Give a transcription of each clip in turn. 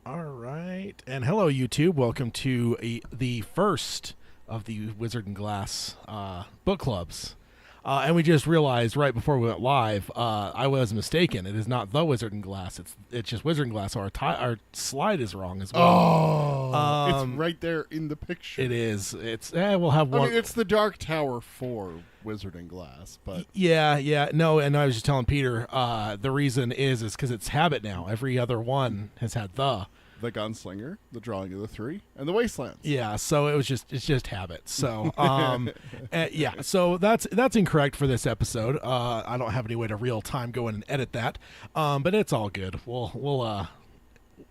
All right. And hello, YouTube. Welcome to the first of the Wizard and Glass book clubs. And we just realized right before we went live, I was mistaken. It is not the Wizard and Glass. It's just Wizard and Glass. So our slide is wrong as well. Oh, it's right there in the picture. It is. We'll have one. I mean, it's the Dark Tower 4 Wizard and Glass, but Yeah. No, and I was just telling Peter, the reason is because it's habit now. Every other one has had the Gunslinger, the Drawing of the Three, and the Wastelands. Yeah, so it's just habit. So yeah, so that's incorrect for this episode. I don't have any way to real time go in and edit that, but it's all good. We'll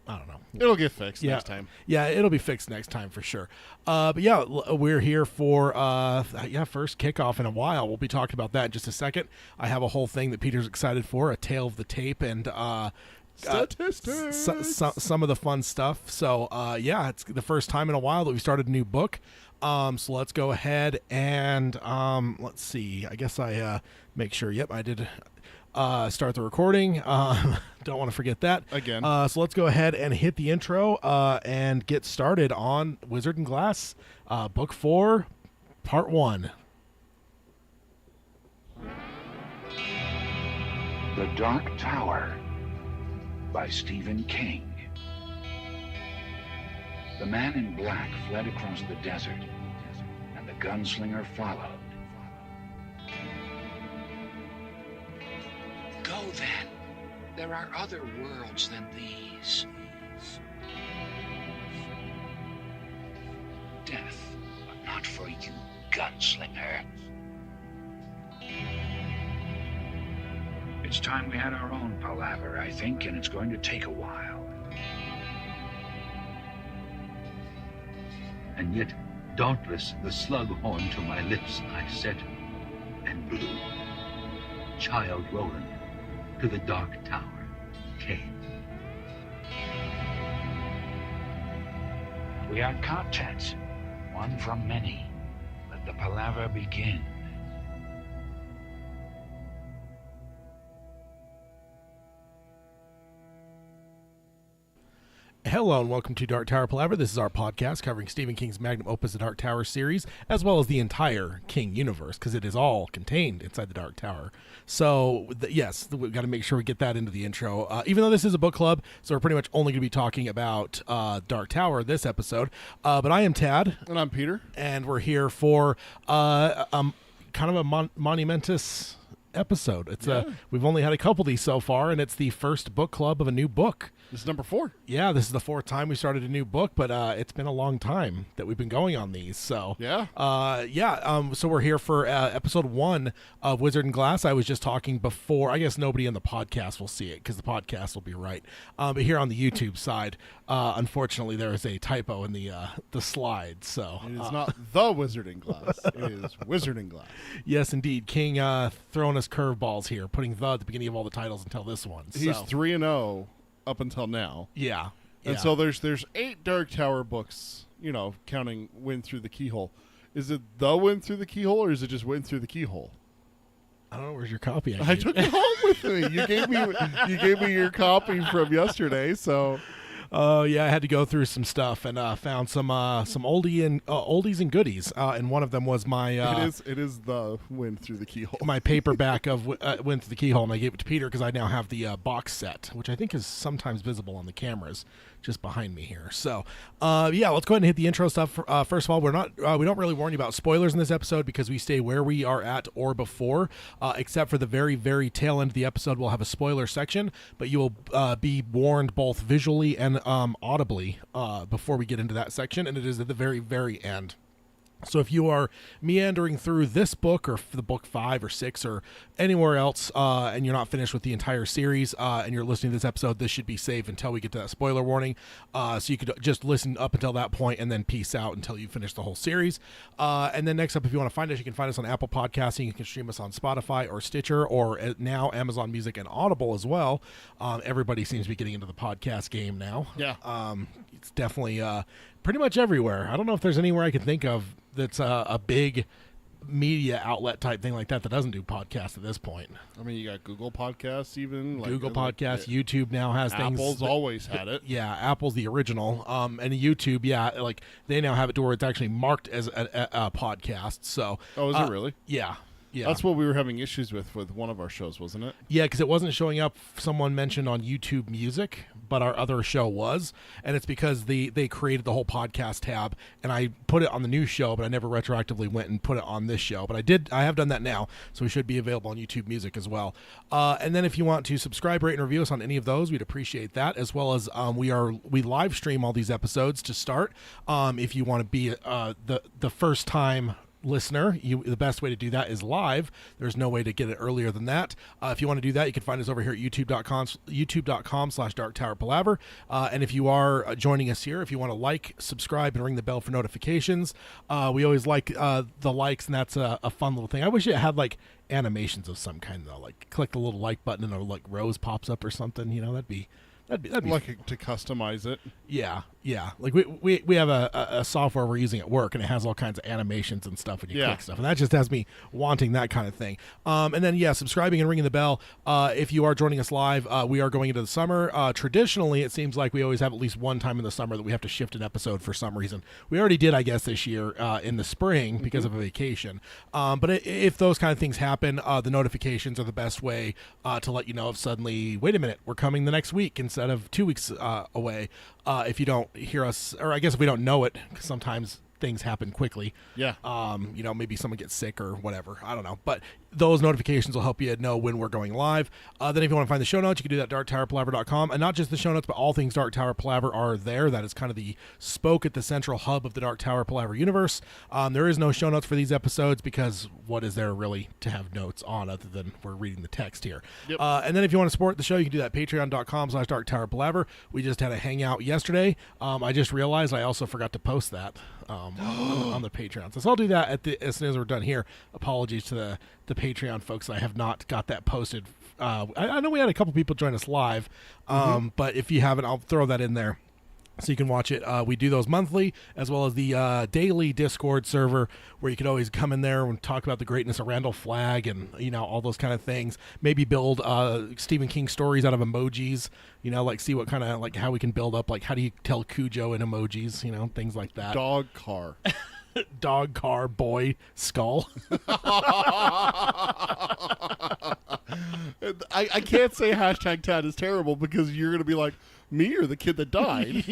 I don't know. It'll get fixed next time. Yeah, it'll be fixed next time for sure. But yeah, we're here for first kickoff in a while. We'll be talking about that in just a second. I have a whole thing that Peter's excited for, a tale of the tape, and statistics. Some of the fun stuff. So yeah, it's the first time in a while that we started a new book. So let's go ahead and let's see. I guess I make sure. Yep, I did start the recording. Don't want to forget that again. So let's go ahead and hit the intro and get started on Wizard and Glass, Book 4, Part 1. The Dark Tower by Stephen King. The man in black fled across the desert, and the gunslinger followed. Go then. There are other worlds than these. Death, but not for you, gunslinger. It's time we had our own palaver, I think, and it's going to take a while. And yet, dauntless, the slug horn to my lips I set, and blew. Child Roland to the Dark Tower came. We are content, one from many. Let the palaver begin. Hello and welcome to Dark Tower Palaver. This is our podcast covering Stephen King's magnum opus, The Dark Tower series, as well as the entire King universe, because it is all contained inside the Dark Tower. So, yes, we've got to make sure we get that into the intro. Even though this is a book club, so we're pretty much only going to be talking about Dark Tower this episode. But I am Tad. And I'm Peter. And we're here for kind of a monumentous episode. We've only had a couple of these so far, and it's the first book club of a new book. This is number 4. Yeah, this is the 4th time we started a new book, but it's been a long time that we've been going on these. So so we're here for episode 1 of Wizard and Glass. I was just talking before. I guess nobody in the podcast will see it because the podcast will be right. But here on the YouTube side, unfortunately, there is a typo in the slide. So it is not the Wizard and Glass. It is Wizard and Glass. Yes, indeed. King throwing us curveballs here, putting the at the beginning of all the titles until this one. He's 3-0 up until now. Yeah. And so there's 8 Dark Tower books, counting Wind Through the Keyhole. Is it the Wind Through the Keyhole, or is it just Wind Through the Keyhole? I don't know. Where's your copy? I took it home with me. You gave me your copy from yesterday, so. Oh yeah, I had to go through some stuff and found some oldies and goodies. And one of them was my it is the Wind Through the Keyhole. My paperback of Wind Through the Keyhole, and I gave it to Peter because I now have the box set, which I think is sometimes visible on the cameras just behind me here. So yeah, let's go ahead and hit the intro stuff. First of all, we don't really warn you about spoilers in this episode because we stay where we are at or before, except for the very, very tail end of the episode. We'll have a spoiler section, but you will be warned both visually and audibly before we get into that section, and it is at the very, very end. So if you are meandering through this book or the book 5 or 6 or anywhere else and you're not finished with the entire series and you're listening to this episode, this should be safe until we get to that spoiler warning. So you could just listen up until that point and then peace out until you finish the whole series. And then next up, if you want to find us, you can find us on Apple Podcasting. You can stream us on Spotify or Stitcher or now Amazon Music and Audible as well. Everybody seems to be getting into the podcast game now. Yeah. It's definitely pretty much everywhere. I don't know if there's anywhere I can think of that's a big media outlet type thing like that doesn't do podcasts at this point. I mean, you got Google Podcasts, even Google Podcasts, YouTube now has things. Apple's always had it. Yeah, Apple's the original. And YouTube, yeah, like they now have it to where it's actually marked as a podcast. So, Oh, is it really? Yeah. Yeah. That's what we were having issues with one of our shows, wasn't it? Yeah, because it wasn't showing up. Someone mentioned on YouTube Music, but our other show was, and it's because they created the whole podcast tab, and I put it on the new show, but I never retroactively went and put it on this show. But I have done that now, so we should be available on YouTube Music as well. And then if you want to subscribe, rate, and review us on any of those, we'd appreciate that. As well as we live stream all these episodes to start. If you want to be the first time listener, the best way to do that is live. There's no way to get it earlier than that. If you want to do that, you can find us over here at youtube.com/darktowerpalaver. And if you are joining us here, if you want to like, subscribe, and ring the bell for notifications, we always like the likes, and that's a fun little thing. I wish it had like animations of some kind though, like click the little like button and a like rose pops up or something. That'd be Like to customize it. Yeah. Like we have a software we're using at work, and it has all kinds of animations and stuff when you click stuff, and that just has me wanting that kind of thing. And then subscribing and ringing the bell. If you are joining us live, we are going into the summer. Traditionally, it seems like we always have at least one time in the summer that we have to shift an episode for some reason. We already did, I guess, this year in the spring because of a vacation. But if those kind of things happen, the notifications are the best way to let you know if suddenly, wait a minute, we're coming the next week instead of 2 weeks away. If you don't hear us, or I guess if we don't know it, because sometimes things happen quickly. Yeah. Maybe someone gets sick or whatever. I don't know. But those notifications will help you know when we're going live. Then if you want to find the show notes, you can do that at darktowerpalaver.com. And not just the show notes, but all things Dark Tower Palaver are there. That is kind of the spoke at the central hub of the Dark Tower Palaver universe. There is no show notes for these episodes because what is there really to have notes on other than we're reading the text here? Yep. And then if you want to support the show, you can do that at patreon.com/darktowerpalaver. We just had a hangout yesterday. I just realized I also forgot to post that on the Patreon. So I'll do that as soon as we're done here. Apologies to the Patreon folks. I have not got that posted. I know we had a couple people join us live, but if you haven't, I'll throw that in there so you can watch it. We do those monthly, as well as the daily Discord server where you could always come in there and talk about the greatness of Randall Flagg and all those kind of things. Maybe build Stephen King stories out of emojis. Like see what kind of like how we can build up, like how do you tell Cujo in emojis, things like that. Dog car. Dog, car, boy, skull. I can't say hashtag Tad is terrible because you're going to be like, me or the kid that died?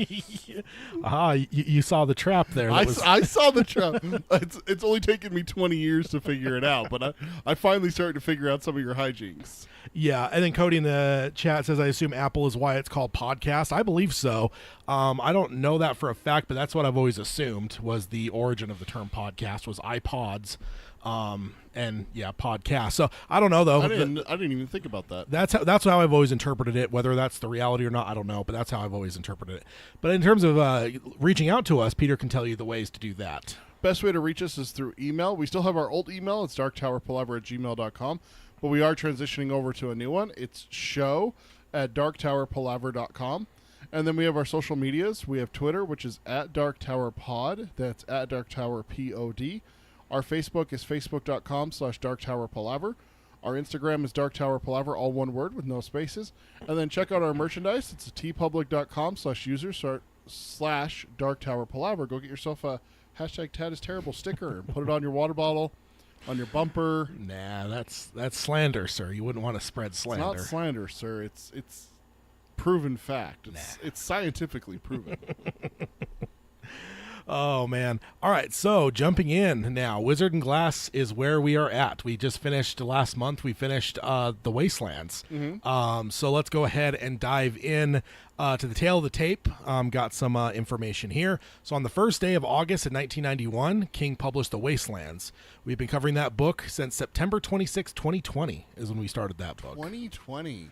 You saw the trap there. I saw the trap. It's only taken me 20 years to figure it out, but I finally started to figure out some of your hijinks. Yeah, and then Cody in the chat says, I assume Apple is why it's called podcast. I believe so. I don't know that for a fact, but that's what I've always assumed was the origin of the term podcast was iPods. And yeah, podcast. So I don't know though. I didn't even think about that. That's how I've always interpreted it. Whether that's the reality or not, I don't know. But that's how I've always interpreted it. But in terms of reaching out to us, Peter can tell you the ways to do that. Best way to reach us is through email. We still have our old email. It's darktowerpalaver@gmail.com. But we are transitioning over to a new one. It's show@darktowerpalaver.com. And then we have our social medias. We have Twitter, which is @darktowerpod. That's @darktowerpod. Our Facebook is facebook.com/darktowerpalaver. Our Instagram is darktowerpalaver, all one word with no spaces. And then check out our merchandise. It's tpublic.com/user/darktowerpalaver. Go get yourself a hashtag Tad is terrible sticker and put it on your water bottle, on your bumper. Nah, that's slander, sir. You wouldn't want to spread slander. It's not slander, sir. It's proven fact. It's scientifically proven. Oh, man. All right, so jumping in now. Wizard and Glass is where we are at. We just finished last month. We finished The Wastelands. So let's go ahead and dive in to the tail of the tape. Got some information here. So on the first day of August in 1991, King published The Wastelands. We've been covering that book since September 26, 2020 is when we started that book. 2020.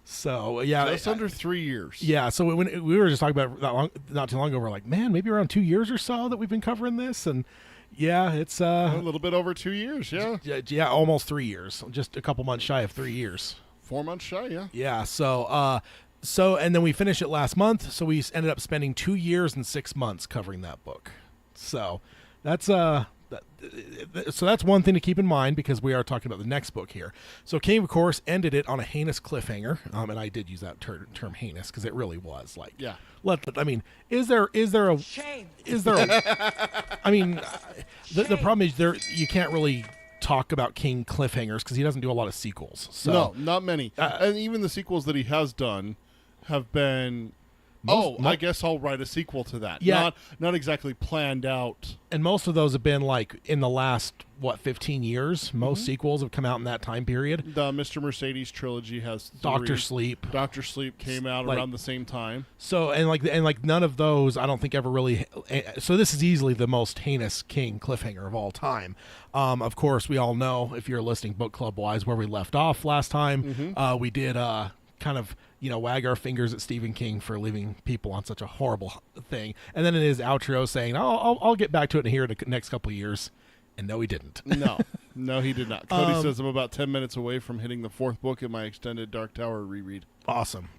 So yeah, just under 3 years. Yeah, so when we were just talking about not too long ago, we're like, man, maybe around 2 years or so that we've been covering this, and yeah, it's a little bit over 2 years. Yeah, almost 3 years, just a couple months shy of 3 years. 4 months shy, yeah. Yeah, so and then we finished it last month, so we ended up spending 2 years and 6 months covering that book. So that's So that's one thing to keep in mind because we are talking about the next book here. So King, of course, ended it on a heinous cliffhanger, and I did use that term heinous because it really was like, Yeah. I mean, is there a Shame. is there? I mean, the problem is you can't really talk about King cliffhangers because he doesn't do a lot of sequels. So No, not many. And even the sequels that he has done have been. I guess I'll write a sequel to that. Yeah. Not exactly planned out. and most of those have been like in the last 15 years. Most sequels have come out in that time period. The Mr. Mercedes trilogy has Doctor 3. Sleep. Doctor Sleep came out Like- around the same time. So and none of those I don't think ever really. So this is easily the most heinous King cliffhanger of all time. Of course, we all know if you're listening book club wise where we left off last time. We did kind of wag our fingers at Stephen King for leaving people on such a horrible thing, and then in his outro saying, I'll get back to it here in the next couple of years," and no, he didn't. No, he did not. Cody says I'm about 10 minutes away from hitting the 4th book in my extended Dark Tower reread. Awesome.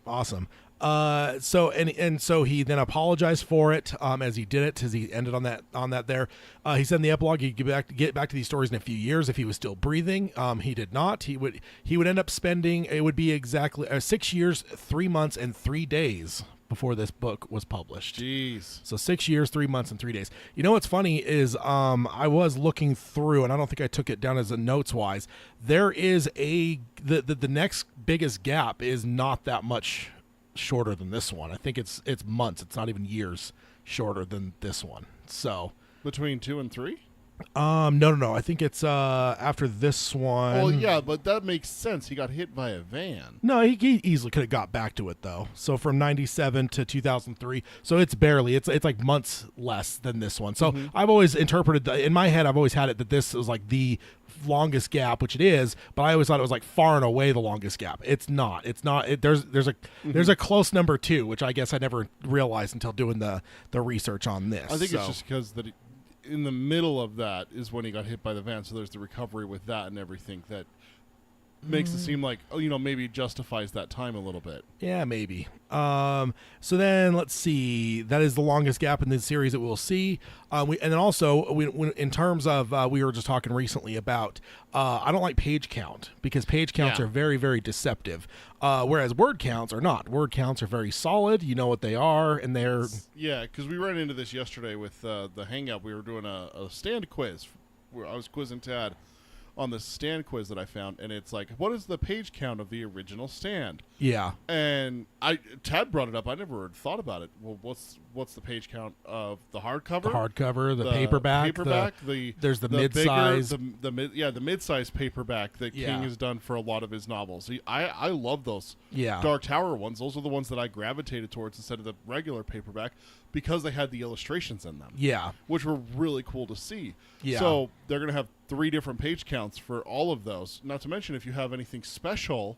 So he then apologized for it as he did it, as he ended on that there. He said in the epilogue he'd get back to these stories in a few years if he was still breathing. He did not. He would end up spending, it would be exactly 6 years, 3 months, and 3 days before this book was published. Jeez. So 6 years, 3 months, and 3 days. You know what's funny is I was looking through, and I don't think I took it down as a notes wise. There is the next biggest gap is not that much shorter than this one. I think it's months. It's not even years shorter than this one. So Between 2 and 3? no. I think it's after this one. Well, yeah, but that makes sense. He got hit by a van. No, he easily could have got back to it though. So from 97 to 2003. So it's like months less than this one. So I've always interpreted in my head, I've always had it that this was like the longest gap, which it is, but I always thought it was like far and away the longest gap. It's not. There's a close number 2, which I guess I never realized until doing the research on this. I think it's just because that in the middle of that is when he got hit by the van, so there's the recovery with that and everything that makes it seem like, maybe justifies that time a little bit. Yeah, maybe. So then let's see. That is the longest gap in the series that we'll see. And then also, in terms of, we were just talking recently about, I don't like page count because page counts are very, very deceptive. Whereas word counts are not. Word counts are very solid. You know what they are, and they're... Yeah, because we ran into this yesterday with the Hangout. We were doing a stand quiz. Where I was quizzing Tad on the stand quiz that I found, and it's like, what is the page count of the original stand? Yeah. And Tad brought it up. I never had thought about it. Well, what's the page count of the hardcover? The hardcover, the paperback. There's the mid-size. The mid-size paperback that King has done for a lot of his novels. I love those Dark Tower ones. Those are the ones that I gravitated towards instead of the regular paperback because they had the illustrations in them. Yeah. Which were really cool to see. Yeah. So they're going to have 3 different page counts for all of those. Not to mention if you have anything special,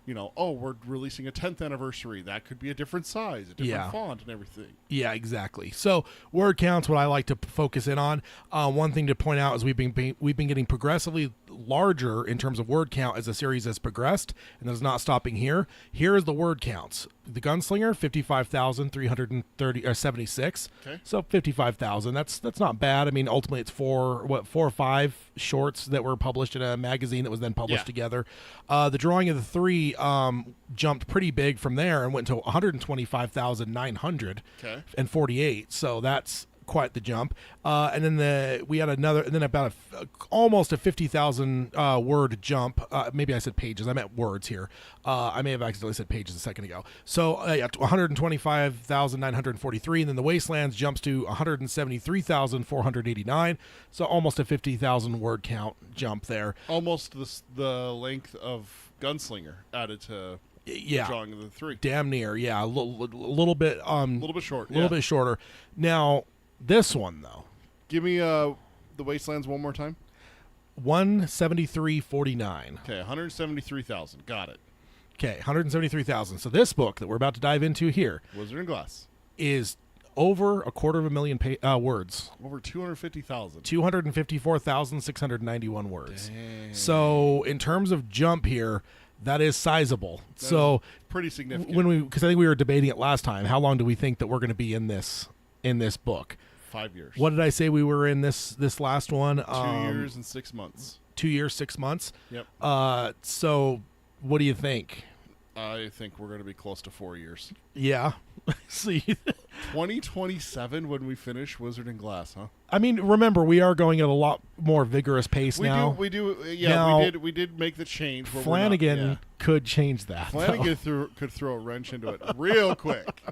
we're releasing a 10th anniversary. That could be a different size, a different font and everything. Yeah, exactly. So word counts, what I like to focus in on. One thing to point out is we've been getting progressively larger in terms of word count as the series has progressed, and it's not stopping here. Here is the word counts. The Gunslinger, 55,376. Okay. So 55,000. That's not bad. I mean, ultimately it's 4 or 5 shorts that were published in a magazine that was then published together. The Drawing of the Three jumped pretty big from there and went to 125,948. So that's quite the jump. And then we had about almost a 50,000 word jump. Maybe I said pages. I meant words here. I may have accidentally said pages a second ago. So 125,943, and then the Wastelands jumps to 173,489. So almost a 50,000 word count jump there. Almost the length of Gunslinger added to Drawing of the Three. Damn near. Yeah, a little bit. A little bit short. A little bit shorter. Now this one though. Give me the Wastelands one more time. 173,49. Okay, 173,000. Got it. Okay, 173,000. So this book that we're about to dive into here Wizard and Glass is over 250,000 words. Over 250,000. 254,691 words. Dang. So in terms of jump here, that is sizable. That is pretty significant. Because I think we were debating it last time. How long do we think that we're going to be in this book? 5 years. What did I say we were in this last one? 2 years and 6 months. 2 years, 6 months. Yep. So what do you think? I think we're going to be close to 4 years. Yeah. See, 2027 when we finish Wizard and Glass, huh? I mean, remember, we are going at a lot more vigorous pace now. We do. Yeah, Now, we did make the change. Where Flanagan could change that. Flanagan could throw a wrench into it real quick.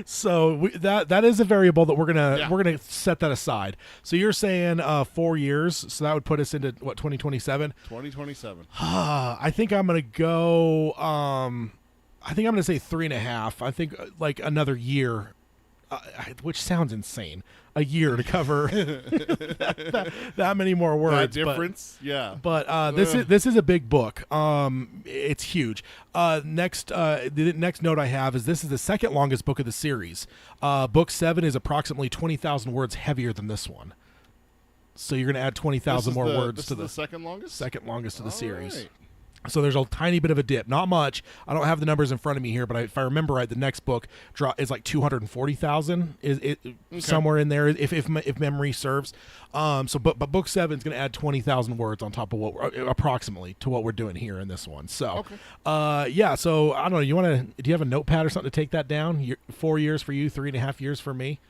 So that is a variable that we're gonna set that aside. So you're saying 4 years, so that would put us into what, 2027? 2027. I think I'm gonna go. I think I'm gonna say 3.5. I think like another year, which sounds insane. A year to cover that many more words. That difference, yeah. But this is a big book. It's huge. The next note I have is this is the second longest book of the series. Book 7 is approximately 20,000 words heavier than this one. So you're going to add 20,000 more words to the second longest. Second longest of the series. Right. So there's a tiny bit of a dip, not much. I don't have the numbers in front of me here, but if I remember right, the next book is like 240,000. Is it somewhere in there? If memory serves. But book 7 is going to add 20,000 words on top of approximately to what we're doing here in this one. So, yeah. So I don't know. Do you have a notepad or something to take that down? 4 years for you, 3.5 years for me.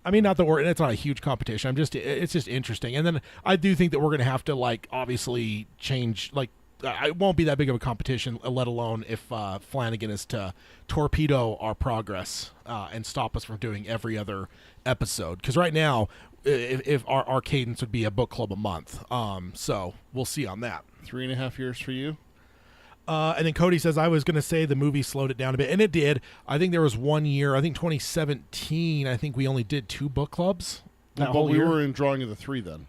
I mean, not that it's not a huge competition. It's just interesting. And then I do think that we're going to have to obviously change it won't be that big of a competition, let alone if Flanagan is to torpedo our progress and stop us from doing every other episode. Because right now, if our cadence would be a book club a month. So we'll see on that. 3.5 years for you. And then Cody says, I was going to say the movie slowed it down a bit. And it did. I think there was 1 year, I think 2017, I think we only did 2 book clubs. But we were in Drawing of the Three then.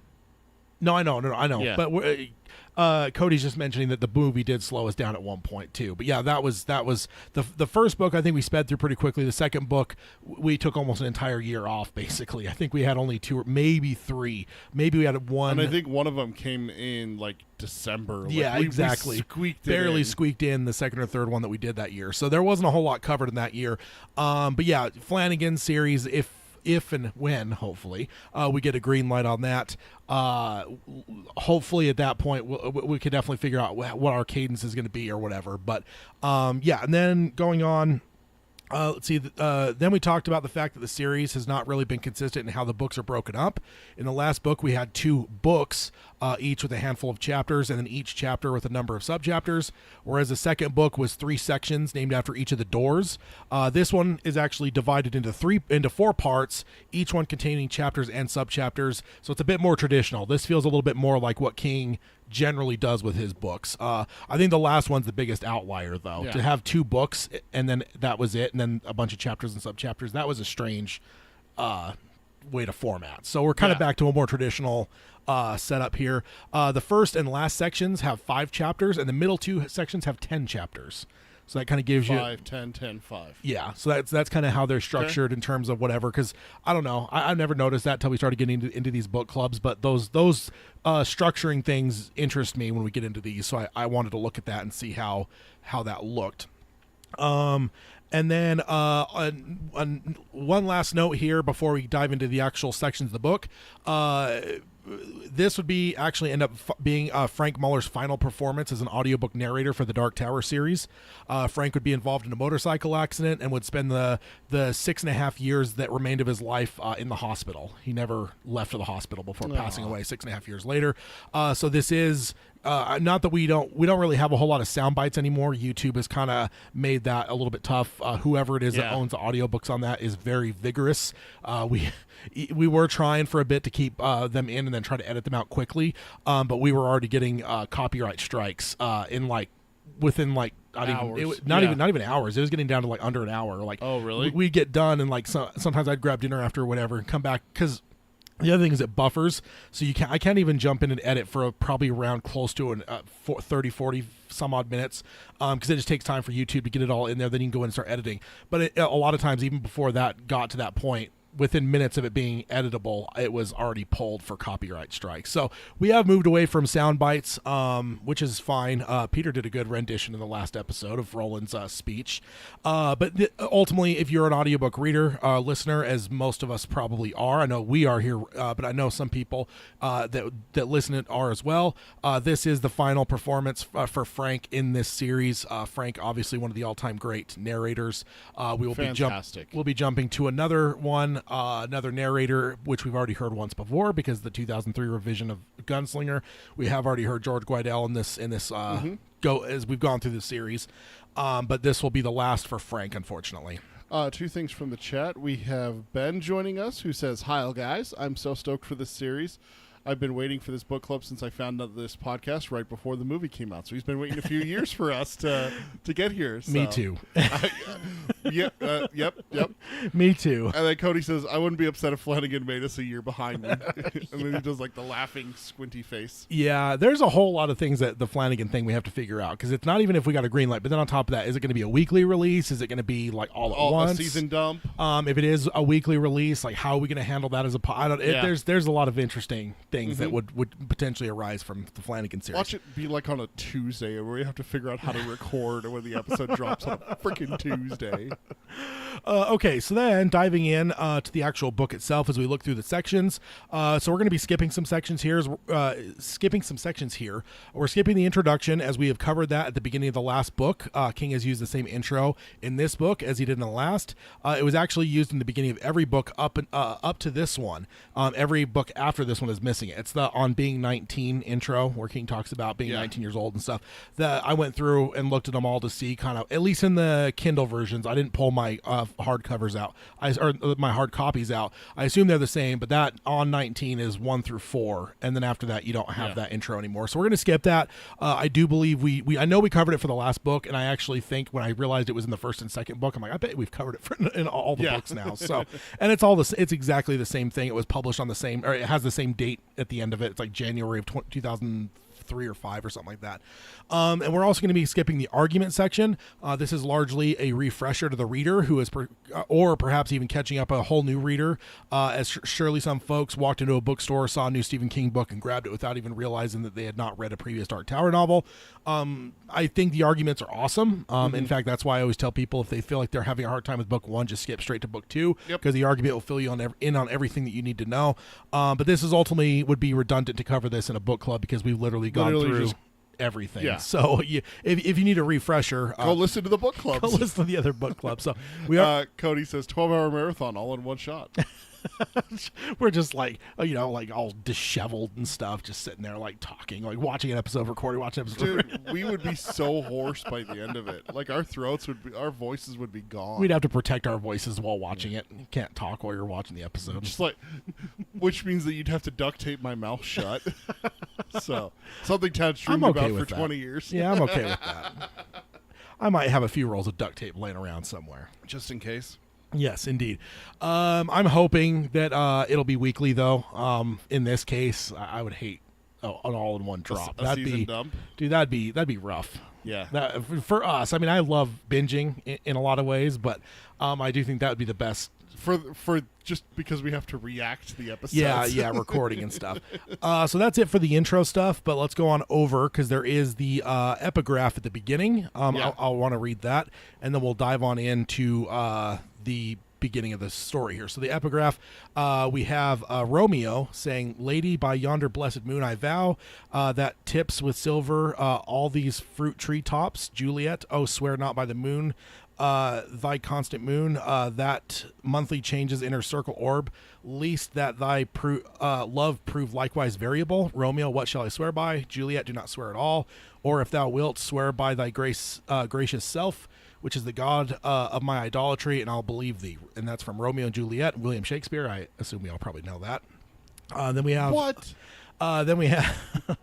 No, I know. Yeah. But Cody's just mentioning that the movie did slow us down at one point too. But yeah, that was the first book. I think we sped through pretty quickly. The second book, we took almost an entire year off. Basically, I think we had only 2 or maybe 3. Maybe we had 1. And I think one of them came in December. Yeah, exactly. We barely squeaked in the second or third one that we did that year. So there wasn't a whole lot covered in that year. But yeah, Flanagan series, if and when, hopefully, we get a green light on that. Hopefully at that point we could definitely figure out what our cadence is going to be or whatever. But yeah, and then going on, let's see. Then we talked about the fact that the series has not really been consistent in how the books are broken up. In the last book, we had 2 books, each with a handful of chapters, and then each chapter with a number of subchapters, whereas the second book was 3 sections named after each of the doors. This one is actually divided into 4 parts, each one containing chapters and subchapters, so it's a bit more traditional. This feels a little bit more like what King generally does with his books. I think the last one's the biggest outlier, though. Yeah. To have 2 books and then that was it, and then a bunch of chapters and subchapters, that was a strange way to format. So we're kind of back to a more traditional setup here. The first and last sections have 5 chapters, and the middle 2 sections have 10 chapters. So that kind of gives 5, 10, 10, 5. Yeah, so that's kind of how they're structured in terms of whatever. Because I don't know, I've never noticed that until we started getting into these book clubs. But those structuring things interest me when we get into these. So I wanted to look at that and see how that looked. And then one last note here before we dive into the actual sections of the book. This would end up being Frank Muller's final performance as an audiobook narrator for the Dark Tower series. Frank would be involved in a motorcycle accident and would spend the 6.5 years that remained of his life in the hospital. He never left the hospital before passing away 6.5 years later. So this is not that we don't really have a whole lot of sound bites anymore. YouTube has kind of made that a little bit tough. Whoever it is that owns the audiobooks on that is very vigorous. We were trying for a bit to keep them in and then try to edit them out quickly, but we were already getting copyright strikes within not even hours. It was getting down to under an hour. Oh, really? We'd get done and sometimes I'd grab dinner after or whatever and come back because the other thing is it buffers, so I can't even jump in and edit for probably around close to 30, 40 some odd minutes because it just takes time for YouTube to get it all in there. Then you can go in and start editing. But a lot of times, even before that got to that point, within minutes of it being editable, it was already pulled for copyright strike. So we have moved away from sound bites, which is fine. Peter did a good rendition in the last episode of Roland's speech. But ultimately, if you're an audiobook reader, listener, as most of us probably are, I know we are here, but I know some people that listen are as well. This is the final performance for Frank in this series. Frank, obviously one of the all-time great narrators. We will Fantastic. we'll be jumping to another one, another narrator, which we've already heard once before because the 2003 revision of Gunslinger. We have already heard George Guidel in this go as we've gone through the series, but this will be the last for Frank, unfortunately. Two things from the chat. We have Ben joining us, who says, "Hi, guys. I'm so stoked for this series. I've been waiting for this book club since I found out this podcast right before the movie came out. So he's been waiting a few years for us to get here." So. Me too. Yep. Me too. And then Cody says, "I wouldn't be upset if Flanagan made us a year behind me." And then he does like the laughing, squinty face. Yeah, there's a whole lot of things that the Flanagan thing we have to figure out, because it's not even if we got a green light, but then on top of that, is it going to be a weekly release? Is it going to be like all at once? A season dump? If it is a weekly release, like how are we going to handle that as a there's a lot of interesting things that would potentially arise from the Flanagan series. Watch it be like on a Tuesday where you have to figure out how to record when the episode drops on a freaking Tuesday. Okay, so then diving in to the actual book itself as we look through the sections. So we're going to be skipping some sections here. We're skipping the introduction as we have covered that at the beginning of the last book. King has used the same intro in this book as he did in the last. It was actually used in the beginning of every book up to this one. Every book after this one is missing it. It's the On Being 19 intro where King talks about being 19 years old and stuff. That I went through and looked at them all to see kind of, at least in the Kindle versions. I didn't pull my hard covers out, or my hard copies out. I assume they're the same, but that On 19 is 1 through 4, and then after that you don't have that intro anymore. So we're going to skip that. I do believe I know we covered it for the last book, and I actually think when I realized it was in the first and second book, I'm like, I bet we've covered it in all the books now. So, and it's exactly the same thing. It was published on the same, or it has the same date at the end of it. It's like January of 2003 or 5 or something like that. And we're also going to be skipping the argument section. This is largely a refresher to the reader who is or perhaps even catching up a whole new reader, as surely some folks walked into a bookstore, saw a new Stephen King book and grabbed it without even realizing that they had not read a previous Dark Tower novel. I think the arguments are awesome. In fact, that's why I always tell people if they feel like they're having a hard time with book 1, just skip straight to book 2, because the argument will fill you in on everything that you need to know. But this is ultimately would be redundant to cover this in a book club because we've literally gone through everything. Yeah. So if you need a refresher, go listen to the book clubs. Go listen to the other book clubs. So we are. Cody says 12-hour marathon all in one shot. We're just like, like all disheveled and stuff, just sitting there like talking, like watching an episode, recording, watching an episode. Dude, we would be so hoarse by the end of it. Like our voices would be gone. We'd have to protect our voices while watching it. You can't talk while you're watching the episode. Just like, which means that you'd have to duct tape my mouth shut. So something Tad's dreamed about for 20 years. Yeah, I'm okay with that. I might have a few rolls of duct tape laying around somewhere, just in case. Yes, indeed. I'm hoping that it'll be weekly, though. In this case, I would hate an all-in-one drop. That'd be dump? Dude. That'd be rough. Yeah. For us, I mean, I love binging in a lot of ways, but I do think that would be the best. For just because we have to react to the episodes. Yeah, recording and stuff. So that's it for the intro stuff, but let's go on over because there is the epigraph at the beginning. I'll want to read that, and then we'll dive on into the beginning of the story here. So the epigraph, we have Romeo saying, "Lady, by yonder blessed moon I vow, that tips with silver all these fruit tree tops. Juliet, oh, swear not by the moon, thy constant moon, that monthly changes inner circle orb, least that thy love prove likewise variable. Romeo, what shall I swear by? Juliet, do not swear at all. Or if thou wilt, swear by thy gracious self, which is the god of my idolatry, and I'll believe thee." And that's from Romeo and Juliet, William Shakespeare. I assume we all probably know that. Then we have what? Then we have.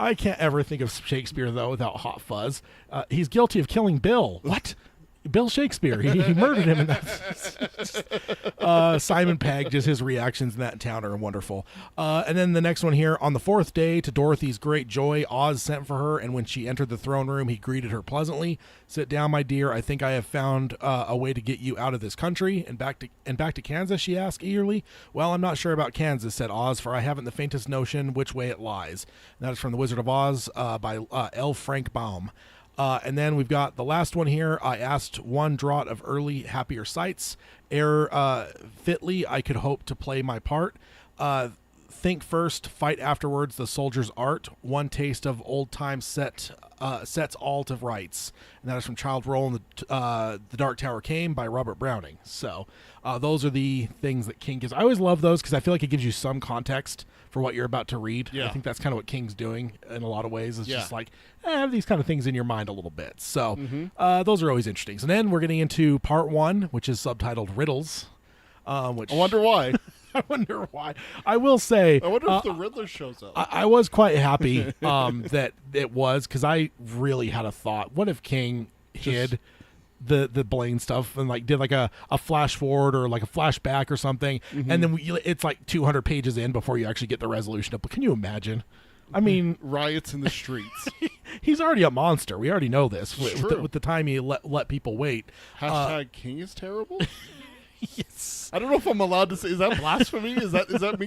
I can't ever think of Shakespeare though without Hot Fuzz. He's guilty of killing Bill. What? Bill Shakespeare. He murdered him. And Simon Pegg, just his reactions in that town are wonderful. And then the next one here, on the fourth day, to Dorothy's great joy, Oz sent for her, and when she entered the throne room, he greeted her pleasantly. Sit down, my dear. I think I have found a way to get you out of this country and back to Kansas, she asked eagerly. Well, I'm not sure about Kansas, said Oz, for I haven't the faintest notion which way it lies. And that is from The Wizard of Oz by L. Frank Baum. And then we've got the last one here. I asked one draught of early happier sights. Ere fitly I could hope to play my part. Think first, fight afterwards, the soldier's art. One taste of old times sets all to rights. And that is from Childe Roland, The Dark Tower Came by Robert Browning. So those are the things that King gives. I always love those because I feel like it gives you some context for what you're about to read. Yeah. I think that's kind of what King's doing in a lot of ways. It's just like, have these kind of things in your mind a little bit. So those are always interesting. So then we're getting into part one, which is subtitled Riddles. Which I wonder why. I wonder why. I will say, I wonder if the Riddler shows up. I was quite happy that it was, because I really had a thought. What if King hid the Blaine stuff and like did like a flash forward or like a flashback or something, and then it's like 200 pages in before you actually get the resolution up. But can you imagine? I mean, riots in the streets. He's already a monster. We already know this True. with the time he let people wait. Hashtag King is terrible. Yes. I don't know if I'm allowed to say. Is that blasphemy? Is that me?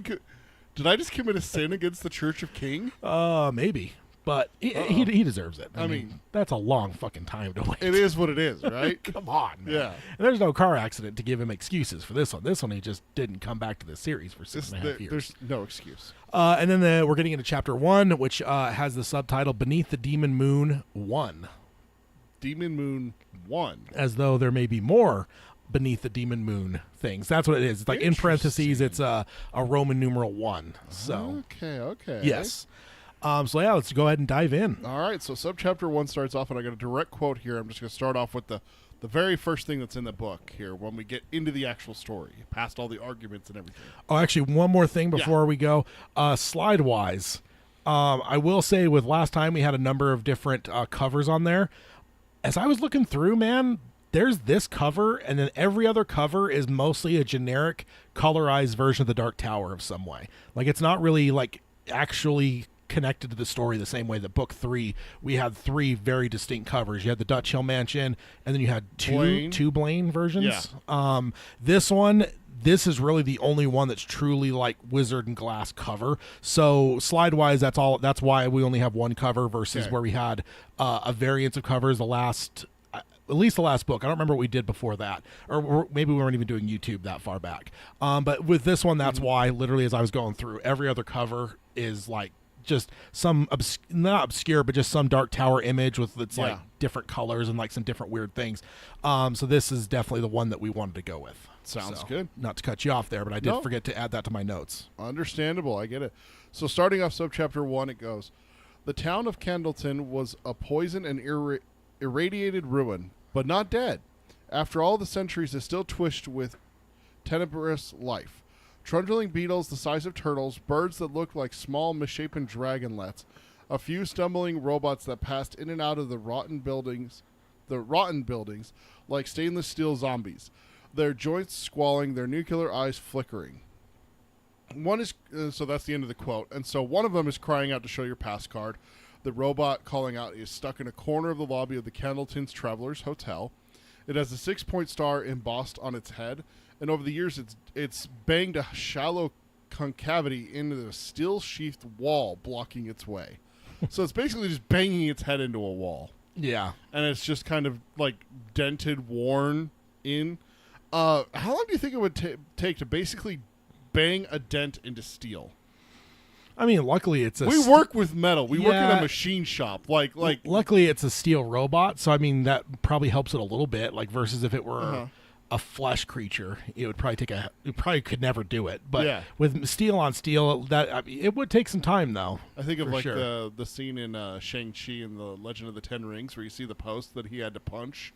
Did I just commit a sin against the Church of King? Maybe. But he deserves it. I mean, that's a long fucking time to wait. It is what it is, right? Come on, man. Yeah. And there's no car accident to give him excuses for this one. This one, he just didn't come back to the series for 6.5 years. There's no excuse. And then we're getting into chapter 1, which has the subtitle Beneath the Demon Moon 1. Demon Moon 1. As though there may be more Beneath the Demon Moon things. That's what it is. It's like in parentheses, it's a Roman numeral 1. So Okay. yes. So yeah, let's go ahead and dive in. All right. So subchapter 1 starts off, and I got a direct quote here. I'm just going to start off with the very first thing that's in the book here when we get into the actual story, past all the arguments and everything. Oh, actually, one more thing before we go. Slide wise, I will say with last time we had a number of different covers on there. As I was looking through, man, there's this cover, and then every other cover is mostly a generic colorized version of the Dark Tower of some way. Like, it's not really like actually connected to the story the same way that book 3 we had 3 very distinct covers. You had the Dutch Hill Mansion, and then you had two Blaine versions. This is really the only one that's truly like Wizard and Glass cover. So slide wise, that's why we only have one cover versus where we had a variance of covers at least the last book. I don't remember what we did before that, or maybe we weren't even doing YouTube that far back. But with this one, that's why literally as I was going through, every other cover is like just some not obscure, but just some Dark Tower image with its like different colors and like some different weird things. So this is definitely the one that we wanted to go with. Sounds good. Not to cut you off there, but I did forget to add that to my notes. Understandable. I get it. So starting off subchapter 1, it goes, the town of Candleton was a poisoned and irradiated ruin, but not dead. After all the centuries, it still twitched with tenebrous life. Trundling beetles the size of turtles, birds that looked like small misshapen dragonlets, a few stumbling robots that passed in and out of the rotten buildings like stainless steel zombies, their joints squalling, their nuclear eyes flickering. One is so that's the end of the quote. And so one of them is crying out to show your pass card. The robot calling out is stuck in a corner of the lobby of the Candleton's Travelers Hotel. It has a 6-point star embossed on its head, and over the years it's banged a shallow concavity into the steel-sheathed wall blocking its way. So it's basically just banging its head into a wall. Yeah. And it's just kind of like dented, worn in. How long do you think it would take to basically bang a dent into steel? I mean, luckily we work with metal. We work in a machine shop. Like luckily it's a steel robot, so I mean that probably helps it a little bit. Like versus if it were a flesh creature, it would probably it probably could never do it. But with steel on steel, it would take some time though. I think of like the scene in Shang-Chi in the Legend of the Ten Rings where you see the post that he had to punch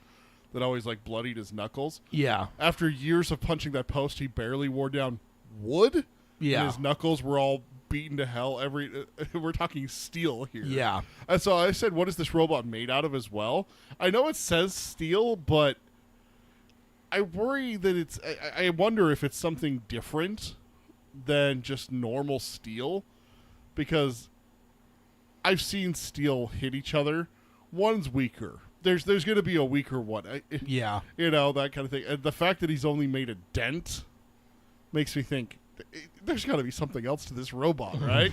that always like bloodied his knuckles. Yeah. After years of punching that post, he barely wore down wood. Yeah. And his knuckles were all beaten to hell. We're talking steel here. Yeah. And so I said, what is this robot made out of as well? I know it says steel, but I worry that I wonder if it's something different than just normal steel, because I've seen steel hit each other. One's weaker. There's going to be a weaker one. Yeah. That kind of thing. And the fact that he's only made a dent makes me think there's got to be something else to this robot, right?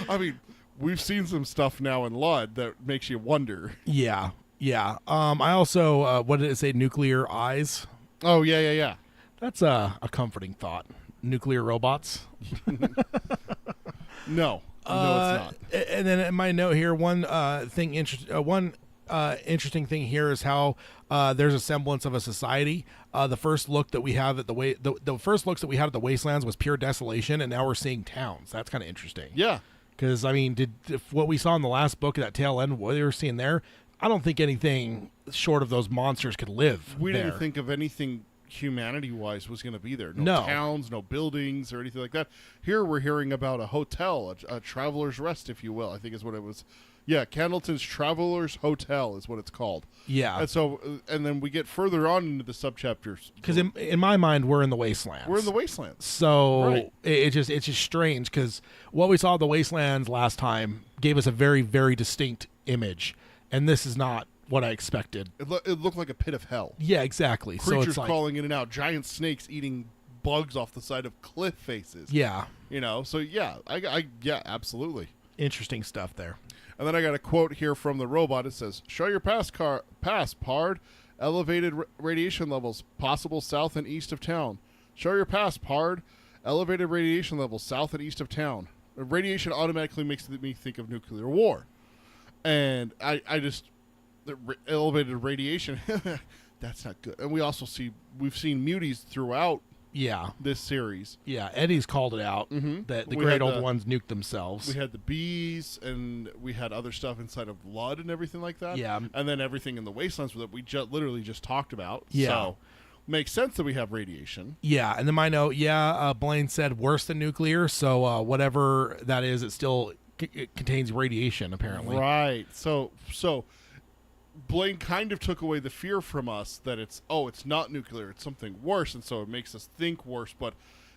I mean, we've seen some stuff now in Lud that makes you wonder. Yeah. Yeah. I also, what did it say? Nuclear eyes. Oh, yeah. That's a comforting thought. Nuclear robots. No, it's not. And then in my note here, one interesting thing here is how there's a semblance of a society. The first look that we have at the first looks that we had at the wastelands was pure desolation, and now we're seeing towns. That's kind of interesting. Yeah, because I mean, if what we saw in the last book at that tail end, what they were seeing there, I don't think anything short of those monsters could live. We there. didn't think of anything humanity-wise was going to be there. No towns, no buildings, or anything like that. Here we're hearing about a hotel, a traveler's rest, if you will, I think is what it was. Yeah, Candleton's Traveler's Hotel is what it's called. Yeah. And so, and then we get further on into the subchapters. Because in my mind, we're in the wastelands. We're in the wastelands. So right. it's just strange, because what we saw at the wastelands last time gave us a very, very distinct image. And this is not what I expected. It looked like a pit of hell. Yeah, exactly. Creatures so it's like, crawling in and out. Giant snakes eating bugs off the side of cliff faces. Yeah. So yeah, yeah, absolutely. Interesting stuff there. And then I got a quote here from the robot. It says, "Show your pass, Pard. Elevated radiation levels possible south and east of town. Show your pass, Pard. Elevated radiation levels south and east of town." Radiation automatically makes me think of nuclear war. And I just... elevated radiation, that's not good. And we've seen muties throughout this series. Yeah, Eddie's called it out that the great old ones nuked themselves. We had the bees, and we had other stuff inside of Lud and everything like that. Yeah. And then everything in the wastelands that we literally just talked about. Yeah. So makes sense that we have radiation. Yeah, and then my note, Blaine said worse than nuclear, so whatever that is, it still it contains radiation, apparently. Right. So Blaine kind of took away the fear from us that it's not nuclear, it's something worse, and so it makes us think worse. But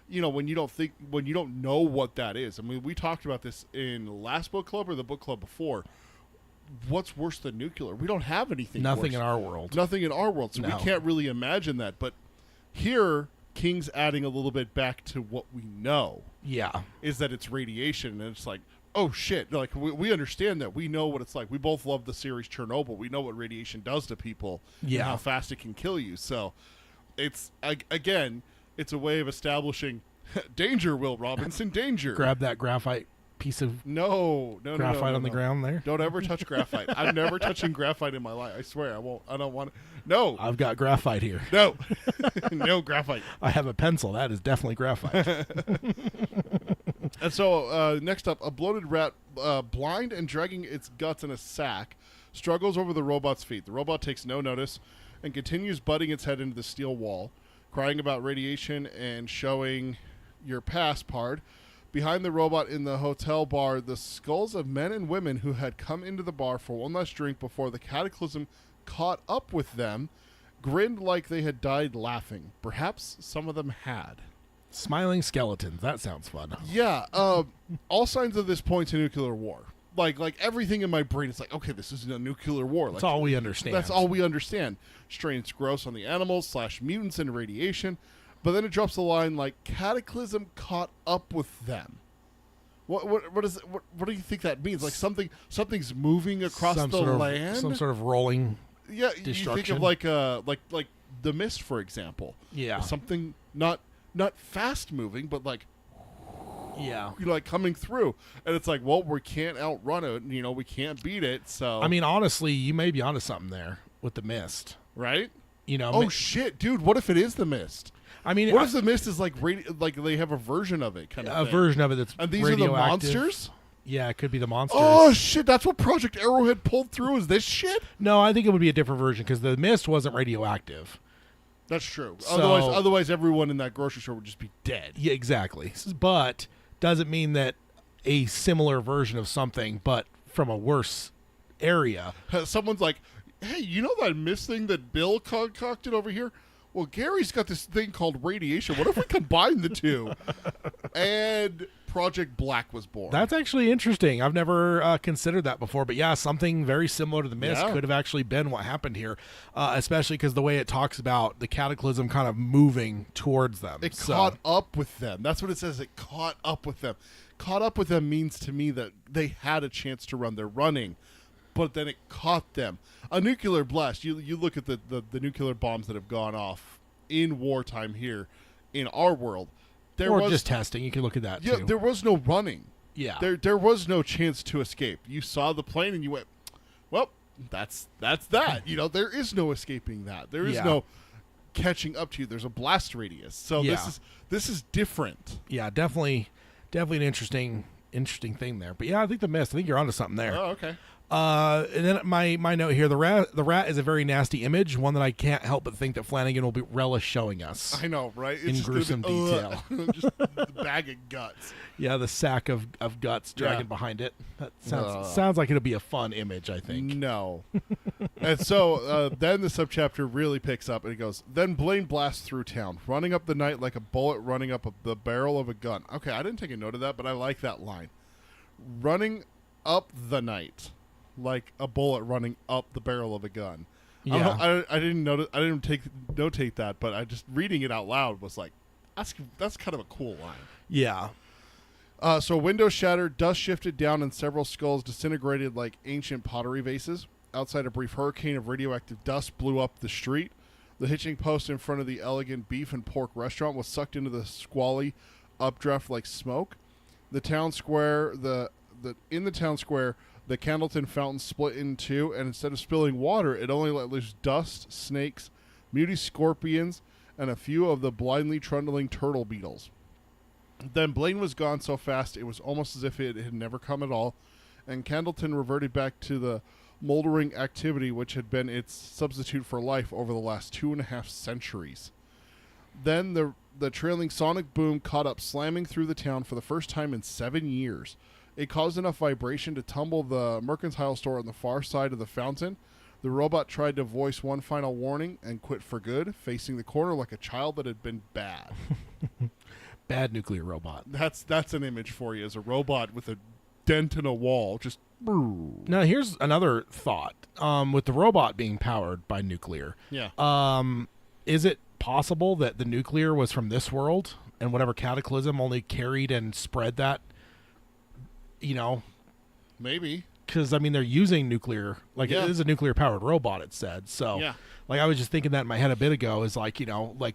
when you don't know what that is. I mean, we talked about this in the last book club or the book club before. What's worse than nuclear? We don't have anything. Nothing worse. in our world. Nothing in our world, so No. we can't really imagine that. But here, King's adding a little bit back to what we know. Yeah. Is that it's radiation, and it's like, oh shit, like we understand that. We know what it's like. We both love the series Chernobyl. We know what radiation does to people and how fast it can kill you. So it's, again, it's a way of establishing danger, Will Robinson, danger. Grab that graphite piece of graphite on the ground there. Don't ever touch graphite. I'm never touching graphite in my life. I swear I won't. I don't want to. No. I've got graphite here. No. No graphite. I have a pencil. That is definitely graphite. And so, next up, a bloated rat, blind and dragging its guts in a sack, struggles over the robot's feet. The robot takes no notice and continues butting its head into the steel wall, crying about radiation and showing your pass, Pard. Behind the robot in the hotel bar, the skulls of men and women who had come into the bar for one last drink before the cataclysm caught up with them grinned like they had died laughing. Perhaps some of them had. Smiling skeletons. That sounds fun. Yeah. All signs of this point to nuclear war. Like everything in my brain is like, okay, this is a nuclear war. That's all we understand. That's all we understand. Strains gross on the animals / mutants and radiation. But then it drops the line like cataclysm caught up with them. What do you think that means? Like something's moving across the land? Some sort of rolling destruction. You think of like The Mist, for example. Yeah. Something not fast moving, but like coming through. And it's like, well, we can't outrun it, we can't beat it, so I mean, honestly, you may be onto something there with The Mist. Right? Oh shit, dude, what if it is The Mist? I mean, what if The Mist is like they have a version of it, kind of thing? A version of it that's and these are the monsters? Yeah, it could be the monsters. Oh shit, that's what Project Arrowhead pulled through, is this shit? No, I think it would be a different version because the Mist wasn't radioactive. That's true. So, otherwise everyone in that grocery store would just be dead. Yeah, exactly. But doesn't mean that a similar version of something, but from a worse area. Someone's like, hey, you know that mist thing that Bill concocted over here? Well, Gary's got this thing called radiation. What if we combine the two? And Project Black was born. That's actually interesting. I've never considered that before. But yeah, something very similar to the mist could have actually been what happened here, especially because the way it talks about the cataclysm kind of moving towards them. It caught up with them. That's what it says. It caught up with them. Caught up with them means to me that they had a chance to run. They're running, but then it caught them. A nuclear blast. You look at the nuclear bombs that have gone off in wartime here in our world. Or just testing. You can look at that too. Yeah, there was no running. Yeah. There was no chance to escape. You saw the plane and you went, well, that's that. There is no escaping that. There is no catching up to you. There's a blast radius. So this is different. Yeah, definitely an interesting thing there. But yeah, I think the mist. I think you're onto something there. Oh, okay. And then my note here: the rat is a very nasty image, one that I can't help but think that Flanagan will be relish showing us. I know, right? In gruesome detail. Just the bag of guts. Yeah, the sack of guts dragging behind it. That sounds like it'll be a fun image, I think. No. And so then the subchapter really picks up and it goes, then Blaine blasts through town, running up the night like a bullet running up the barrel of a gun. Okay, I didn't take a note of that, but I like that line. Running up the night like a bullet running up the barrel of a gun. Yeah. I didn't notice. I didn't notate that, but I just reading it out loud was like, that's kind of a cool line. Yeah. So windows shattered, dust shifted down, and several skulls disintegrated like ancient pottery vases. Outside, a brief hurricane of radioactive dust blew up the street. The hitching post in front of the elegant beef and pork restaurant was sucked into the squally updraft like smoke. The town square, in the town square, the Candleton fountain split in two, and instead of spilling water, it only let loose dust, snakes, muty scorpions, and a few of the blindly trundling turtle beetles. Then Blaine was gone so fast it was almost as if it had never come at all, and Candleton reverted back to the moldering activity which had been its substitute for life over the last 2.5 centuries. Then the trailing sonic boom caught up, slamming through the town for the first time in 7 years. It caused enough vibration to tumble the mercantile store on the far side of the fountain. The robot tried to voice one final warning and quit for good, facing the corner like a child that had been bad. Bad nuclear robot. That's an image for you, as a robot with a dent in a wall. Just now, here's another thought. With the robot being powered by nuclear, is it possible that the nuclear was from this world and whatever cataclysm only carried and spread that? Maybe. Because, they're using nuclear. Like, it is a nuclear-powered robot, it said. So, I was just thinking that in my head a bit ago, is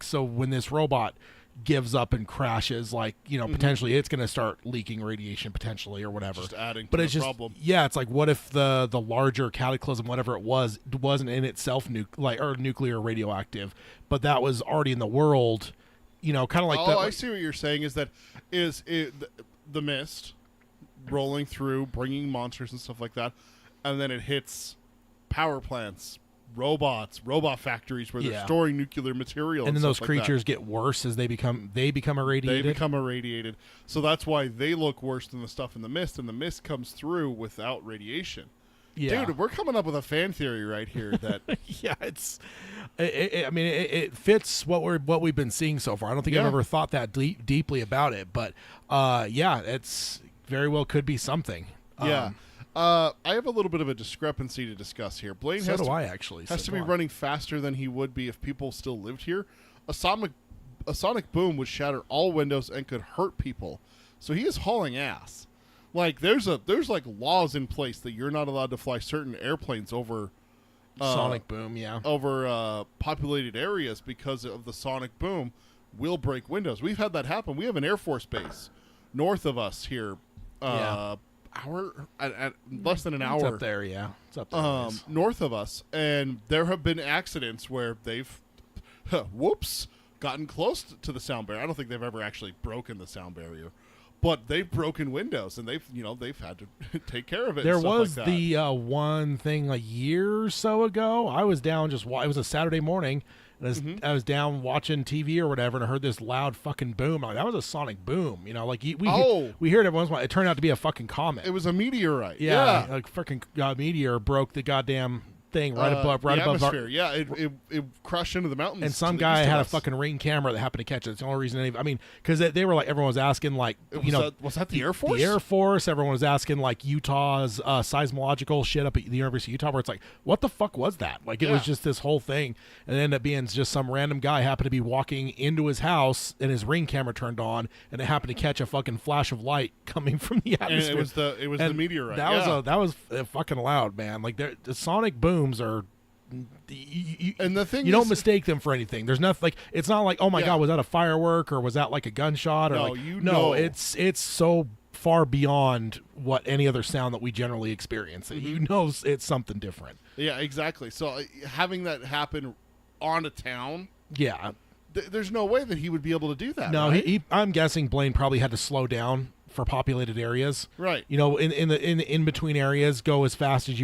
so when this robot gives up and crashes, potentially it's going to start leaking radiation potentially or whatever. Just adding but to it's the just, problem. Yeah, it's like, what if the larger cataclysm, whatever it was, wasn't in itself nuclear or radioactive, but that was already in the world, kind of like that. I see what you're saying is that the mist rolling through, bringing monsters and stuff like that, and then it hits power plants, robot factories where they're storing nuclear material, and then those like creatures get worse as they become irradiated. They become irradiated, so that's why they look worse than the stuff in the mist, and the mist comes through without radiation. Yeah. Dude, we're coming up with a fan theory right here. That it fits what we've been seeing so far. I don't think I've ever thought that deeply about it, but it's very well could be something. I have a little bit of a discrepancy to discuss here. Blaine has to be running faster than he would be if people still lived here. A sonic boom would shatter all windows and could hurt people. So he is hauling ass. Like there's laws in place that you're not allowed to fly certain airplanes over sonic boom, over populated areas because of the sonic boom will break windows. We've had that happen. We have an Air Force base north of us here. At less than an hour. It's up there, It's up there. North of us, and there have been accidents where they've, gotten close to the sound barrier. I don't think they've ever actually broken the sound barrier, but they've broken windows, and they've had to take care of it. There was like the one thing a year or so ago. I was down it was a Saturday morning. I was down watching TV or whatever, and I heard this loud fucking boom. I'm like, that was a sonic boom, we hear it every once in a while. It turned out to be a fucking comet. It was a meteorite. Like freaking meteor broke the goddamn thing right above the our, atmosphere. Yeah, it crashed into the mountains. and some to the guy east of had a us. fucking Ring camera that happened to catch it. It's the only reason. I mean, because they were like, everyone was asking, like, Was that the Air Force? The Air Force. Everyone was asking, like, Utah's seismological shit up at the University of Utah, where it's like, what the fuck was that? Like, it was just this whole thing, and it ended up being just some random guy happened to be walking into his house, and his Ring camera turned on, and it happened to catch a fucking flash of light coming from the atmosphere. And it was the meteorite. That was fucking loud, man. Like, the sonic booms are. And the thing you don't mistake them for anything. There's nothing like, it's not like, oh my god, was that a firework or was that like a gunshot or it's so far beyond what any other sound that we generally experience. You know, it's something different. Yeah, exactly. So having that happen on a town, there's no way that he would be able to do that. No, right? I'm guessing Blaine probably had to slow down for populated areas, right? You know, in between areas, go as fast as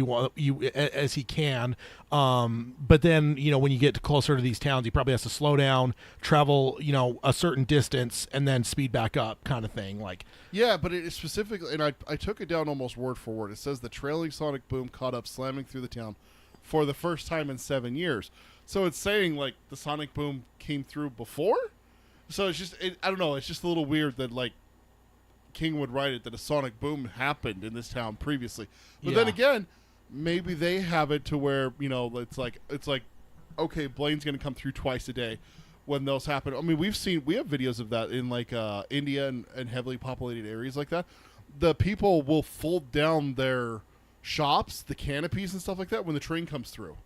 as he can. But then, you know, when you get closer to these towns, he probably has to slow down, travel, you know, a certain distance, and then speed back up, kind of thing. Like, yeah, but it is specifically, and I took it down almost word for word. It says the trailing sonic boom caught up, slamming through the town for the first time in 7 years. So it's saying like the sonic boom came through before. So it's just, I don't know. It's just a little weird that like King would write it that a sonic boom happened in this town previously. But then again, maybe they have it to where, you know, it's like okay, Blaine's going to come through twice a day when those happen. I mean, we have videos of that in like India and heavily populated areas like that. The people will fold down their shops, the canopies and stuff like that when the train comes through.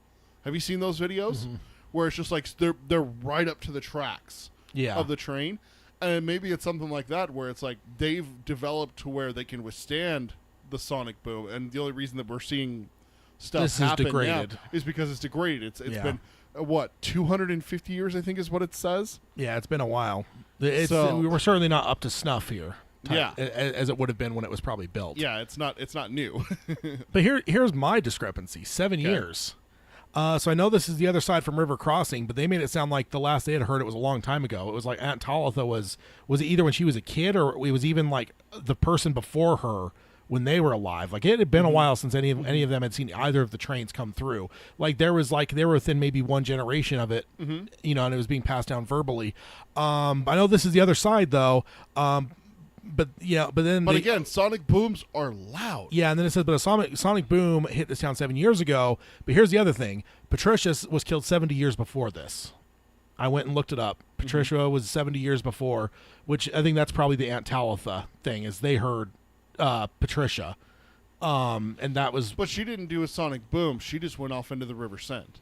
Have you seen those videos where it's just like they're right up to the tracks of the train? And maybe it's something like that where it's like they've developed to where they can withstand the sonic boom, and the only reason that we're seeing stuff happen now is because it's degraded. It's been what, 250 years, I think, is what it says. Yeah, it's been a while. We're certainly not up to snuff here. Yeah, as it would have been when it was probably built. Yeah, it's not new. But here's my discrepancy: 7 years. So I know this is the other side from River Crossing, but they made it sound like the last they had heard it was a long time ago. It was like Aunt Talitha was it either when she was a kid or it was even like the person before her when they were alive. Like, it had been a while since any of them had seen either of the trains come through. Like, they were within maybe one generation of it, you know, and it was being passed down verbally. I know this is the other side though. But again, sonic booms are loud. Yeah, and then it says, but a sonic boom hit this town 7 years ago. But here's the other thing: Patricia was killed 70 years before this. I went and looked it up. Patricia was 70 years before, which I think that's probably the Aunt Talitha thing. Is they heard Patricia, and that was. But she didn't do a sonic boom. She just went off into the River Send.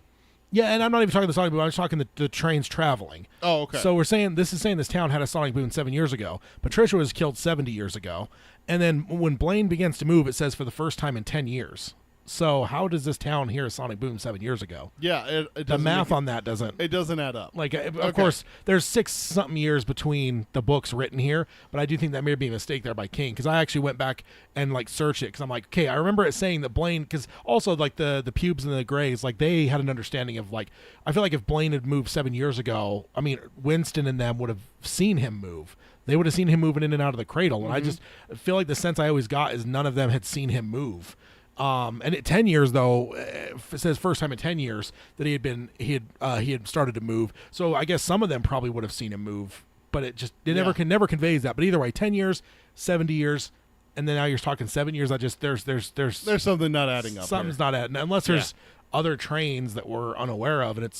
Yeah, and I'm not even talking the sonic boom. I'm just talking the trains traveling. Oh, okay. So this is saying this town had a sonic boom 7 years ago. Patricia was killed 70 years ago. And then when Blaine begins to move, it says for the first time in 10 years. So how does this town hear a sonic boom 7 years ago? Yeah, the math on that doesn't add up. Like, of course, there's 6-something years between the books written here, but I do think that may be a mistake there by King, because I actually went back and like searched it, because I'm like, okay, I remember it saying that Blaine, because also like the pubes and the grays, like they had an understanding of like, I feel like if Blaine had moved 7 years ago, I mean, Winston and them would have seen him move. They would have seen him moving in and out of the cradle, and I just feel like the sense I always got is none of them had seen him move. And at 10 years though, it says first time in 10 years that he had started to move. So I guess some of them probably would have seen him move, but it never conveys that. But either way, 10 years, 70 years, and then now you're talking 7 years. There's something not adding up. Something's not adding, unless there's other trains that we're unaware of, and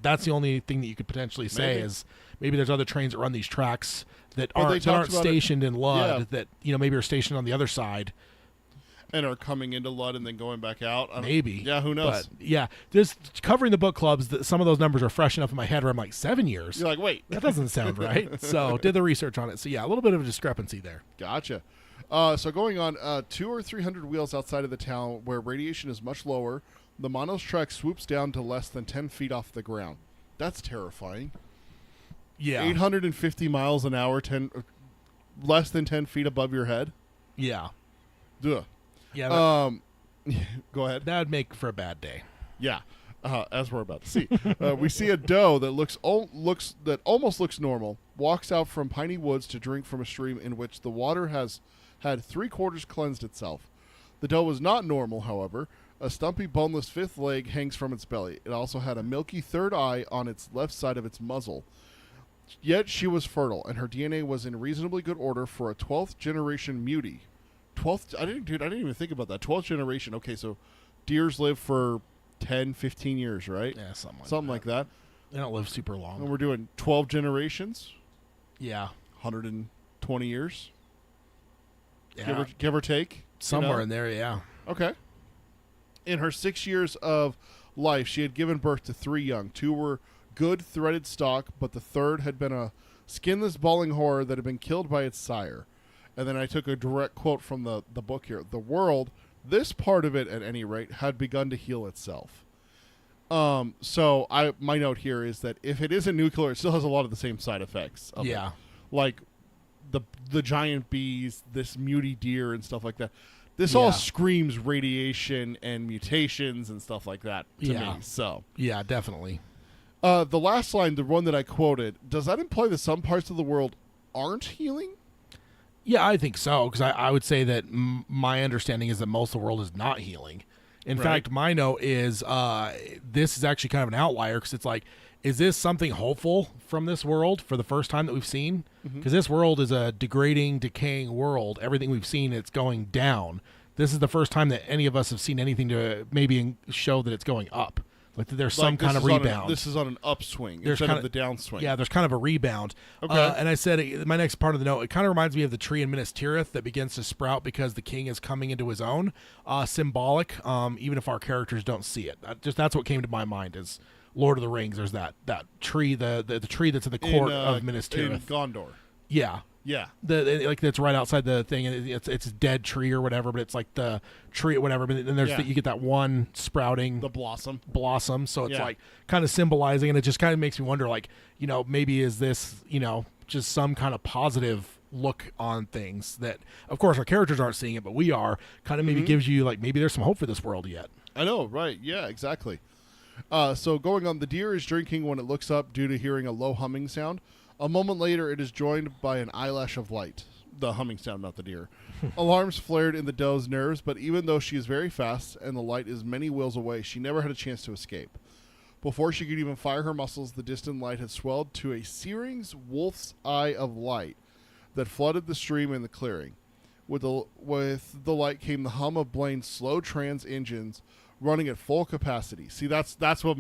that's the only thing that you could potentially say is maybe there's other trains that run these tracks that aren't stationed in Ludd, that, you know, maybe are stationed on the other side. And are coming into Ludd and then going back out. Maybe. Yeah, who knows? But, yeah, just covering the book clubs, some of those numbers are fresh enough in my head where I'm like, 7 years? You're like, wait. That doesn't sound right. So did the research on it. So, yeah, a little bit of a discrepancy there. Gotcha. So going on, 200 or 300 wheels outside of the town where radiation is much lower, the Monos track swoops down to less than 10 feet off the ground. That's terrifying. Yeah. 850 miles an hour, less than 10 feet above your head? Yeah. Ugh. Yeah. Go ahead. That would make for a bad day. Yeah. As we're about to see, we see a doe that almost looks normal. Walks out from piney woods to drink from a stream in which the water has had 3/4 cleansed itself. The doe was not normal, however. A stumpy, boneless fifth leg hangs from its belly. It also had a milky third eye on its left side of its muzzle. Yet she was fertile, and her DNA was in reasonably good order for a 12th generation mutie. 12th? I didn't even think about that. 12th generation. Okay, so deers live for 10, 15 years, right? Yeah, something Like that. They don't live super long. And we're doing 12 generations, Yeah. 120 years, Yeah. give or take. Somewhere in there, yeah. Okay. In her 6 years of life, she had given birth to 3 young. 2 were good threaded stock, but the third had been a skinless bawling horror that had been killed by its sire. And then I took a direct quote from the book here. The world, this part of it at any rate, had begun to heal itself. So my note here is that if it isn't nuclear, it still has a lot of the same side effects. Yeah. Like the giant bees, this mutie deer and stuff like that. This all screams radiation and mutations and stuff like that to me. So yeah, definitely. The last line, the one that I quoted, does that imply that some parts of the world aren't healing? Yeah, I think so, because I would say that my understanding is that most of the world is not healing. In fact, my note is this is actually kind of an outlier, because it's like, is this something hopeful from this world for the first time that we've seen? Because this world is a degrading, decaying world. Everything we've seen, it's going down. This is the first time that any of us have seen anything to maybe show that it's going up. Like that there's some kind of rebound. This is on an upswing There's instead of the downswing. Yeah, there's kind of a rebound. Okay. And I said, my next part of the note, it kind of reminds me of the tree in Minas Tirith that begins to sprout because the king is coming into his own. Symbolic, even if our characters don't see it. That's what came to my mind is Lord of the Rings. There's that tree, the tree that's in the court of Minas Tirith. In Gondor. Yeah. Yeah. Like that's right outside the thing, and it's a dead tree or whatever, but it's like the tree or whatever. But then you get that one sprouting the blossom. So it's like kind of symbolizing, and it just kind of makes me wonder, like, maybe is this just some kind of positive look on things that, of course, our characters aren't seeing it, but we are. Kind of maybe gives you like maybe there's some hope for this world yet. I know, right? Yeah, exactly. So going on, the deer is drinking when it looks up due to hearing a low humming sound. A moment later, it is joined by an eyelash of light. The humming sound, not the deer. Alarms flared in the doe's nerves, but even though she is very fast and the light is many wills away, she never had a chance to escape. Before she could even fire her muscles, the distant light had swelled to a searing wolf's eye of light that flooded the stream and the clearing. With the light came the hum of Blaine's slow trans engines running at full capacity. See, that's what...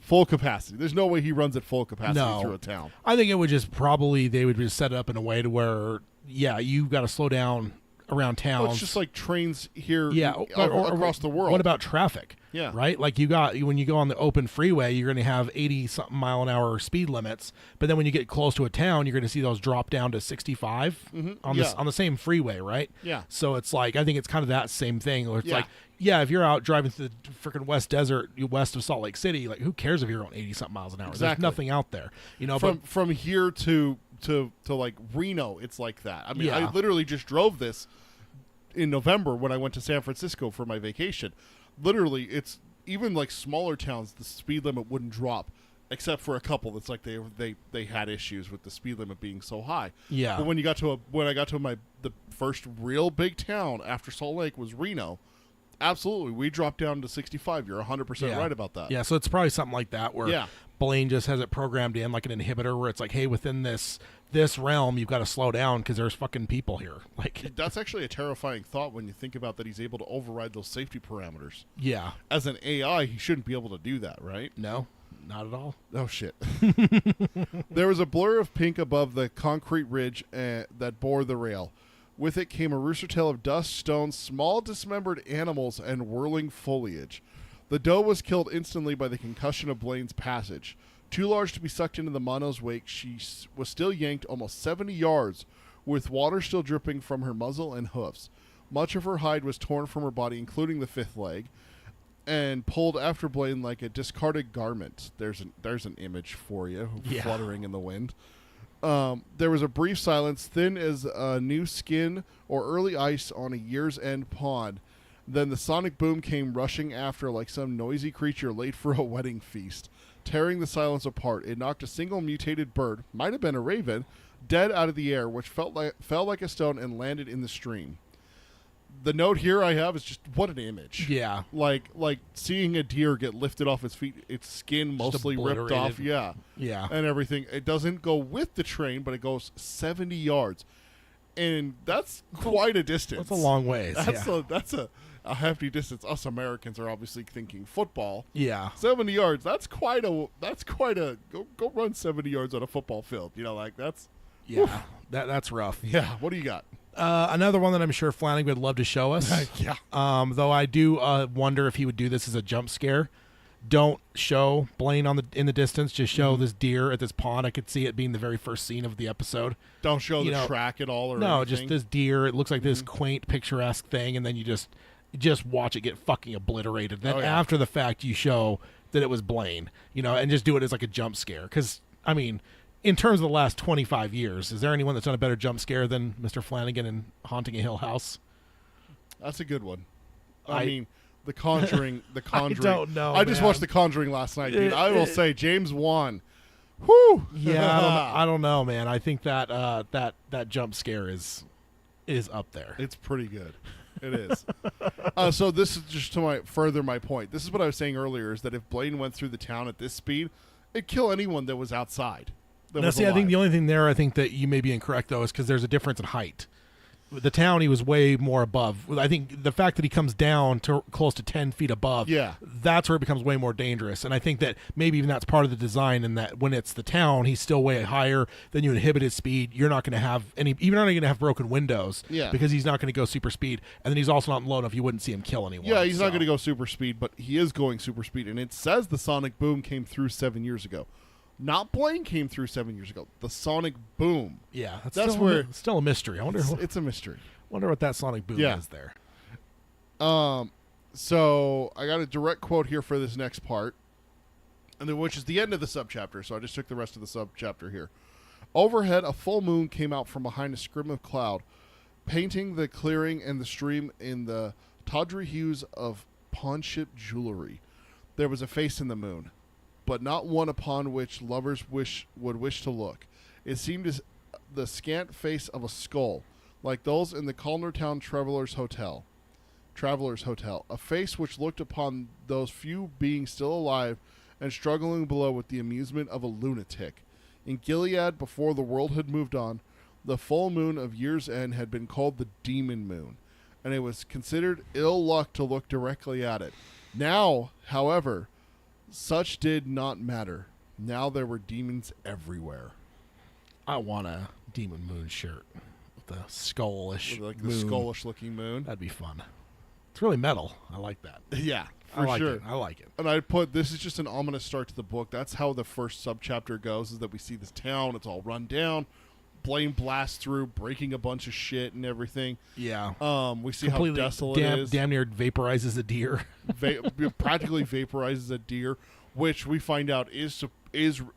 Full capacity. There's no way he runs at full capacity through a town. I think it would just they would just set it up in a way to where, you've got to slow down around towns. Well, it's just like trains here or across the world. What about traffic? Yeah. Right? Like when you go on the open freeway, you're going to have 80-something mile an hour speed limits. But then when you get close to a town, you're going to see those drop down to 65 on the same freeway, right? Yeah. So it's like, I think it's kind of that same thing where it's like, if you're out driving through the freaking West Desert, west of Salt Lake City, like who cares if you're going 80-something miles an hour? Exactly. There's nothing out there. From here to like Reno, it's like that. I mean, I literally just drove this in November when I went to San Francisco for my vacation. Literally, it's even like smaller towns, the speed limit wouldn't drop, except for a couple that's like they had issues with the speed limit being so high. Yeah. But when I got to the first real big town after Salt Lake was Reno. Absolutely. We dropped down to 65. You're 100% right about that. Yeah, so it's probably something like that where Blaine just has it programmed in like an inhibitor where it's like, hey, within this realm, you've got to slow down because there's fucking people here. Like that's actually a terrifying thought when you think about that he's able to override those safety parameters. Yeah. As an AI, he shouldn't be able to do that, right? No, not at all. Oh, shit. There was a blur of pink above the concrete ridge that bore the rail. With it came a rooster tail of dust, stones, small dismembered animals, and whirling foliage. The doe was killed instantly by the concussion of Blaine's passage. Too large to be sucked into the mono's wake, she was still yanked almost 70 yards, with water still dripping from her muzzle and hoofs. Much of her hide was torn from her body, including the fifth leg, and pulled after Blaine like a discarded garment. There's an image for you, fluttering in the wind. There was a brief silence, thin as new skin or early ice on a year's end pond. Then the sonic boom came rushing after like some noisy creature late for a wedding feast. Tearing the silence apart, it knocked a single mutated bird, might have been a raven, dead out of the air, which fell like a stone and landed in the stream. the note here I have is just what an image. Yeah. Like seeing a deer get lifted off its feet, its skin mostly ripped off, Yeah. and everything. It doesn't go with the train, but it goes 70 yards, and that's quite a distance. That's a long ways. That's a hefty distance. Us Americans are obviously thinking football. Yeah. 70 yards. That's quite a. Go run 70 yards on a football field. You know, like that's. Yeah. Oof. That's rough. Yeah. What do you got? Another one that I'm sure Flanagan would love to show us. Yeah. Though I do wonder if he would do this as a jump scare. Don't show Blaine in the distance. Just show this deer at this pond. I could see it being the very first scene of the episode. Don't show the track at all, or no, anything. just this deer. It looks like this quaint, picturesque thing, and then you just watch it get fucking obliterated. Then after the fact, you show that it was Blaine. And just do it as like a jump scare. Because I mean, in terms of the last 25 years, is there anyone that's done a better jump scare than Mr. Flanagan in Haunting a Hill House? That's a good one. I mean, The Conjuring. I don't know. I just watched The Conjuring last night, dude. I will say, James Wan. Whoo! Yeah, I don't know, man. I think that that jump scare is up there. It's pretty good. It is. So this is just to further my point. This is what I was saying earlier: is that if Blaine went through the town at this speed, it'd kill anyone that was outside. Now, see, I think the only thing there, I think that you may be incorrect though, is because there's a difference in height. The town, he was way more above. I think the fact that he comes down to close to 10 feet above, that's where it becomes way more dangerous. And I think that maybe even that's part of the design, in that when it's the town, he's still way higher. Then you inhibit his speed. You're not going to have you're not going to have broken windows, because he's not going to go super speed. And then he's also not low enough you wouldn't see him kill anyone. Yeah, he's not going to go super speed, but he is going super speed. And it says the sonic boom came through 7 years ago. Not Blaine came through 7 years ago. The sonic boom. Yeah, that's where still a mystery. I wonder. It's a mystery. Wonder what that sonic boom is there. So I got a direct quote here for this next part, and then which is the end of the subchapter. So I just took the rest of the subchapter here. Overhead, a full moon came out from behind a scrim of cloud, painting the clearing and the stream in the tawdry hues of pawnship jewelry. There was a face in the moon, but not one upon which lovers would wish to look. It seemed as the scant face of a skull, like those in the Caldertown Travelers Hotel, a face which looked upon those few beings still alive and struggling below with the amusement of a lunatic. In Gilead, before the world had moved on, the full moon of year's end had been called the Demon Moon, and it was considered ill luck to look directly at it. Now, however, such did not matter. Now there were demons everywhere. I want a Demon Moon shirt with the skullish like moon. The skullish looking moon. That'd be fun. It's really metal. I like that. Yeah, I sure. I like it. And I put, this is just an ominous start to the book. That's how the first subchapter goes, is that we see this town. It's all run down. Blaine blasts through, breaking a bunch of shit and everything. Yeah. We see how desolate it is. Damn near vaporizes a deer. Practically vaporizes a deer, which we find out is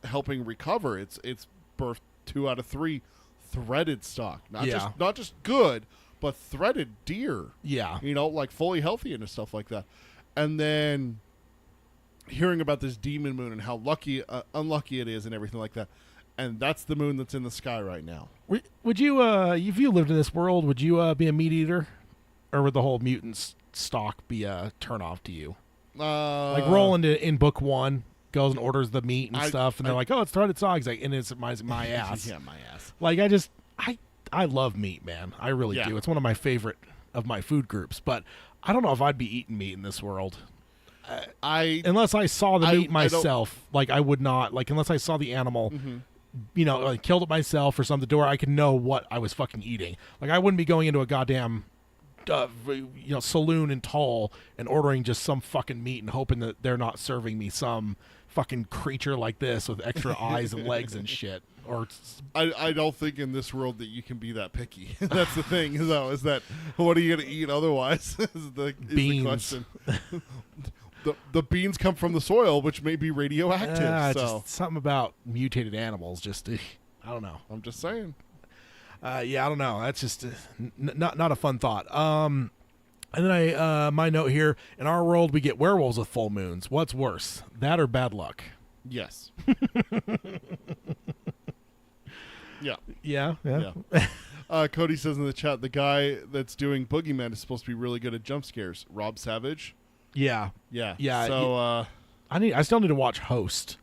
helping recover. It's birthed 2 out of 3 threaded stock. Not just good, but threaded deer. Yeah. Like fully healthy and stuff like that. And then hearing about this demon moon and how unlucky it is and everything like that. And that's the moon that's in the sky right now. Would you, if you lived in this world, would you be a meat eater? Or would the whole mutant stock be a turnoff to you? Like Roland in book 1 goes and orders the meat and stuff, and they're like, "Oh, it's threaded stock." He's like, and it's my ass. Yeah, my ass. Like I love meat, man. I really do. It's one of my favorite of my food groups. But I don't know if I'd be eating meat in this world. Unless I saw the meat myself, like I would not. Like unless I saw the animal. Mm-hmm. Like killed it myself or something, to where I could know what I was fucking eating. Like I wouldn't be going into a goddamn, saloon in Tull and ordering just some fucking meat and hoping that they're not serving me some fucking creature like this with extra eyes and legs and shit. Or I don't think in this world that you can be that picky. That's the thing, though, is that what are you going to eat otherwise? is the question. The beans come from the soil, which may be radioactive. Just something about mutated animals. Just I don't know. I'm just saying. I don't know. That's just not a fun thought. And then my note here: in our world, we get werewolves with full moons. What's worse, that or bad luck? Yes. Yeah. Yeah. Cody says in the chat, the guy that's doing Boogeyman is supposed to be really good at jump scares. Rob Savage. Yeah. Yeah. Yeah. So, I still need to watch Host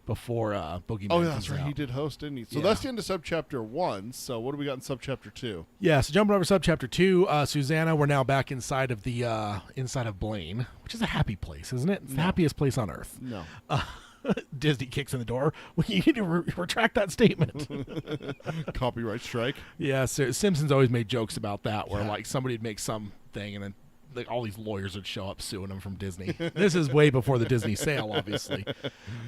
before Boogeyman oh, yeah, comes that's right. out. He did host, didn't he? So Yeah. that's the end of subchapter 1. So what do we got in subchapter 2? Yeah, so jumping over subchapter 2, Susanna, we're now back inside of the inside of Blaine, which is a happy place, isn't it? It's the happiest place on earth. No. Disney kicks in the door. Well, you need to retract that statement. Copyright strike. Yeah, so Simpsons always made jokes about that, where like somebody'd make some thing and then like all these lawyers would show up suing them from Disney. This is way before the Disney sale, obviously.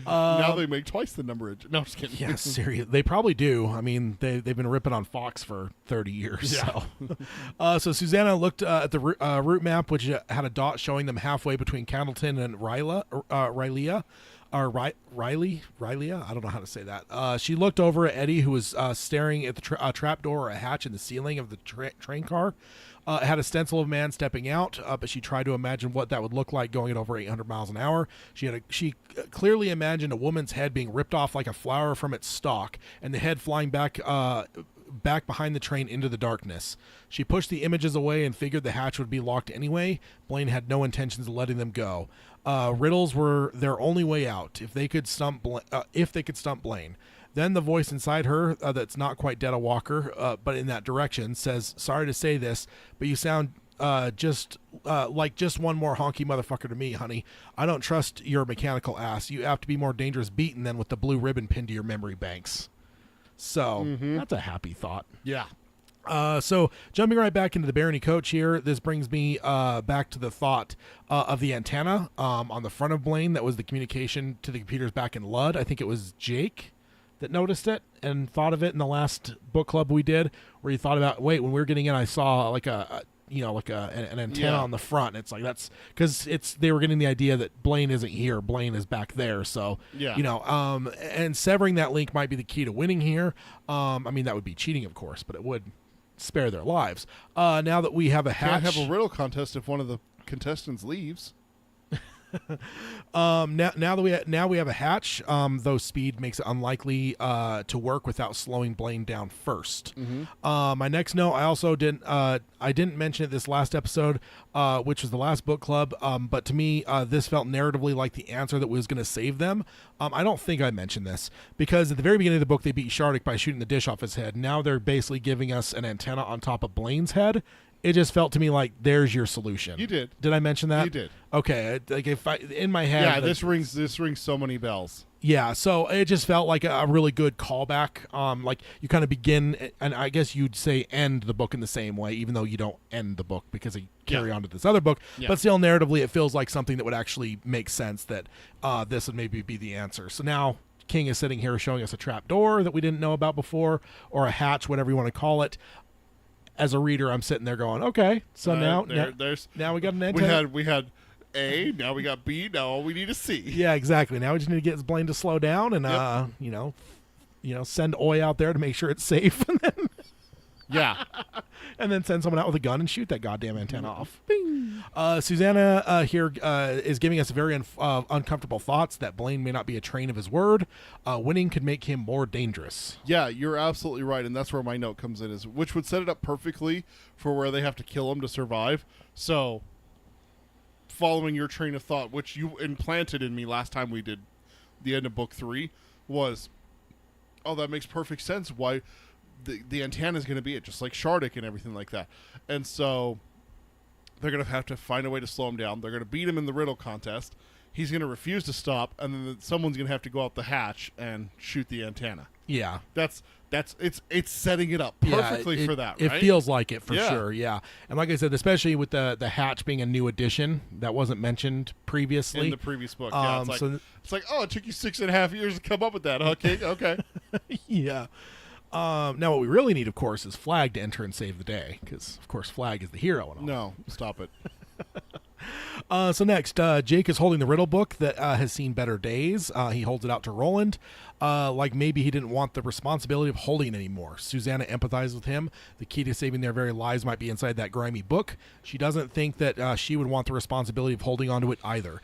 Now they make twice the number of... No, I'm just kidding. Yeah, seriously. They probably do. I mean, they've been ripping on Fox for 30 years. Yeah. So Susanna looked at the route map, which had a dot showing them halfway between Candleton and Rylea. I don't know how to say that. She looked over at Eddie, who was staring at the trap door or a hatch in the ceiling of the train car. It had a stencil of a man stepping out, but she tried to imagine what that would look like going at over 800 miles an hour. She clearly imagined a woman's head being ripped off like a flower from its stalk, and the head flying back behind the train into the darkness. She pushed the images away and figured the hatch would be locked anyway. Blaine had no intentions of letting them go. Riddles were their only way out if they could stump Blaine. Then the voice inside her, that's not quite Detta Walker, but in that direction, says, "Sorry to say this, but you sound just one more honky motherfucker to me, honey. I don't trust your mechanical ass. You have to be more dangerous beaten than with the blue ribbon pinned to your memory banks." So that's a happy thought. Yeah. So jumping right back into the Barony coach here, this brings me back to the thought of the antenna on the front of Blaine. That was the communication to the computers back in Lud. I think it was Jake that noticed it and thought of it in the last book club we did, where he thought about, wait, when we were getting in, I saw like an antenna on the front. It's like, that's because they were getting the idea that Blaine isn't here, Blaine is back there. So and severing that link might be the key to winning here. I mean, that would be cheating, of course, but it would spare their lives. Now that we have a hatch, Can't have a riddle contest if one of the contestants leaves. Now that we have a hatch, though speed makes it unlikely to work without slowing Blaine down first. My next note, I didn't mention it this last episode, which was the last book club, but to me this felt narratively like the answer that was going to save them. I don't think I mentioned this because at the very beginning of the book they beat Shardik by shooting the dish off his head. Now they're basically giving us an antenna on top of Blaine's head. It just felt to me like there's your solution. You did. Did I mention that? You did. Okay. Like if I in my head. Yeah, like, this rings so many bells. Yeah, so it just felt like a really good callback. Like you kind of begin, and I guess you'd say end the book in the same way, even though you don't end the book because they carry on to this other book. Yeah. But still, narratively, it feels like something that would actually make sense that this would maybe be the answer. So now King is sitting here showing us a trap door that we didn't know about before, or a hatch, whatever you want to call it. As a reader, I'm sitting there going, okay, so now we got an antenna. We had A, now we got B, now all we need is C. Yeah, exactly. Now we just need to get Blaine to slow down and send Oi out there to make sure it's safe, and then and then send someone out with a gun and shoot that goddamn antenna off. Bing. Susanna here is giving us very uncomfortable thoughts that Blaine may not be a train of his word. Winning could make him more dangerous. Yeah, you're absolutely right, and that's where my note comes in, which would set it up perfectly for where they have to kill him to survive. So, following your train of thought, which you implanted in me last time we did the end of book 3, was, oh, that makes perfect sense. Why the antenna is going to be it, just like Shardik and everything like that. And so they're going to have to find a way to slow him down. They're going to beat him in the riddle contest. He's going to refuse to stop, and then someone's going to have to go out the hatch and shoot the antenna. Yeah. It's setting it up perfectly for that, right? It feels like it for Yeah. sure, yeah. And like I said, especially with the hatch being a new addition that wasn't mentioned previously. In the previous book, yeah. It's like, oh, it took you 6.5 years to come up with that, huh, King? Okay. Yeah. Now what we really need, of course, is Flag to enter and save the day, because, of course, Flag is the hero and all. No, stop it. So next, Jake is holding the riddle book that has seen better days. He holds it out to Roland, like maybe he didn't want the responsibility of holding it anymore. Susanna empathizes with him. The key to saving their very lives might be inside that grimy book. She doesn't think that she would want the responsibility of holding onto it either.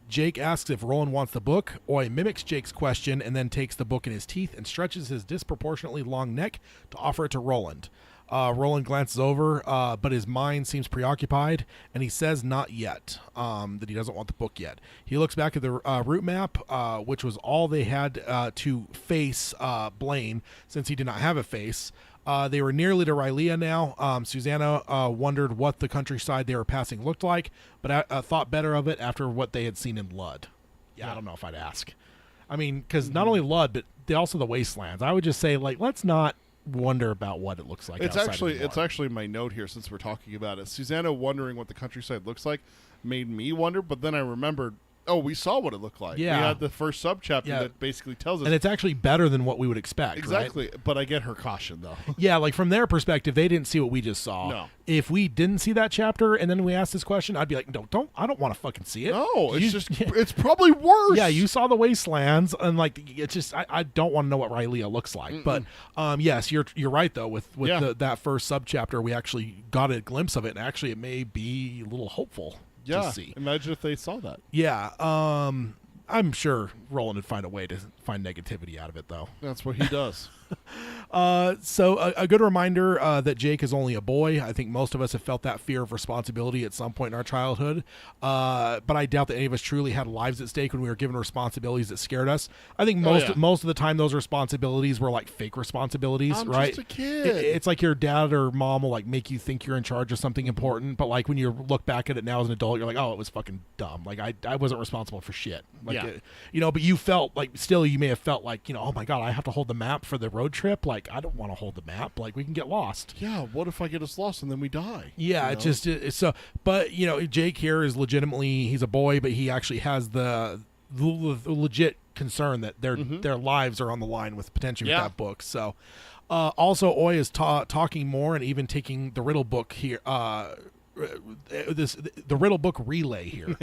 Jake asks if Roland wants the book. Oi mimics Jake's question and then takes the book in his teeth and stretches his disproportionately long neck to offer it to Roland. Roland glances over, but his mind seems preoccupied, and he says not yet, that he doesn't want the book yet. He looks back at the route map, which was all they had to face Blaine, since he did not have a face. They were nearly to Rylea now. Susanna wondered what the countryside they were passing looked like, but thought better of it after what they had seen in Lud. Yeah, I don't know if I'd ask. I mean, because not only Lud, but also the wastelands. I would just say, like, let's not wonder about what it looks like. It's actually my note here, since we're talking about it. Susanna wondering what the countryside looks like made me wonder, but then I remembered, we saw what it looked like. Yeah. We had the first subchapter that basically tells us. And it's actually better than what we would expect. Exactly. Right? But I get her caution, though. Yeah, like from their perspective, they didn't see what we just saw. No. If we didn't see that chapter and then we asked this question, I'd be like, I don't want to fucking see it. No, it's probably worse. Yeah, you saw the wastelands, and like it's just I don't want to know what Rylea looks like. Mm-mm. But yes, you're right though. With that first subchapter, we actually got a glimpse of it, and actually it may be a little hopeful. To see. Imagine if they saw that. Yeah, I'm sure Roland would find a way to find negativity out of it, though. That's what he does. So a good reminder that Jake is only a boy. I think most of us have felt that fear of responsibility at some point in our childhood. But I doubt that any of us truly had lives at stake when we were given responsibilities that scared us. I think most of the time those responsibilities were like fake responsibilities, I'm right? Just a kid. It's like your dad or mom will like make you think you're in charge of something important, but like when you look back at it now as an adult, you're like, oh, it was fucking dumb. Like I wasn't responsible for shit. Like but you felt like still you may have felt like, oh my God, I have to hold the map for the road trip. Like I don't want to hold the map. Like we can get lost. Yeah. What if I get us lost and then we die? Yeah. It's so. But Jake here is legitimately, he's a boy, but he actually has the legit concern that their lives are on the line with potentially with that book. So also Oi is talking more and even taking the riddle book here. The riddle book relay here.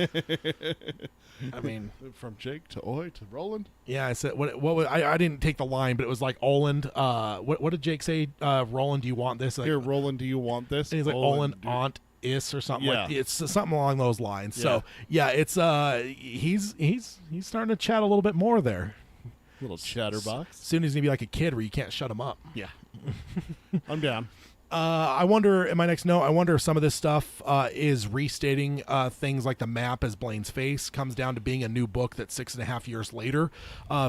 I mean, from Jake to Oi to Roland. Yeah, I said what I didn't take the line, but it was like Oland. What did Jake say? Roland, do you want this? Like, here, Roland, do you want this? And he's like Oland, aunt is or something. Yeah. Like it's something along those lines. Yeah. So yeah, it's he's starting to chat a little bit more there. Little chatterbox. Soon he's gonna be like a kid where you can't shut him up. Yeah, I'm down. I wonder, in my next note, I wonder if some of this stuff is restating things like the map as Blaine's face comes down to being a new book that's 6.5 years later.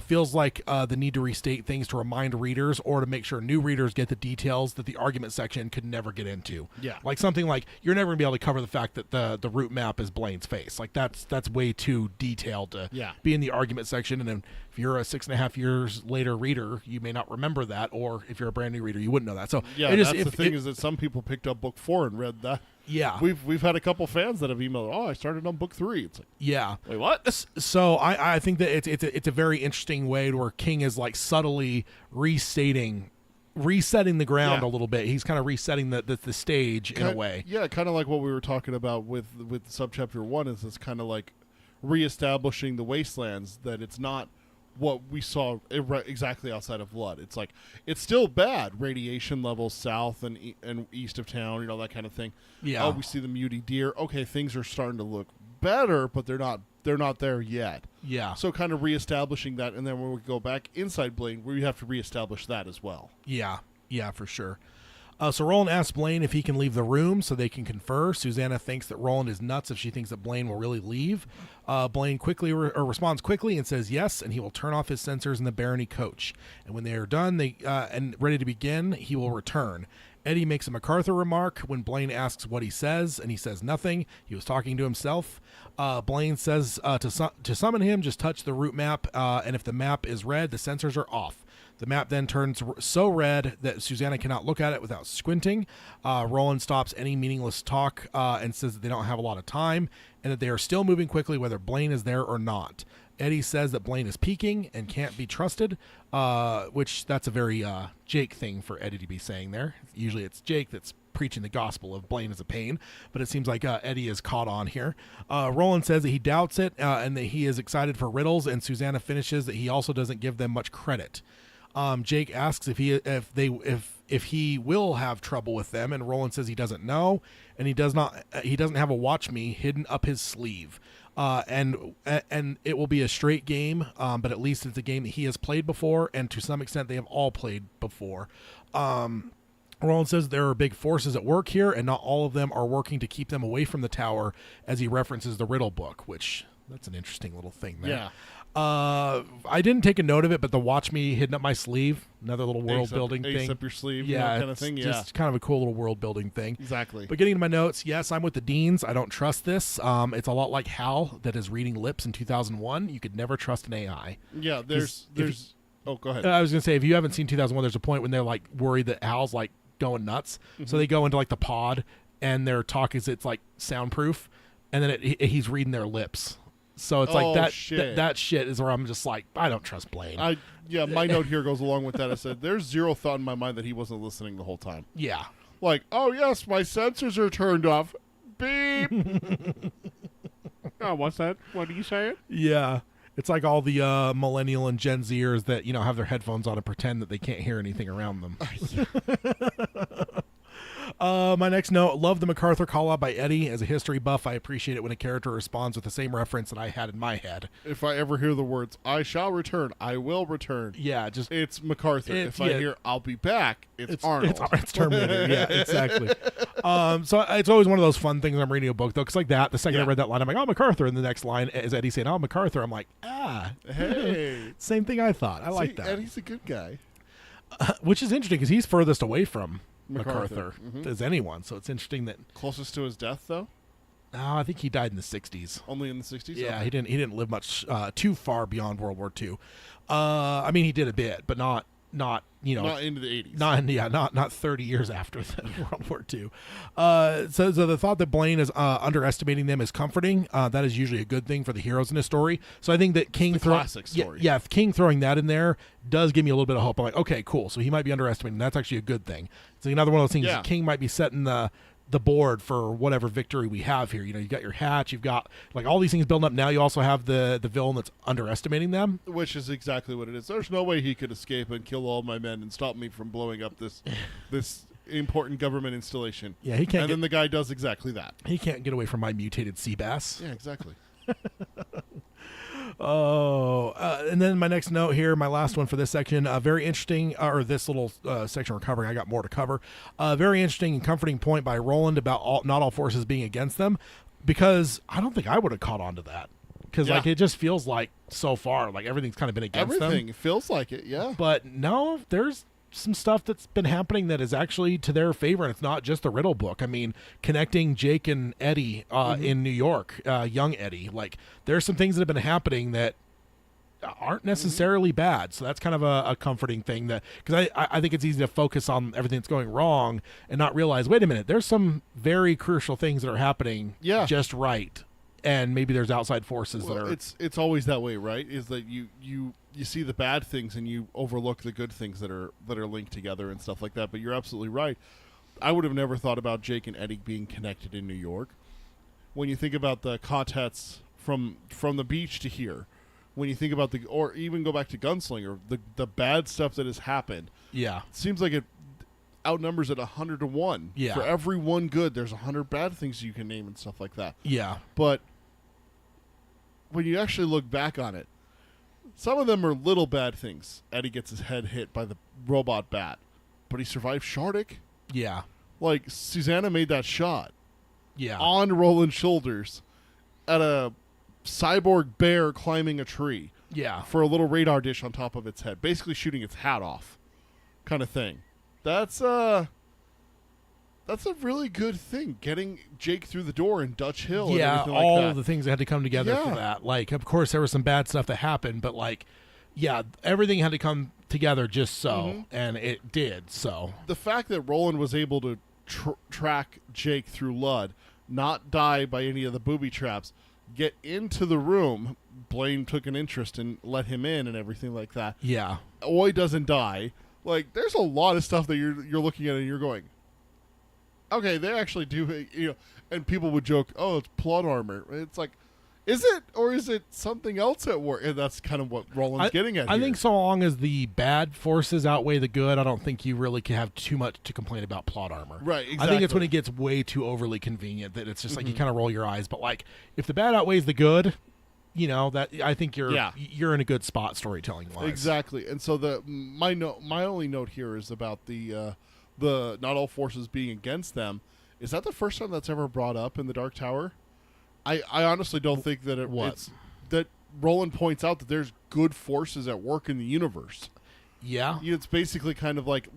Feels like the need to restate things to remind readers or to make sure new readers get the details that the argument section could never get into. Yeah. Like something like, you're never going to be able to cover the fact that the route map is Blaine's face. Like that's way too detailed to be in the argument section. And then if you're a 6.5 years later reader, you may not remember that. Or if you're a brand new reader, you wouldn't know that. So that's the thing. Is that some people picked up book 4 and read that. Yeah, we've had a couple fans that have emailed. I started on book 3. It's like, wait, what? So I think that it's a very interesting way to where King is like subtly resetting the ground a little bit. He's kind of resetting the stage in a way. Yeah, kind of like what we were talking about with subchapter 1. Is it's kind of like reestablishing the wastelands, that it's not what we saw exactly outside of Lud. It's like, it's still bad. Radiation levels south and east of town, that kind of thing. Yeah. Oh, we see the muty deer. Okay, things are starting to look better, but they're not there yet. Yeah. So kind of reestablishing that, and then when we go back inside Blaine, we have to reestablish that as well. Yeah. Yeah, for sure. So Roland asks Blaine if he can leave the room so they can confer. Susanna thinks that Roland is nuts if she thinks that Blaine will really leave. Blaine quickly responds quickly and says yes, and he will turn off his sensors in the Barony coach. And when they are done and ready to begin, he will return. Eddie makes a MacArthur remark when Blaine asks what he says, and he says nothing. He was talking to himself. Blaine says to summon him, just touch the route map, and if the map is red, the sensors are off. The map then turns so red that Susanna cannot look at it without squinting. Roland stops any meaningless talk and says that they don't have a lot of time and that they are still moving quickly whether Blaine is there or not. Eddie says that Blaine is peeking and can't be trusted, which that's a very Jake thing for Eddie to be saying there. Usually it's Jake that's preaching the gospel of Blaine is a pain, but it seems like Eddie is caught on here. Roland says that he doubts it and that he is excited for riddles, and Susanna finishes that he also doesn't give them much credit. Jake asks if he will have trouble with them, and Roland says he doesn't know, and he doesn't have a watch me hidden up his sleeve. And it will be a straight game, but at least it's a game that he has played before, and to some extent they have all played before. Roland says there are big forces at work here, and not all of them are working to keep them away from the tower, as he references the riddle book, which that's an interesting little thing there. Yeah. I didn't take a note of it, but the watch me hidden up my sleeve, another little world building thing. Ace up your sleeve, yeah, kind of thing. Yeah, just kind of a cool little world building thing. Exactly. But getting to my notes, yes, I'm with the Deans. I don't trust this. It's a lot like Hal that is reading lips in 2001. You could never trust an AI. Yeah, there's. Oh, go ahead. I was gonna say, if you haven't seen 2001, there's a point when they're like worried that Hal's like going nuts, so they go into like the pod, and their talk is it's like soundproof, and then he's reading their lips. So it's like that shit is where I'm just like, I don't trust Blaine. My note here goes along with that. I said, there's zero thought in my mind that he wasn't listening the whole time. Yeah. Like, oh, yes, my sensors are turned off. Beep. Oh, what's that? What are you saying? Yeah. It's like all the millennial and Gen Zers that, have their headphones on and pretend that they can't hear anything around them. My next note, love the MacArthur call-out by Eddie. As a history buff, I appreciate it when a character responds with the same reference that I had in my head. If I ever hear the words, I shall return, I will return. Yeah, it's MacArthur. If I hear, I'll be back, it's Arnold. It's Terminator. Yeah, exactly. So it's always one of those fun things when I'm reading a book, though, because like that, the second I read that line, I'm like, oh, MacArthur. And the next line is Eddie saying, oh, MacArthur. I'm like, hey. Same thing I thought. I like that. Eddie's a good guy. Which is interesting, because he's furthest away from MacArthur as anyone, so it's interesting that closest to his death, though. I think he died in the 60s. Only in the 60s. Yeah, okay. he didn't live much too far beyond World War II. I mean, he did a bit, but not not into the 80s. Not 30 years after the World War II. So the thought that Blaine is underestimating them is comforting. That is usually a good thing for the heroes in a story. So I think that King classic story. Yeah, if King throwing that in there does give me a little bit of hope. I'm like, okay, cool. So he might be underestimating. That's actually a good thing. So another one of those things. Yeah. King might be setting the board for whatever victory we have here. You got your hatch, you've got like all these things building up. Now you also have the villain that's underestimating them, which is exactly what it is. There's no way he could escape and kill all my men and stop me from blowing up this important government installation. Yeah, he can't. And then the guy does exactly that. He can't get away from my mutated sea bass. Yeah, exactly. And then my next note here, my last one for this section, very interesting, or this little section we're covering, I got more to cover. Very interesting and comforting point by Roland about not all forces being against them, because I don't think I would have caught on to that. Because like it just feels like so far, like everything's kind of been against them. Everything feels like it, yeah. But no, there's some stuff that's been happening that is actually to their favor, and it's not just the riddle book. I mean, connecting Jake and Eddie in New York, young Eddie, like there's some things that have been happening that aren't necessarily bad. So that's kind of a comforting thing, that because I think it's easy to focus on everything that's going wrong and not realize, wait a minute, there's some very crucial things that are happening just right. And maybe there's outside forces that are. It's always that way, right? Is that you see the bad things and you overlook the good things that are linked together and stuff like that. But you're absolutely right. I would have never thought about Jake and Eddie being connected in New York. When you think about the Contets from the beach to here, when you think about or even go back to Gunslinger, the bad stuff that has happened. Yeah, it seems like it outnumbers at 100 to 1. Yeah, for every one good, there's 100 bad things you can name and stuff like that. Yeah, but when you actually look back on it, some of them are little bad things. Eddie gets his head hit by the robot bat, but he survived Shardik. Yeah. Like, Susanna made that shot. Yeah. On Roland's shoulders at a cyborg bear climbing a tree. Yeah. For a little radar dish on top of its head, basically shooting its hat off kind of thing. That's a really good thing, getting Jake through the door in Dutch Hill. Yeah, and everything like all that. of the things that had to come together for that. Like, of course, there was some bad stuff that happened, but like, yeah, everything had to come together just so, and it did so. The fact that Roland was able to track Jake through Ludd, not die by any of the booby traps, get into the room, Blaine took an interest and let him in and everything like that. Yeah. Oy doesn't die. Like, there's a lot of stuff that you're looking at and you're going, okay, they actually do, and people would joke, oh, it's plot armor. It's like, is it, or is it something else at work? And that's kind of what Roland's getting at I here. think so long as the bad forces outweigh the good, I don't think you really can have too much to complain about plot armor. Right, exactly. I think it's when it gets way too overly convenient that it's just like you kind of roll your eyes. But like, if the bad outweighs the good, that I think you're in a good spot storytelling wise. Exactly. And so my only note here is about the not all forces being against them. Is that the first time that's ever brought up in the Dark Tower? I honestly don't think that it's that Roland points out that there's good forces at work in the universe. Yeah. It's basically kind of like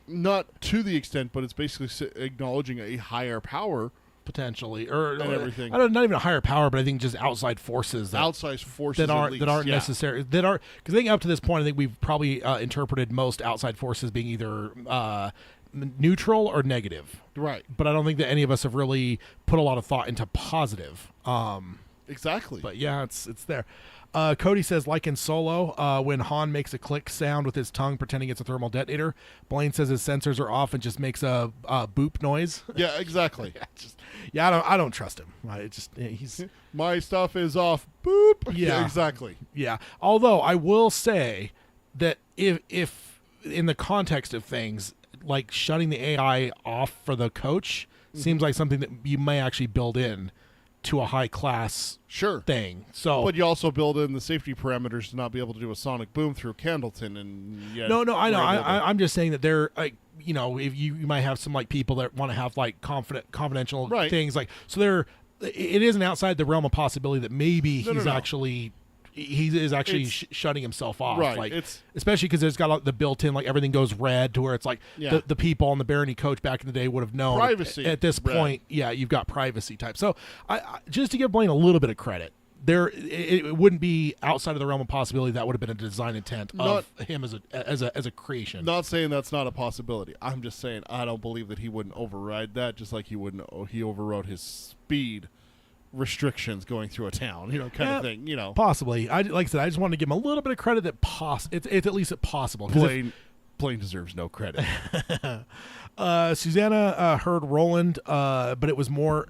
not to the extent, but it's basically acknowledging a higher power potentially, or everything. I don't, not even a higher power, but I think just outside forces that aren't necessary, that are, because I think up to this point I think we've probably interpreted most outside forces being either neutral or negative, right? But I don't think that any of us have really put a lot of thought into positive. Exactly. But yeah, it's there. Cody says, like in Solo, when Han makes a click sound with his tongue pretending it's a thermal detonator, Blaine says his sensors are off and just makes a boop noise. Yeah, exactly. I don't trust him. He's my stuff is off. Boop. Yeah, exactly. Yeah. Although I will say that if in the context of things, like shutting the AI off for the coach seems like something that you may actually build in to a high class thing. So, but you also build in the safety parameters to not be able to do a sonic boom through Candleton and no, I know. I'm just saying that they're like, if you might have some like people that want to have like confidential things, like, so it isn't outside the realm of possibility that maybe he is actually shutting himself off, right? Like, especially because there's got the built-in, like, everything goes red to where it's like the people on the Barony coach back in the day would have known privacy at this point. Yeah, you've got privacy type. So I just to give Blaine a little bit of credit, it wouldn't be outside of the realm of possibility that would have been a design intent of him as a creation. Not saying that's not a possibility. I'm just saying I don't believe that he wouldn't override that, just like he overrode his speed restrictions going through a town, kind of thing, Possibly. Like I said, I just wanted to give him a little bit of credit that it's at least possible. Blaine deserves no credit. Susanna heard Roland, but was more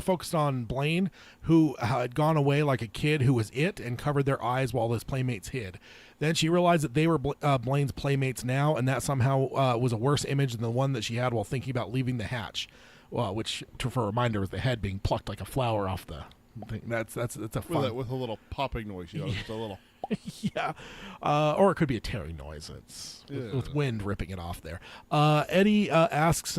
focused on Blaine, who had gone away like a kid who was and covered their eyes while his playmates hid. Then she realized that they were Blaine's playmates now, and that somehow was a worse image than the one that she had while thinking about leaving the hatch. Which, for a reminder, was the head being plucked like a flower off the thing. That's a fun with a little popping noise, just a little. Yeah, or it could be a tearing noise. It's with wind ripping it off there. Eddie asks.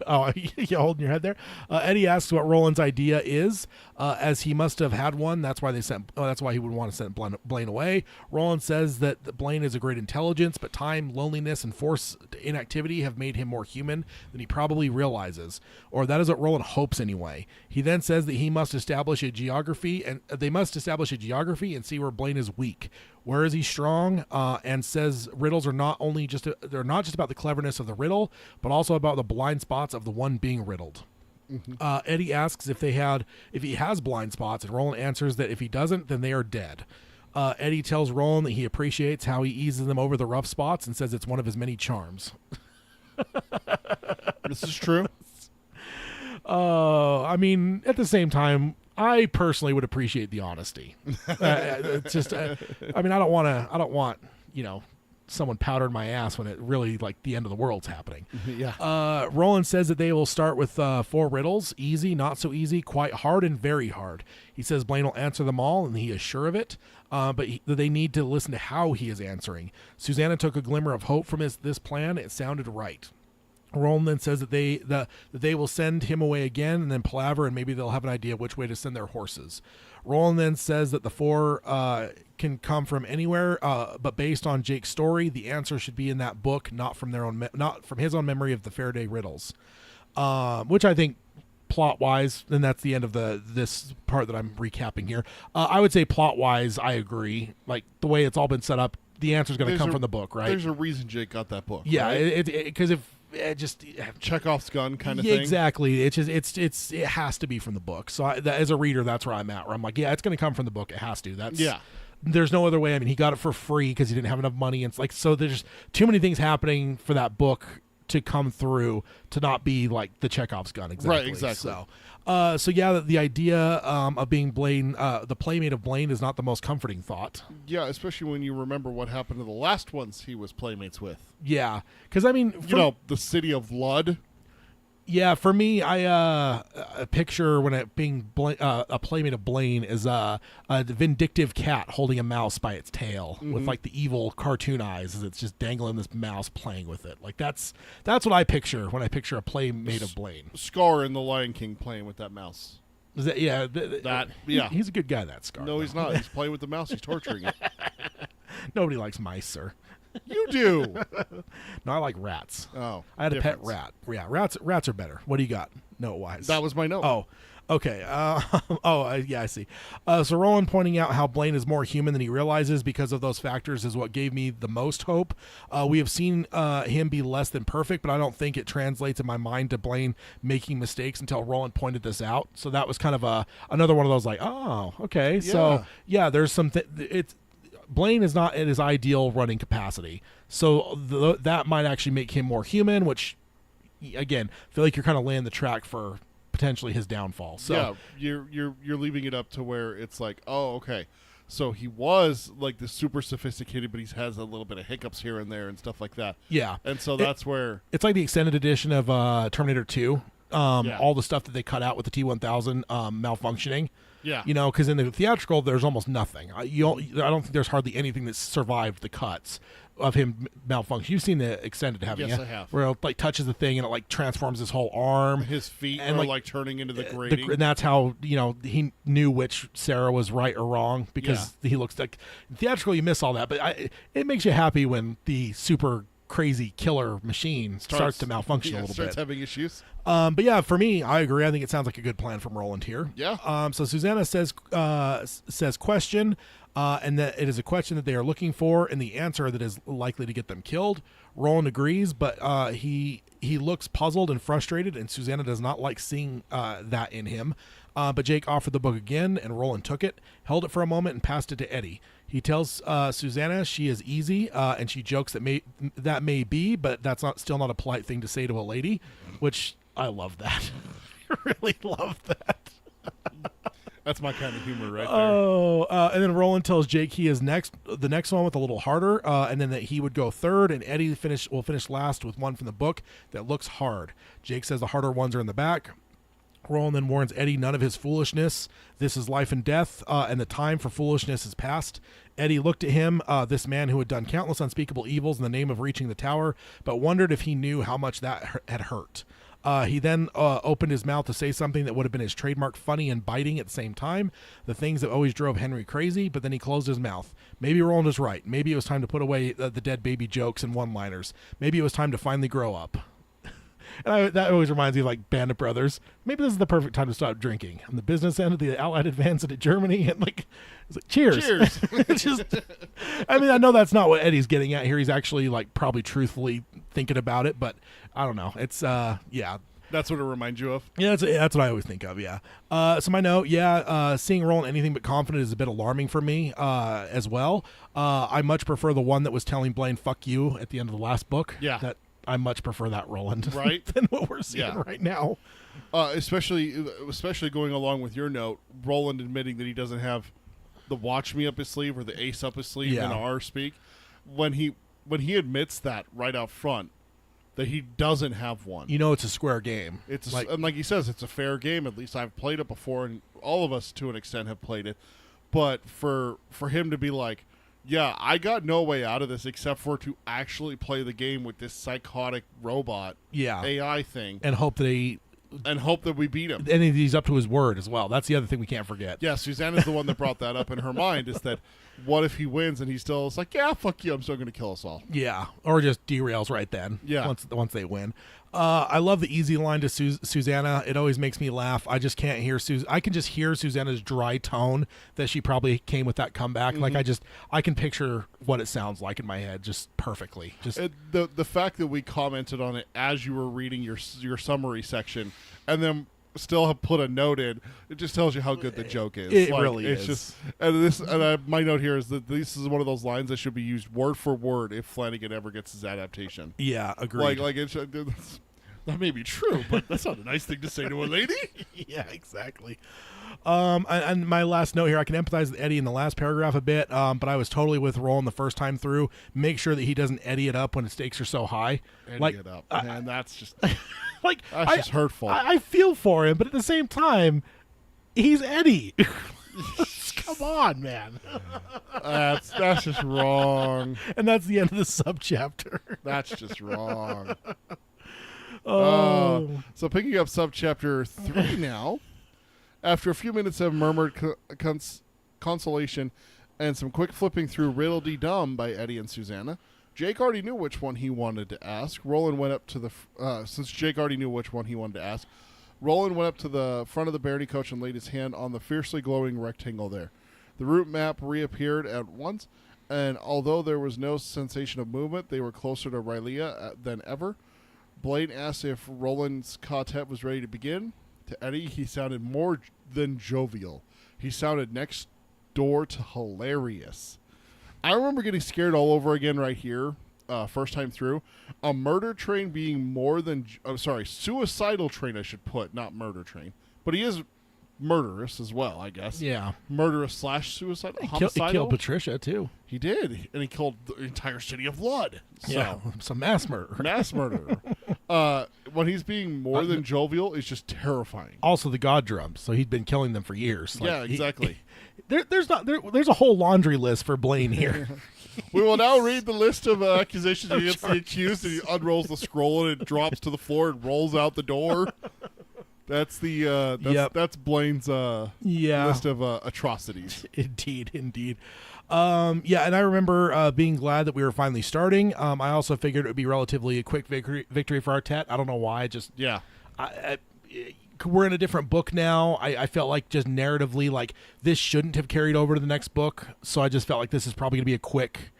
Oh, you holding your head there? Eddie asks what Roland's idea is, as he must have had one. That's why that's why he would want to send Blaine away. Roland says that Blaine is a great intelligence, but time, loneliness, and forced inactivity have made him more human than he probably realizes, or that is what Roland hopes anyway. He then says that they must establish a geography and see where Blaine is weak. Where is he strong? And says riddles are not just about the cleverness of the riddle, but also about the blind spots of the one being riddled. Mm-hmm. Eddie asks if he has blind spots, and Roland answers that if he doesn't, then they are dead. Eddie tells Roland that he appreciates how he eases them over the rough spots and says it's one of his many charms. This is true. I mean, at the same time, I personally would appreciate the honesty. It's just, I don't want, someone powdering my ass when it really like the end of the world's happening. Yeah. Roland says that they will start with 4 riddles: easy, not so easy, quite hard, and very hard. He says Blaine will answer them all, and he is sure of it. But they need to listen to how he is answering. Susanna took a glimmer of hope from this plan. It sounded right. Roland then says that they will send him away again and then palaver, and maybe they'll have an idea of which way to send their horses. Roland then says that the 4 can come from anywhere, but based on Jake's story, the answer should be in that book, not from his own memory of the Faraday riddles. Which I think, plot-wise, and that's the end of this part that I'm recapping here. I would say plot-wise, I agree. Like the way it's all been set up, the answer is going to come from the book, right? There's a reason Jake got that book. Yeah, right? Because if it just Chekhov's gun kind of thing. Exactly. It has to be from the book. So as a reader, that's where I'm at. Where I'm like, yeah, it's going to come from the book. It has to. There's no other way. I mean, he got it for free because he didn't have enough money. And it's like, so there's too many things happening for that book to come through to not be like the Chekhov's gun exactly. Right, exactly. So yeah, the idea of being Blaine, the playmate of Blaine, is not the most comforting thought. Yeah, especially when you remember what happened to the last ones he was playmates with. Yeah, because I mean, The city of Lud. Yeah, for me, I picture when it being a playmate of Blaine is a vindictive cat holding a mouse by its tail with like the evil cartoon eyes as it's just dangling this mouse playing with it. Like that's what I picture when I picture a playmate of Blaine. Scar in The Lion King playing with that mouse. Is that, yeah, he's a good guy. That Scar. No, he's not. He's playing with the mouse. He's torturing it. Nobody likes mice, sir. You do. No, I like rats. Oh, I had difference. a pet rat. Yeah, rats are better. What do you got? Note-wise. That was my note. Oh, okay. Yeah, I see. So Roland pointing out how Blaine is more human than he realizes because of those factors is what gave me the most hope. We have seen him be less than perfect, but I don't think it translates in my mind to Blaine making mistakes until Roland pointed this out. So that was kind of another one of those like, oh, okay. Yeah. So yeah, there's some Blaine is not at his ideal running capacity, so that might actually make him more human, which, again, I feel like you're kind of laying the track for potentially his downfall. So yeah, you're leaving it up to where it's like, oh, okay, so he was like the super sophisticated, but he has a little bit of hiccups here and there and stuff like that. Yeah, and so that's where it's like the extended edition of Terminator 2. Yeah. All the stuff that they cut out with the T-1000 malfunctioning. Yeah, because in the theatrical there's almost nothing. I don't think there's hardly anything that survived the cuts of him malfunction. You've seen the extended, haven't you? Yes, I have. Where it like touches the thing and it like transforms his whole arm. His feet and are like turning into the grating. And that's how he knew which Sarah was right or wrong because he looks like theatrical. You miss all that, but it makes you happy when the super crazy killer machine starts to malfunction a little bit. Starts having issues. But yeah, for me, I agree. I think it sounds like a good plan from Roland here. Yeah. So Susanna says question, and that it is a question that they are looking for, and the answer that is likely to get them killed. Roland agrees, but he looks puzzled and frustrated, and Susanna does not like seeing that in him. But Jake offered the book again, and Roland took it, held it for a moment, and passed it to Eddie. He tells Susanna she is easy, and she jokes that may be, but that's still not a polite thing to say to a lady, which I love that. I really love that. That's my kind of humor right there. Oh, and then Roland tells Jake he is the next one with a little harder, and then that he would go third, and Eddie will finish last with one from the book that looks hard. Jake says the harder ones are in the back. Roland then warns Eddie none of his foolishness. This is life and death, and the time for foolishness is past. Eddie looked at him, this man who had done countless unspeakable evils in the name of reaching the tower, but wondered if he knew how much that had hurt. He then opened his mouth to say something that would have been his trademark funny and biting at the same time, the things that always drove Henry crazy, but then he closed his mouth. Maybe Roland is right. Maybe it was time to put away the dead baby jokes and one-liners. Maybe it was time to finally grow up. And that always reminds me of like Band of Brothers. Maybe this is the perfect time to stop drinking. On the business end of the Allied advance into Germany, and it's like cheers. Cheers. It's just, I mean, I know that's not what Eddie's getting at here. He's actually like probably truthfully thinking about it, but I don't know. It's yeah. That's what it reminds you of? Yeah, that's what I always think of, yeah. So my note, seeing Roland anything but confident is a bit alarming for me as well. I much prefer the one that was telling Blaine, fuck you, at the end of the last book. Yeah. I much prefer that Roland right? than what we're seeing right now. Especially going along with your note, Roland admitting that he doesn't have the watch me up his sleeve or the ace up his sleeve in our speak. When he admits that right out front, that he doesn't have one. It's a square game. And like he says, it's a fair game. At least I've played it before, and all of us to an extent have played it. But for him to be like, yeah, I got no way out of this except for to actually play the game with this psychotic robot AI thing. And hope that we beat him. And he's up to his word as well. That's the other thing we can't forget. Yeah, Susanna's the one that brought that up in her mind, is that what if he wins and he still is like, yeah, fuck you, I'm still going to kill us all. Yeah, or just derails right then. Yeah. Once they win. I love the easy line to Susanna. It always makes me laugh. I just can't hear I can just hear Susanna's dry tone that she probably came with that comeback. Mm-hmm. Like I can picture what it sounds like in my head just perfectly. Just the fact that we commented on it as you were reading your summary section, and then still have put a note in. It just tells you how good the joke is. It really it's is. Just, my note here is that this is one of those lines that should be used word for word if Flanagan ever gets his adaptation. Yeah, agreed. That may be true, but that's not a nice thing to say to a lady. Yeah, exactly. And my last note here, I can empathize with Eddie in the last paragraph a bit, but I was totally with Roland the first time through. Make sure that he doesn't Eddie it up when the stakes are so high. Eddie it up, man. That's just like that's just hurtful. I feel for him, but at the same time, he's Eddie. Come on, man. That's just wrong. And that's the end of the subchapter. That's just wrong. Oh. So picking up subchapter 3 now. After a few minutes of murmured consolation and some quick flipping through Riddle-dee-Dum by Eddie and Susanna, Jake already knew which one he wanted to ask. Roland went up to the since Jake already knew which one he wanted to ask. Roland went up to the front of the Barony coach and laid his hand on the fiercely glowing rectangle there. The route map reappeared at once, and although there was no sensation of movement, they were closer to Rylea than ever. Blaine asked if Roland's quartet was ready to begin. To Eddie, he sounded more than jovial. He sounded next door to hilarious. I remember getting scared all over again right here, first time through. A murder train being more than... suicidal train I should put, not murder train. But he is murderous as well, I guess. Yeah. Murderous / suicidal. He Homicidal. killed Patricia, too. He did. And he killed the entire city of Blood. Yeah, some mass murder. Mass murder. When he's being more than jovial, it's just terrifying. Also, the god drums. So he'd been killing them for years. Yeah, exactly. There's a whole laundry list for Blaine here. We will now read the list of accusations against the accused, and he unrolls the scroll and it drops to the floor and rolls out the door. That's that's Blaine's list of atrocities. Indeed. And I remember being glad that we were finally starting. I also figured it would be relatively a quick victory for Artette. I don't know why. We're in a different book now. I felt like just narratively, like this shouldn't have carried over to the next book. So I just felt like this is probably going to be a quick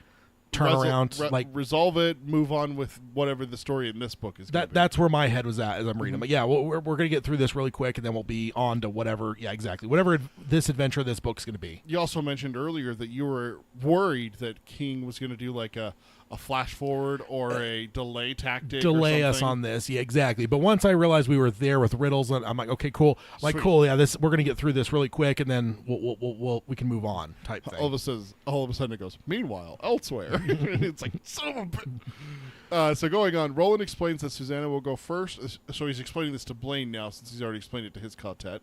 turnaround. Resolve it, move on with whatever the story in this book is. That's where my head was at as I'm reading. But yeah, we're going to get through this really quick, and then we'll be on to whatever. Yeah, exactly. Whatever this adventure, this book's going to be. You also mentioned earlier that you were worried that King was going to do like a flash forward or a delay tactic. Delay us on this, yeah, exactly. But once I realized we were there with riddles, and I'm like, okay, cool. I'm like, cool, yeah, we're going to get through this really quick, and then we can move on. Type thing. All of a sudden it goes. Meanwhile, elsewhere, it's like son of a. So going on, Roland explains that Susanna will go first. So he's explaining this to Blaine now, since he's already explained it to his quartet.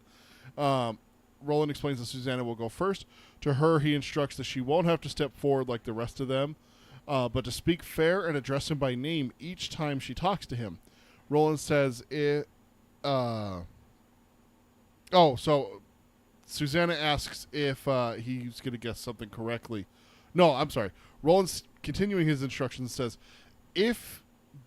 Roland explains that Susanna will go first. To her, he instructs that she won't have to step forward like the rest of them, but to speak fair and address him by name each time she talks to him. Roland says so Susanna asks if he's going to guess something correctly. No, I'm sorry. Roland's continuing his instructions, says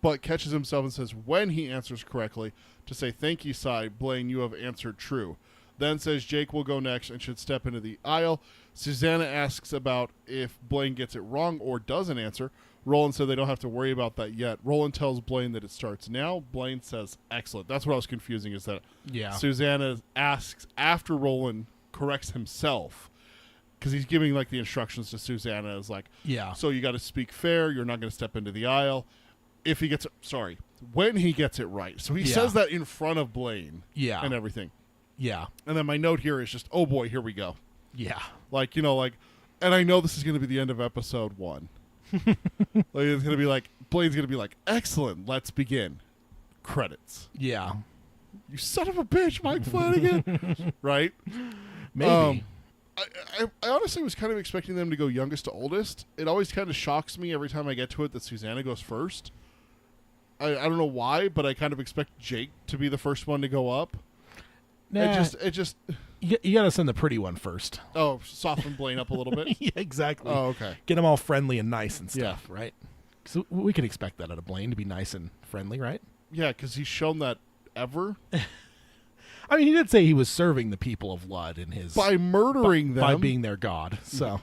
but catches himself and says when he answers correctly to say, "Thank you, Sai. Blaine, you have answered true." Then says Jake will go next and should step into the aisle. Susanna asks about if Blaine gets it wrong or doesn't answer. Roland said they don't have to worry about that yet. Roland tells Blaine that it starts now. Blaine says, excellent. That's what I was confusing, is that Susanna asks after Roland corrects himself, because he's giving like the instructions to Susanna is like, so you got to speak fair. You're not going to step into the aisle. If he gets it, when he gets it right. So he says that in front of Blaine and everything. Yeah. And then my note here is just, oh boy, here we go. Yeah. And I know this is going to be the end of episode 1. It's going to be like, Blaine's going to be like, excellent, let's begin. Credits. Yeah. You son of a bitch, Mike Flanagan. Right? Maybe. I honestly was kind of expecting them to go youngest to oldest. It always kind of shocks me every time I get to it that Susanna goes first. I don't know why, but I kind of expect Jake to be the first one to go up. Nah, it just you got to send the pretty one first. Oh, soften Blaine up a little bit. Yeah, exactly. Oh, okay. Get him all friendly and nice and stuff, right? So we can expect that out of Blaine, to be nice and friendly, right? Yeah, because he's shown that ever. I mean, he did say he was serving the people of Lud in his by murdering them, by being their god. So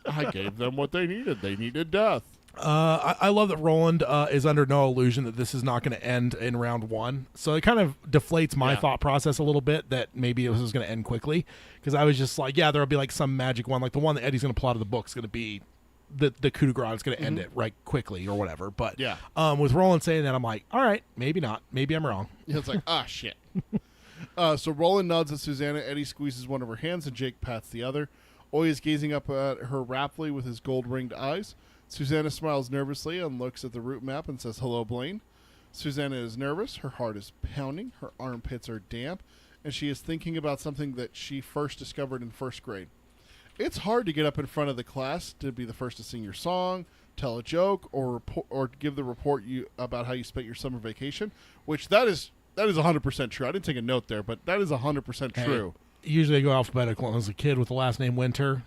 I gave them what they needed. They needed death. I love that Roland is under no illusion that this is not going to end in round 1. So it kind of deflates my thought process a little bit that maybe this was going to end quickly. Because I was just like, yeah, there'll be like some magic one. Like the one that Eddie's going to pull out of the book is going to be the coup de grace is going to end it right quickly or whatever. But with Roland saying that, I'm like, all right, maybe not. Maybe I'm wrong. Yeah, it's like, shit. So Roland nods at Susanna. Eddie squeezes one of her hands and Jake pats the other. Oy is gazing up at her raptly with his gold-ringed eyes. Susanna smiles nervously and looks at the route map and says, hello, Blaine. Susanna is nervous. Her heart is pounding. Her armpits are damp. And she is thinking about something that she first discovered in first grade. It's hard to get up in front of the class to be the first to sing your song, tell a joke, or give the report about how you spent your summer vacation, which that is 100% true. I didn't take a note there, but that is 100% true. Usually I go alphabetical. And as a kid with the last name Winter,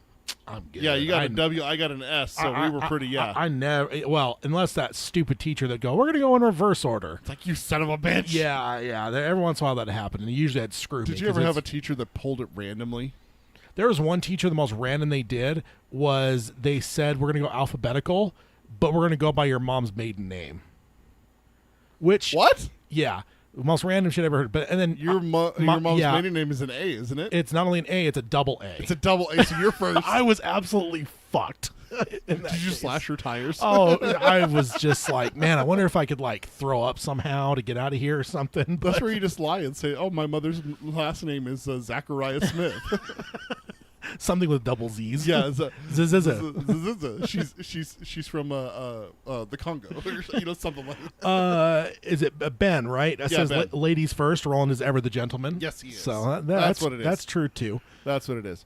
I'm good. Yeah, you got a W, I got an S, so we were pretty, I never, well, unless that stupid teacher that we're going to go in reverse order. It's like, you son of a bitch. Yeah. Every once in a while that happened, and usually I'd screw me. Did you ever have a teacher that pulled it randomly? There was one teacher, the most random they did was they said, we're going to go alphabetical, but we're going to go by your mom's maiden name. Which... What? Yeah. Most random shit I ever heard. But and then your mom's maiden name is an A, isn't it? It's not only an A, it's a double A. It's a double A, so you're first. I was absolutely fucked. Did you slash your tires? Oh, I was just like, man, I wonder if I could like throw up somehow to get out of here or something. That's where you just lie and say, "Oh, my mother's last name is Zachariah Smith." Something with double Z's. Yeah, Ziziza. She's from the Congo, or something like that. Is it Ben? Right? It says Ben. Ladies first. Roland is ever the gentleman. Yes, he is. So that's what it is. That's true too. That's what it is.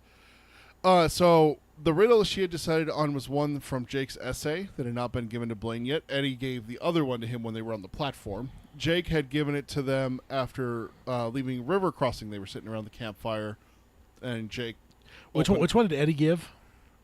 So the riddle she had decided on was one from Jake's essay that had not been given to Blaine yet. Eddie gave the other one to him when they were on the platform. Jake had given it to them after leaving River Crossing. They were sitting around the campfire, and Jake. Which one did Eddie give?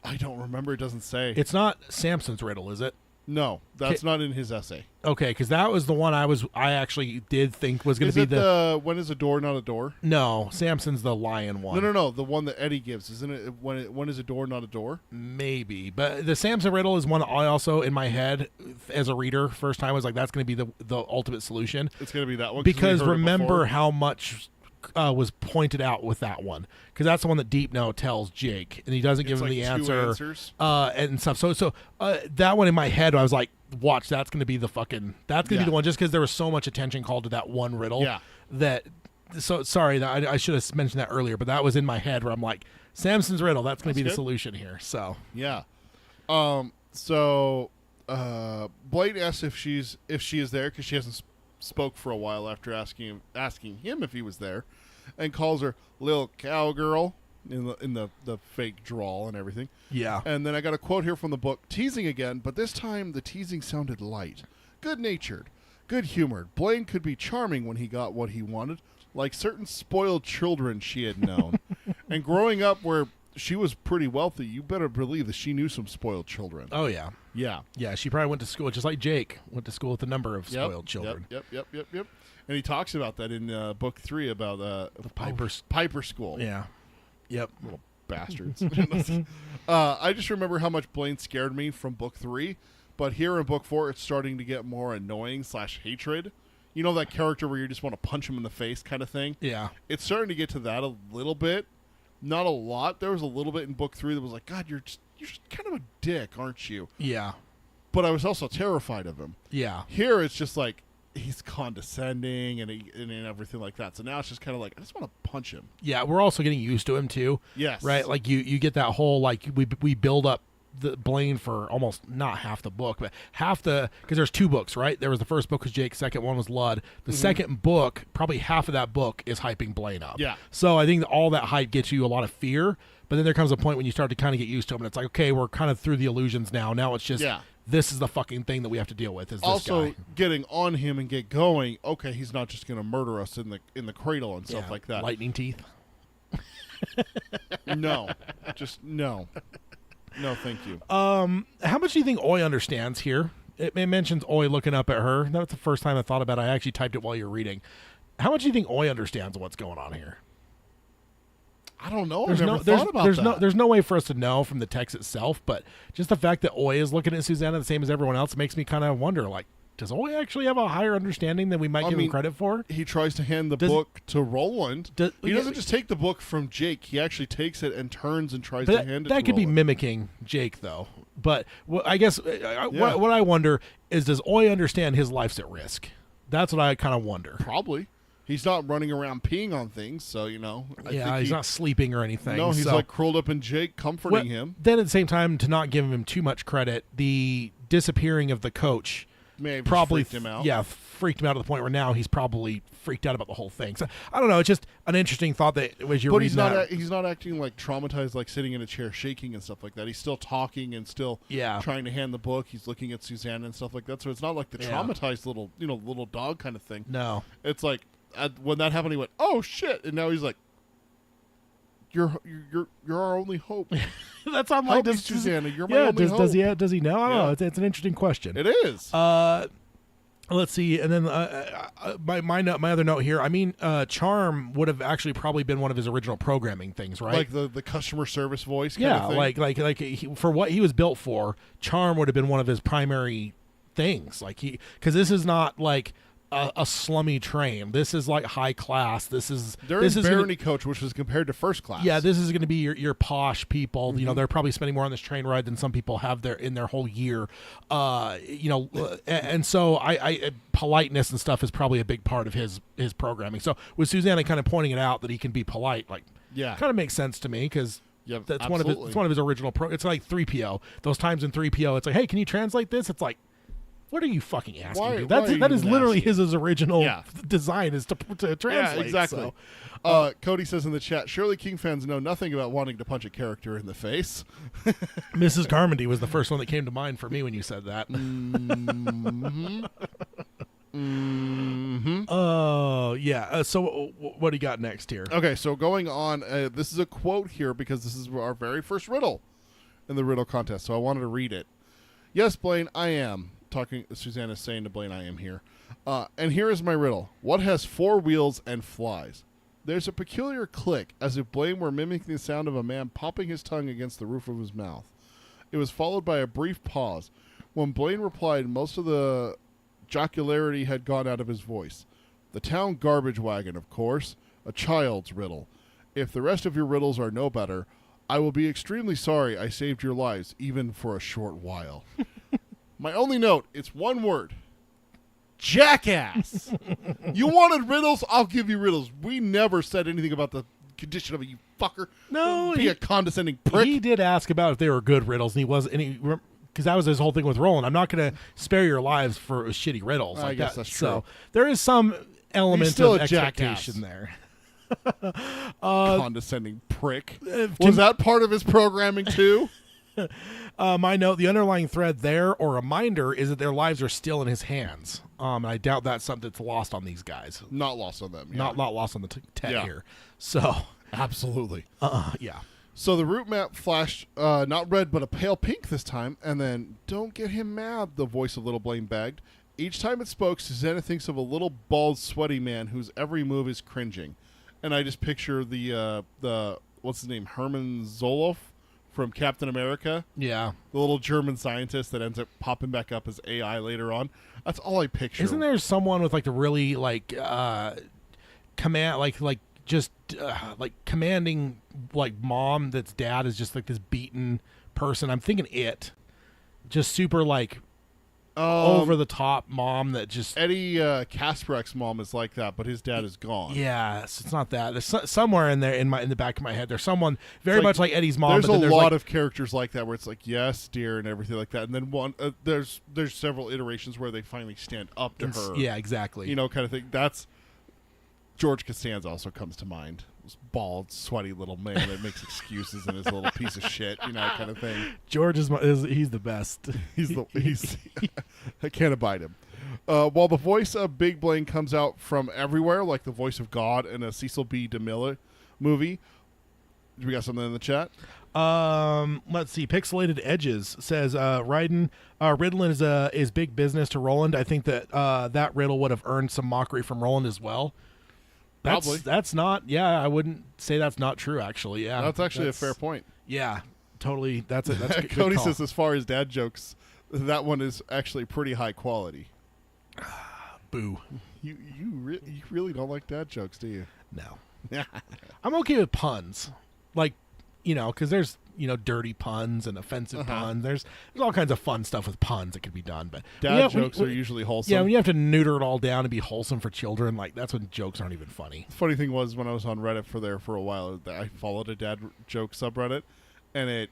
I don't remember. It doesn't say. It's not Samson's riddle, is it? No, that's not in his essay. Okay, because that was the one I actually did think was going to be the when is a door not a door? No, Samson's the lion one. No, the one that Eddie gives, isn't it? When is a door not a door? Maybe, but the Samson riddle is one I also in my head as a reader first time was like that's going to be the ultimate solution. It's going to be that one because remember how much was pointed out with that one because that's the one that Deep Note tells Jake and he doesn't give him the answer and stuff. So that one in my head I was like, watch, that's going to be the be the one just because there was so much attention called to that one riddle. Yeah. So sorry, I should have mentioned that earlier, but that was in my head where I'm like, Samson's riddle, that's going to be the solution here. So yeah. So Blaine asks if she is there because she hasn't spoke for a while after asking him if he was there, and calls her little cowgirl in the fake drawl and everything. Yeah. And then I got a quote here from the book, teasing again, but this time the teasing sounded light, good-natured, good-humored. Blaine could be charming when he got what he wanted, like certain spoiled children she had known. And growing up where she was pretty wealthy, you better believe that she knew some spoiled children. Oh yeah. Yeah, she probably went to school just like Jake went to school with a number of spoiled children. Yep. And he talks about that in book 3 about the Piper School. Yeah. Yep. Little bastards. I just remember how much Blaine scared me from book 3, but here in book 4 it's starting to get more annoying / hatred. You know that character where you just want to punch him in the face kind of thing? Yeah. It's starting to get to that a little bit. Not a lot. There was a little bit in book 3 that was like, God, you're just kind of a dick, aren't you? Yeah. But I was also terrified of him. Yeah. Here it's just like he's condescending and everything like that. So now it's just kind of like I just want to punch him. Yeah, we're also getting used to him too. Yes. Right? Like you get that whole like we build up the Blaine for almost not half the book, but half the because there's 2 books, right? There was the first book was Jake, second one was Ludd. The second book, probably half of that book is hyping Blaine up. Yeah. So I think all that hype gets you a lot of fear, but then there comes a point when you start to kind of get used to him, and it's like, okay, we're kind of through the illusions now. Now it's just this is the fucking thing that we have to deal with. Is this also guy getting on him and get going? Okay, he's not just going to murder us in the cradle and stuff like that. Lightning teeth. No, just no. No, thank you. How much do you think Oy understands here? It mentions Oy looking up at her. That's the first time I thought about it. I actually typed it while you were reading. How much do you think Oy understands what's going on here? I don't know. I've never thought about that. There's no way for us to know from the text itself, but just the fact that Oi is looking at Susanna the same as everyone else makes me kind of wonder, like, does Oi actually have a higher understanding than we might give him credit for? He tries to hand the book to Roland. He doesn't just take the book from Jake. He actually takes it and turns and tries to hand it to Roland. That could be mimicking Jake, though. But I guess what I wonder is, does Oi understand his life's at risk? That's what I kind of wonder. Probably. He's not running around peeing on things, so, you know. He's not sleeping or anything. No, he's like curled up in Jake, comforting him. Then at the same time, to not give him too much credit, the disappearing of the coach probably freaked him out. Yeah, freaked him out to the point where now he's probably freaked out about the whole thing. So I don't know. It's just an interesting thought that as you're reading that. He's not acting like traumatized, like sitting in a chair shaking and stuff like that. He's still talking and still trying to hand the book. He's looking at Susanna and stuff like that. So it's not like the traumatized little dog kind of thing. No, it's like when that happened, he went, "Oh shit!" And now he's like, "You're our only hope." That's unlike Susanna. You're my only hope. Does he know? I don't know. It's an interesting question. It is. Let's see, and then my other note here. I mean, Charm would have actually probably been one of his original programming things, right? Like the customer service voice. Kind of thing. For what he was built for, Charm would have been one of his primary things. Because this is not like a slummy train. This is like high class. They're in Barony coach, which was compared to first class. Yeah, this is going to be your posh people. Mm-hmm. You know, they're probably spending more on this train ride than some people have in their whole year. And so I politeness and stuff is probably a big part of his programming. So with Susanna kind of pointing it out that he can be polite, kind of makes sense to me because. Yeah, that's one of his original It's like 3PO. Those times in 3PO, it's like, hey, can you translate this? It's like, what are you fucking asking me? That is literally his original design is to translate. Yeah, exactly. So. Cody says in the chat, surely King fans know nothing about wanting to punch a character in the face. Mrs. Carmody was the first one that came to mind for me when you said that. Mm-hmm. Mm-hmm. Oh, yeah. So what do you got next here? Okay, so going on, this is a quote here because this is our very first riddle in the riddle contest, so I wanted to read it. Yes, Blaine, I am. Susanna's saying to Blaine, I am here. And here is my riddle. What has 4 wheels and flies? There's a peculiar click, as if Blaine were mimicking the sound of a man popping his tongue against the roof of his mouth. It was followed by a brief pause. When Blaine replied, most of the jocularity had gone out of his voice. The town garbage wagon, of course. A child's riddle. If the rest of your riddles are no better, I will be extremely sorry I saved your lives, even for a short while. My only note, it's one word. Jackass. You wanted riddles? I'll give you riddles. We never said anything about the condition of it, you fucker. No. Be a condescending prick. He did ask about if they were good riddles, and he was, because that was his whole thing with Roland. I'm not going to spare your lives for shitty riddles. I guess that's true. So there is some element of expectation there. Condescending prick. Was that part of his programming too? My note, the underlying thread there or reminder is that their lives are still in his hands. I doubt that's something that's lost on these guys. Not lost on them. Yeah. Not lost on the Tet here. So absolutely. Yeah. So the route map flashed not red but a pale pink this time, and then "Don't get him mad," the voice of little Blaine begged. Each time it spoke, Susanna thinks of a little bald, sweaty man whose every move is cringing. And I just picture the what's his name, Herman Zoloff from Captain America. Yeah. The little German scientist that ends up popping back up as AI later on. That's all I picture. Isn't there someone with the really command commanding mom that's dad is just this beaten person? I'm thinking just super over the top mom that just Eddie Kasparek's mom is like that, but his dad is gone. Yeah, so it's not that. There's somewhere in there in the back of my head. There's someone very much like Eddie's mom. There's a lot of characters like that where it's yes, dear, and everything like that. And then there's several iterations where they finally stand up to her. Yeah, exactly. Kind of thing. That's George Costanza also comes to mind. This bald, sweaty little man that makes excuses and is a little piece of shit, kind of thing. George he's the best. I can't abide him. While the voice of Big Blaine comes out from everywhere, like the voice of God in a Cecil B. DeMille movie. Do we got something in the chat? Let's see. Pixelated Edges says Riddling is big business to Roland. I think that that riddle would have earned some mockery from Roland as well. Probably. That's not. Yeah, I wouldn't say that's not true. Actually, yeah, That's actually a fair point. Yeah, totally. That's it. That's a good Cody call. says, as far as dad jokes, that one is actually pretty high quality. Boo. You really don't like dad jokes, do you? No. I'm okay with puns, like, because there's dirty puns and offensive puns. There's all kinds of fun stuff with puns that could be done. But Dad jokes are usually wholesome. Yeah, when you have to neuter it all down and be wholesome for children, like that's when jokes aren't even funny. The funny thing was when I was on Reddit for a while, I followed a dad joke subreddit, and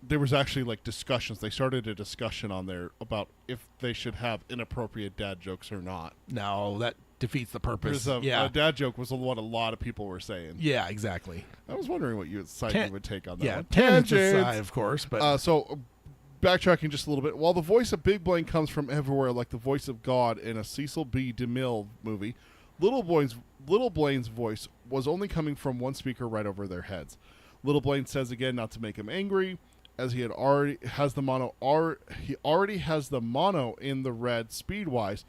there was actually like discussions. They started a discussion on there about if they should have inappropriate dad jokes or not. No, that defeats the purpose. A dad joke was what a lot of people were saying. Yeah, exactly. I was wondering what you would take on that. Yeah, one. tangents aside, of course. But so backtracking just a little bit, while the voice of Big Blaine comes from everywhere, like the voice of God in a Cecil B. DeMille movie, Little Blaine's voice was only coming from one speaker right over their heads. Little Blaine says again not to make him angry, as he already has the mono in the red speed-wise,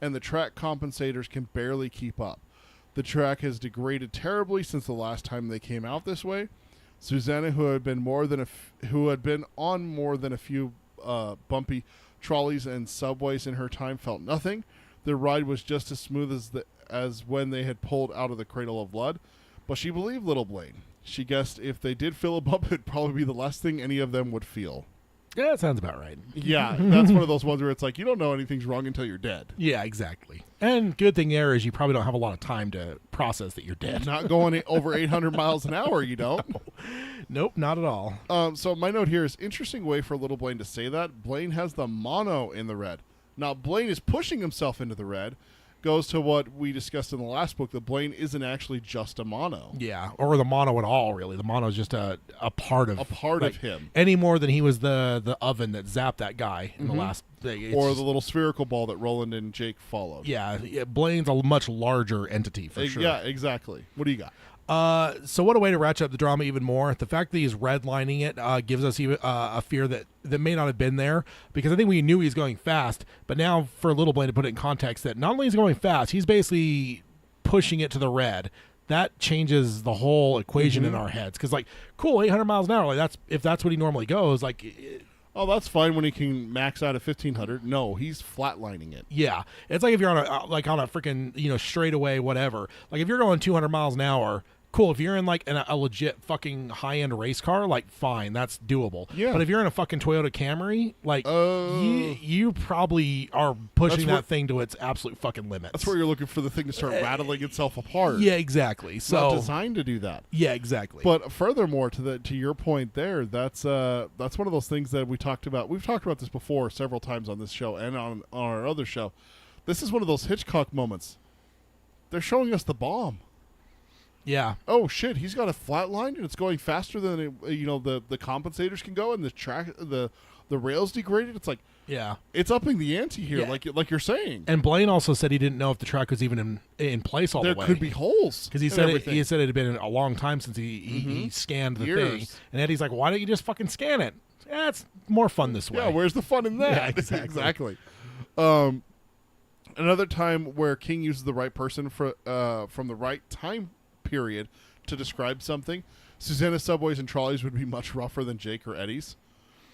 and the track compensators can barely keep up. The track has degraded terribly since the last time they came out this way. Susanna, who had been on more than a few bumpy trolleys and subways in her time, felt nothing. Their ride was just as smooth as when they had pulled out of the cradle of blood. But she believed Little Blaine. She guessed if they did feel a bump, it'd probably be the last thing any of them would feel. yeah, that sounds about right. Yeah, that's one of those ones where it's like, you don't know anything's wrong until you're dead. Yeah, exactly. And good thing there is you probably don't have a lot of time to process that you're dead. Not going over 800 miles an hour, you don't. Nope, not at all. So my note here is interesting way for Little Blaine to say that. Blaine has the mono in the red. Now, Blaine is pushing himself into the red. Goes to what we discussed in the last book, that Blaine isn't actually just a mono. Yeah, or the mono at all, really. The mono is just a part of of him. Any more than he was the oven that zapped that guy in the last thing. Or the little spherical ball that Roland and Jake followed. Yeah, Blaine's a much larger entity for sure. Yeah, exactly. What do you got? So what a way to ratchet up the drama even more. The fact that he's redlining it gives us even a fear that may not have been there, because I think we knew he was going fast, but now for Little Blaine to put it in context that not only is he going fast, he's basically pushing it to the red. That changes the whole equation in our heads, because like, cool, 800 miles an hour, like if that's what he normally goes, like. Oh, that's fine when he can max out at 1,500. No, he's flatlining it. Yeah, it's like if you're on a freaking straightaway whatever. Like if you're going 200 miles an hour, cool. If you're in like a legit fucking high end race car, like fine, that's doable. Yeah. But if you're in a fucking Toyota Camry, like you probably are pushing that thing to its absolute fucking limits. That's where you're looking for the thing to start rattling itself apart. Yeah, exactly. It's So not designed to do that. Yeah, exactly. But furthermore, to your point there, that's one of those things that we talked about. We've talked about this before several times on this show and on our other show. This is one of those Hitchcock moments. They're showing us the bomb. Yeah. Oh shit! He's got a flat line and it's going faster than the compensators can go, and the track the rails degraded. It's like, yeah, it's upping the ante here, Yeah. like you're saying. And Blaine also said he didn't know if the track was even in place all There the way. could be holes Because he and said everything. he said it had been a long time since he scanned the thing. Years. And Eddie's like, why don't you just fucking scan it? Yeah, it's more fun this way. Yeah, where's the fun in that? Yeah, exactly. Another time where King uses the right person from the right time period to describe something. Susanna's subways and trolleys would be much rougher than Jake or Eddie's.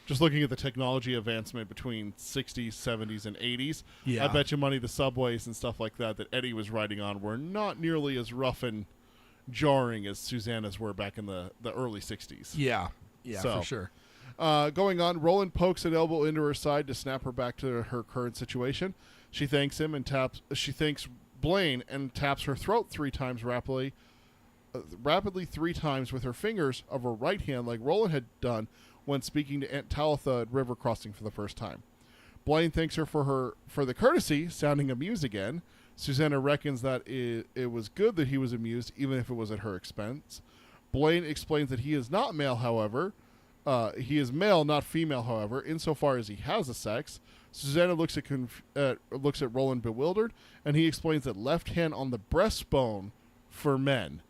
Just looking at the technology advancement between 60s, 70s, and 80s, Yeah. I bet you money the subways and stuff like that Eddie was riding on were not nearly as rough and jarring as Susanna's were back in the early 60s. Yeah, So, for sure. Going on, Roland pokes an elbow into her side to snap her back to her current situation. She thanks him and She thanks Blaine and taps her throat 3 times rapidly 3 times with her fingers of her right hand, like Roland had done when speaking to Aunt Talitha at river crossing for the first time. Blaine thanks her for the courtesy, sounding amused again. Susanna reckons that it was good that he was amused, even if it was at her expense. Blaine explains that he is not male, however. He is male, not female, however, insofar as he has a sex. Susanna looks at Roland bewildered, and he explains that left hand on the breastbone for men,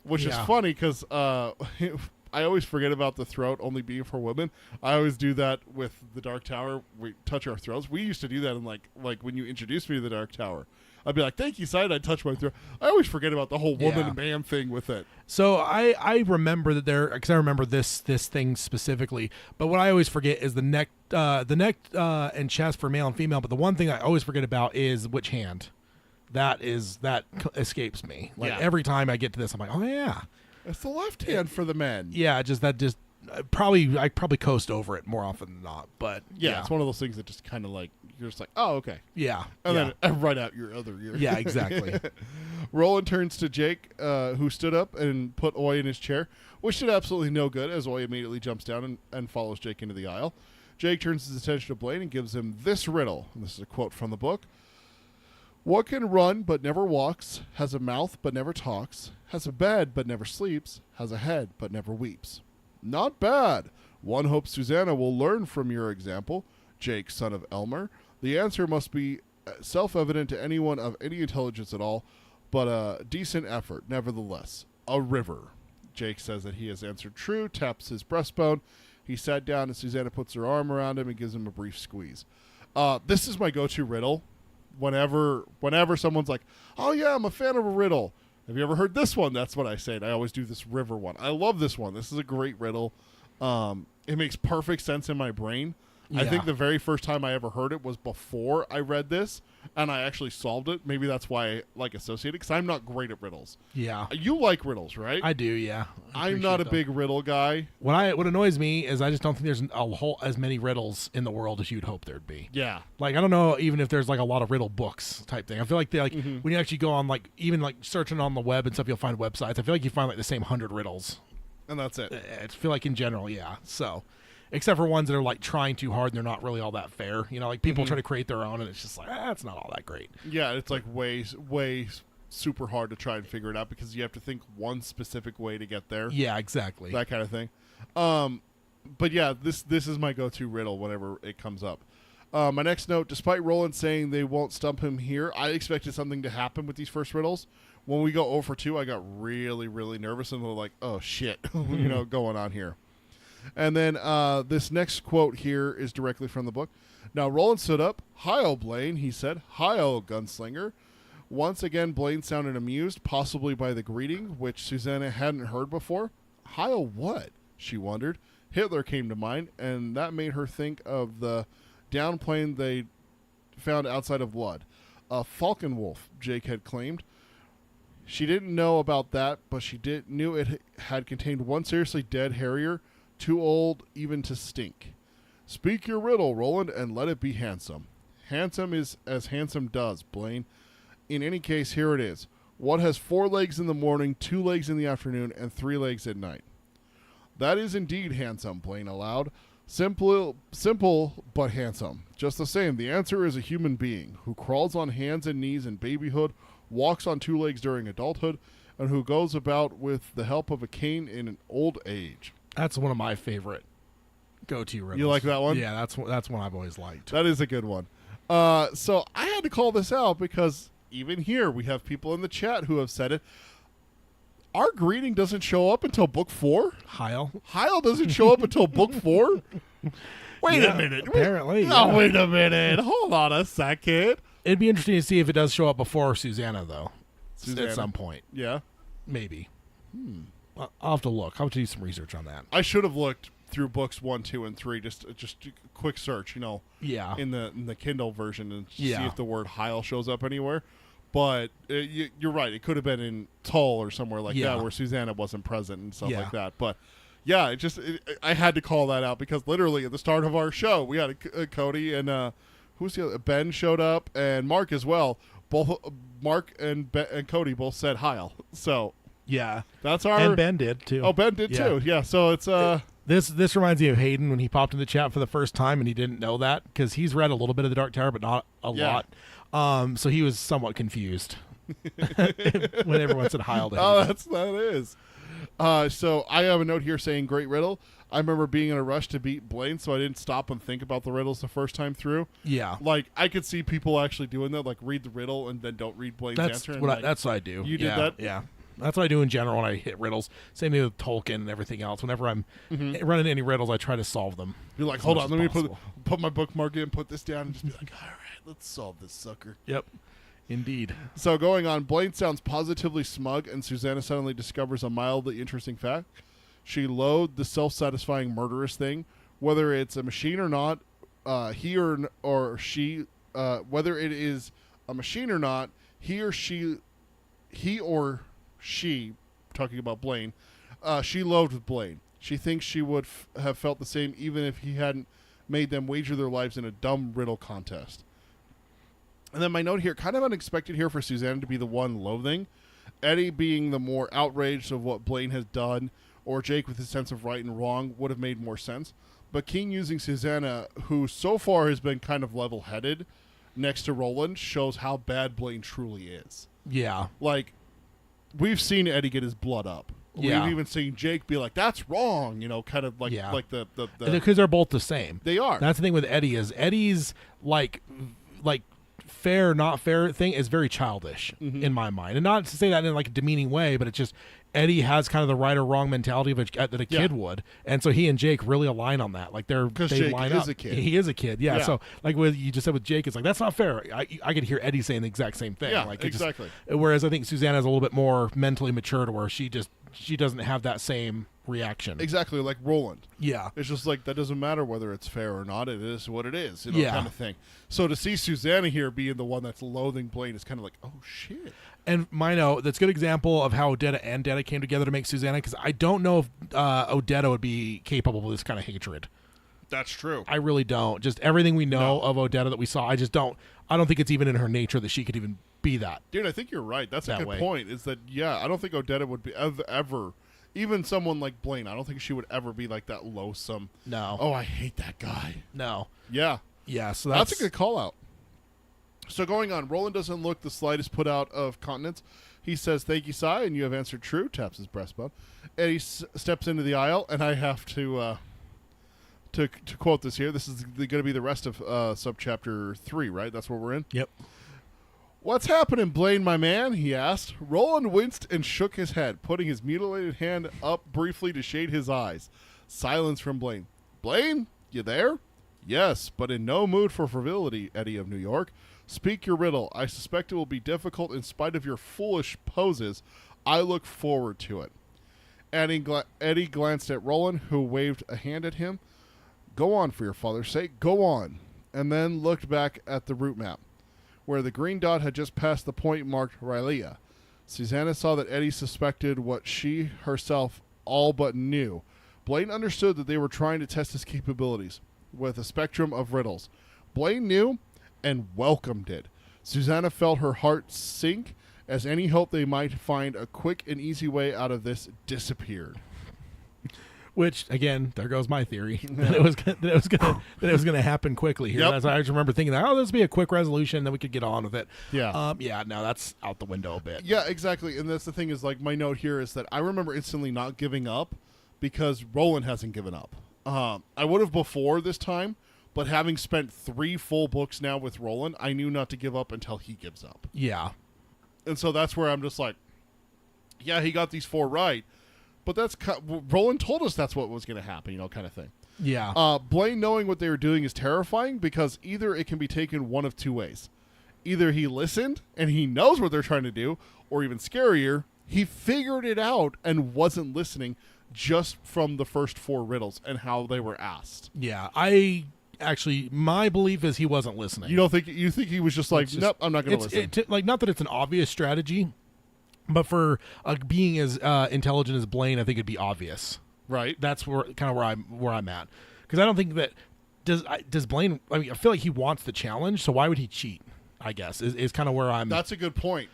which is funny because I always forget about the throat only being for women. I always do that with the Dark Tower. We touch our throats. We used to do that in like when you introduced me to the Dark Tower. I'd be like, thank you, side. I'd touch my throat. I always forget about the whole woman Yeah. and man thing with it. So I remember that because I remember this thing specifically, but what I always forget is the neck and chest for male and female. But the one thing I always forget about is which hand. That escapes me. Like Yeah. every time I get to this, I'm like, oh yeah, It's the left hand for the men. yeah. I probably coast over it more often than not. But Yeah, it's one of those things that just kind of like, you're just like, oh, okay. yeah, And yeah. then right out your other ear. Yeah, exactly. Roland turns to Jake, who stood up and put Oi in his chair, which did absolutely no good, as Oi immediately jumps down and follows Jake into the aisle. Jake turns his attention to Blaine and gives him this riddle. And this is a quote from the book. What can run but never walks, has a mouth but never talks, has a bed but never sleeps, has a head but never weeps? Not bad. One hopes Susanna will learn from your example, Jake, son of Elmer. The answer must be self-evident to anyone of any intelligence at all, but a decent effort, nevertheless. A river. Jake says that he has answered true, taps his breastbone. He sat down, and Susanna puts her arm around him and gives him a brief squeeze. This is my go-to riddle. Whenever someone's like, oh, yeah, I'm a fan of a riddle. Have you ever heard this one? That's what I say. And I always do this river one. I love this one. This is a great riddle. It makes perfect sense in my brain. I Yeah. think the very first time I ever heard it was before I read this, and I actually solved it. Maybe that's why I like associate it, because I'm not great at riddles. Yeah, You like riddles, right? I do. Yeah, I'm not a big riddle guy. What annoys me is I just don't think there's as many riddles in the world as you'd hope there'd be. Yeah. Like, I don't know even if there's like a lot of riddle books type thing. I feel like when you actually go on like even like searching on the web and stuff, you'll find websites. I feel like you find like the same 100 riddles. And that's it. I feel like in general, yeah. So, except for ones that are like trying too hard and they're not really all that fair. You know, like people try to create their own and it's just like, it's not all that great. Yeah, it's like way super hard to try and figure it out because you have to think one specific way to get there. Yeah, exactly. That kind of thing. But yeah, this is my go-to riddle whenever it comes up. My next note, despite Roland saying they won't stump him here, I expected something to happen with these first riddles. When we go 0 for 2, I got really, really nervous and was like, oh, shit, going on here. And then this next quote here is directly from the book. Now, Roland stood up. Hi-oh, Blaine, he said. Hi-oh, gunslinger. Once again, Blaine sounded amused, possibly by the greeting, which Susanna hadn't heard before. Hi-oh what? She wondered. Hitler came to mind, and that made her think of the down plane they found outside of Lud. A falcon wolf, Jake had claimed. She didn't know about that, but she knew it had contained one seriously dead Harrier, too old even to stink. Speak your riddle, Roland, and let it be handsome. Handsome is as handsome does, Blaine. In any case, here it is. What has 4 legs in the morning, 2 legs in the afternoon, and 3 legs at night? That is indeed handsome, Blaine allowed. Simple, but handsome. Just the same, the answer is a human being who crawls on hands and knees in babyhood, walks on 2 legs during adulthood, and who goes about with the help of a cane in an old age. That's one of my favorite go-to riddles. You like that one? Yeah, that's one I've always liked. That is a good one. So I had to call this out because even here we have people in the chat who have said it. Our greeting doesn't show up until book 4. Heil. Heil doesn't show up until book 4. Wait a minute. Apparently. Oh, yeah. wait a minit. Hold on a second. It'd be interesting to see if it does show up before Susanna, though. Susanna. At some point. Yeah. Maybe. I'll have to look. I'll have to do some research on that. I should have looked through books 1, 2, and 3. Just a quick search, Yeah. in the Kindle version and see Yeah. if the word Heil shows up anywhere. But you're right. It could have been in Tull or somewhere like Yeah. that where Susanna wasn't present and stuff Yeah. like that. But yeah, I had to call that out because literally at the start of our show, we had a Cody and who's the other? Ben showed up and Mark as well. Both Mark and Cody both said Heil. So Yeah. that's our. And Ben did, too. Oh, Ben did too. Yeah. So it's This reminds me of Hayden when he popped in the chat for the first time and he didn't know that because he's read a little bit of the Dark Tower, but not a Yeah. lot. So he was somewhat confused when everyone said Heil to him. Oh, that is. So I have a note here saying great riddle. I remember being in a rush to beat Blaine, so I didn't stop and think about the riddles the first time through. Yeah. Like I could see people actually doing that, like read the riddle and then don't read Blaine's That's answer. And what that's what I do. You did Yeah, that? Yeah. That's what I do in general when I hit riddles. Same thing with Tolkien and everything else. Whenever I'm running any riddles, I try to solve them. You're like, as hold much on, as let me possible. put my bookmark in, put this down, and just be like, all right, let's solve this sucker. Yep. Indeed. So going on, Blaine sounds positively smug, and Susanna suddenly discovers a mildly interesting fact. She loathed the self-satisfying murderous thing, whether it's a machine or not. He or she, whether it is a machine or not, he or she, talking about Blaine, she loathed Blaine. She thinks she would have felt the same even if he hadn't made them wager their lives in a dumb riddle contest. And then my note here, kind of unexpected here for Susanna to be the one loathing. Eddie being the more outraged of what Blaine has done, or Jake with his sense of right and wrong would have made more sense. But King using Susanna, who so far has been kind of level-headed next to Roland, shows how bad Blaine truly is. Yeah. Like, we've seen Eddie get his blood up. Yeah. We've even seen Jake be like, that's wrong, kind of like the because they're both the same. They are. That's the thing with Eddie is Eddie's like fair, not fair thing is very childish in my mind. And not to say that in like a demeaning way, but it's just Eddie has kind of the right or wrong mentality of that a kid would. And so he and Jake really align on that. Like they Jake line is up. a kid. He is a kid. Yeah. So like what you just said with Jake, it's like, that's not fair. I could hear Eddie saying the exact same thing. Yeah, like exactly. Whereas I think Susanna's a little bit more mentally mature to where she doesn't have that same reaction. Exactly, like Roland. Yeah. It's just like, that doesn't matter whether it's fair or not. It is what it is, kind of thing. So to see Susanna here being the one that's loathing Blaine is kind of like, oh, shit. And Mino, that's a good example of how Odetta and Detta came together to make Susanna, because I don't know if Odetta would be capable of this kind of hatred. That's true. I really don't. Just everything we know of Odetta that we saw, I don't think it's even in her nature that she could even be that. Dude, I think you're right. That's a good way. point. Is that, I don't think Odetta would be ever, even someone like Blaine, I don't think she would ever be like that loathsome. No. Oh, I hate that guy. No. Yeah. Yeah, so that's a good call out. So going on, Roland doesn't look the slightest put out of countenance. He says, "Thank you, Cy, and you have answered true," taps his breastbone. And he steps into the aisle, and I have to quote this here. This is going to be the rest of subchapter 3, right? That's where we're in? Yep. "What's happening, Blaine, my man?" he asked. Roland winced and shook his head, putting his mutilated hand up briefly to shade his eyes. Silence from Blaine. "Blaine, you there?" "Yes, but in no mood for frivolity, Eddie of New York. Speak your riddle. I suspect it will be difficult in spite of your foolish poses. I look forward to it." Eddie glanced at Roland, who waved a hand at him. "Go on, for your father's sake, go on," and then looked back at the route map, where the green dot had just passed the point marked Rylea. Susanna saw that Eddie suspected what she herself all but knew. Blaine understood that they were trying to test his capabilities with a spectrum of riddles. Blaine knew and welcomed it. Susanna felt her heart sink as any hope they might find a quick and easy way out of this disappeared. Which, again, there goes my theory that it was gonna happen quickly here. Yep. That's, I just remember thinking that, this would be a quick resolution, then we could get on with it. Yeah. No, that's out the window a bit. Yeah, exactly. And that's the thing is, like, my note here is that I remember instantly not giving up because Roland hasn't given up. I would have before this time, but having spent 3 full books now with Roland, I knew not to give up until he gives up. Yeah. And so that's where I'm just like, yeah, he got these 4 right, but Roland told us that's what was going to happen, kind of thing. Yeah. Blaine knowing what they were doing is terrifying because either it can be taken one of 2 ways. Either he listened and he knows what they're trying to do, or even scarier, he figured it out and wasn't listening just from the first 4 riddles and how they were asked. Yeah. My belief is he wasn't listening. You think he was just like, nope, I'm not going to listen. Like, not that it's an obvious strategy, but for a being as intelligent as Blaine, I think it'd be obvious. Right. That's where I'm at, because I don't think that does Blaine. I mean, I feel like he wants the challenge, so why would he cheat? I guess is kind of where I'm. That's a good point.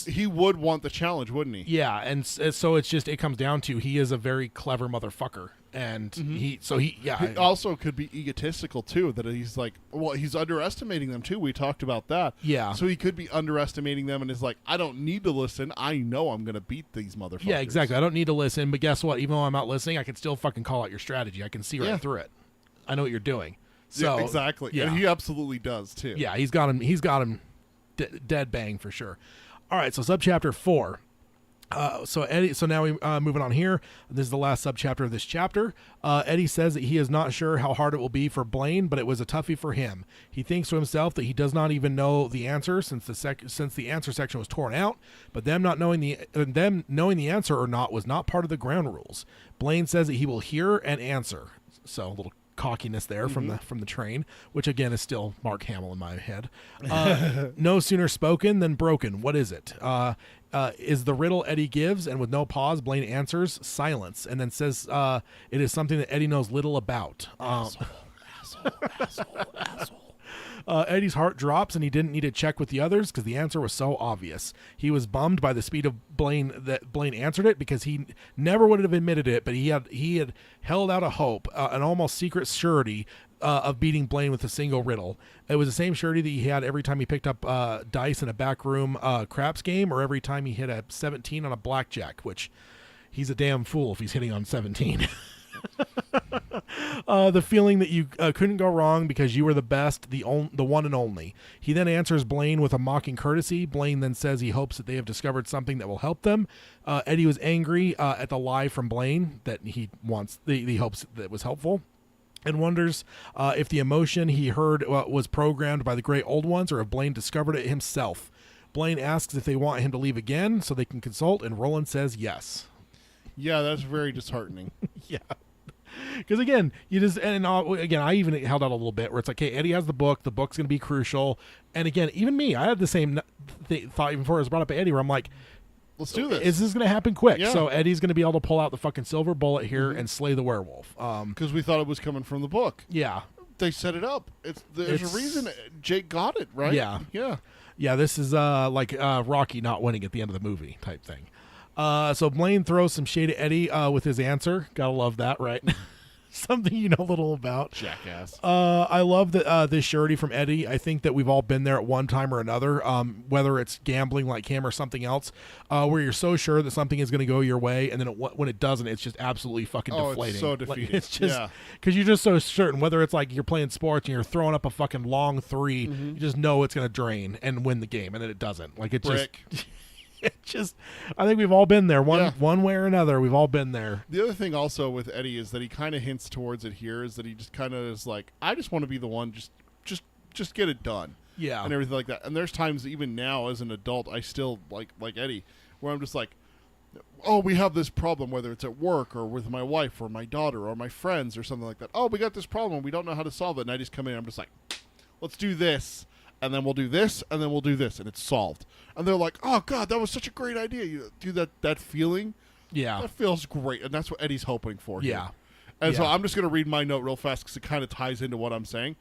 He would want the challenge, wouldn't he? Yeah, and so it comes down to he is a very clever motherfucker, and he also could be egotistical too. That he's like, well, he's underestimating them too. We talked about that. Yeah. So he could be underestimating them, and is like, I don't need to listen. I know I'm going to beat these motherfuckers. Yeah, exactly. I don't need to listen, but guess what? Even though I'm not listening, I can still fucking call out your strategy. I can see right through it. I know what you're doing. So yeah, exactly. Yeah. And he absolutely does too. Yeah, he's got him dead bang for sure. All right, so subchapter 4. So now we moving on here. This is the last subchapter of this chapter. Eddie says that he is not sure how hard it will be for Blaine, but it was a toughie for him. He thinks to himself that he does not even know the answer since the answer section was torn out. But them knowing the answer or not was not part of the ground rules. Blaine says that he will hear and answer. So a little cockiness there from the train, which again is still Mark Hamill in my head. No sooner spoken than broken. What is it? Is the riddle Eddie gives, and with no pause, Blaine answers silence, and then says it is something that Eddie knows little about. Asshole. Eddie's heart drops, and he didn't need to check with the others because the answer was so obvious. He was bummed by the speed of Blaine that Blaine answered it, because he never would have admitted it, but he had held out a hope, an almost secret surety of beating Blaine with a single riddle. It was the same surety that he had every time he picked up dice in a backroom craps game, or every time he hit a 17 on a blackjack, which he's a damn fool if he's hitting on 17. The feeling that you couldn't go wrong because you were the best, the one and only. He then answers Blaine with a mocking courtesy. Blaine then says he hopes that they have discovered something that will help them. Eddie was angry at the lie from Blaine that he hopes that was helpful, and wonders if the emotion he heard was programmed by the great old ones, or if Blaine discovered it himself. Blaine asks if they want him to leave again so they can consult, and Roland says yes. Yeah, that's very disheartening. Yeah. Because again, I even held out a little bit where it's like, hey, Eddie has the book's going to be crucial. And again, even me, I had the same thought even before it was brought up by Eddie, where I'm like, let's do this. Is this going to happen quick? Yeah. So Eddie's going to be able to pull out the fucking silver bullet here and slay the werewolf. Because we thought it was coming from the book. Yeah. They set it up. There's a reason Jake got it, right? Yeah. Yeah. Yeah, this is like Rocky not winning at the end of the movie type thing. So Blaine throws some shade at Eddie with his answer. Gotta love that, right? Something you know little about. Jackass. I love that this surety from Eddie. I think that we've all been there at one time or another, whether it's gambling like him or something else, where you're so sure that something is going to go your way, and then when it doesn't, it's just absolutely fucking deflating. It's so defeating. Like, it's just because you're just so certain. Whether it's like you're playing sports and you're throwing up a fucking long three, you just know it's going to drain and win the game, and then it doesn't. Like it just. I think we've all been there one way or another. We've all been there. The other thing also with Eddie is that he kind of hints towards it here, is that he just kind of is like, I just want to be the one, just get it done. Yeah. And everything like that. And there's times even now as an adult, I still like Eddie, where I'm just like, oh, we have this problem, whether it's at work or with my wife or my daughter or my friends or something like that. Oh, we got this problem. We don't know how to solve it. And I just come in and I'm just like, let's do this. And then we'll do this, and then we'll do this, and it's solved. And they're like, oh, God, that was such a great idea. You do that feeling. Yeah. That feels great, and that's what Eddie's hoping for here. Yeah. And so I'm just going to read my note real fast because it kind of ties into what I'm saying.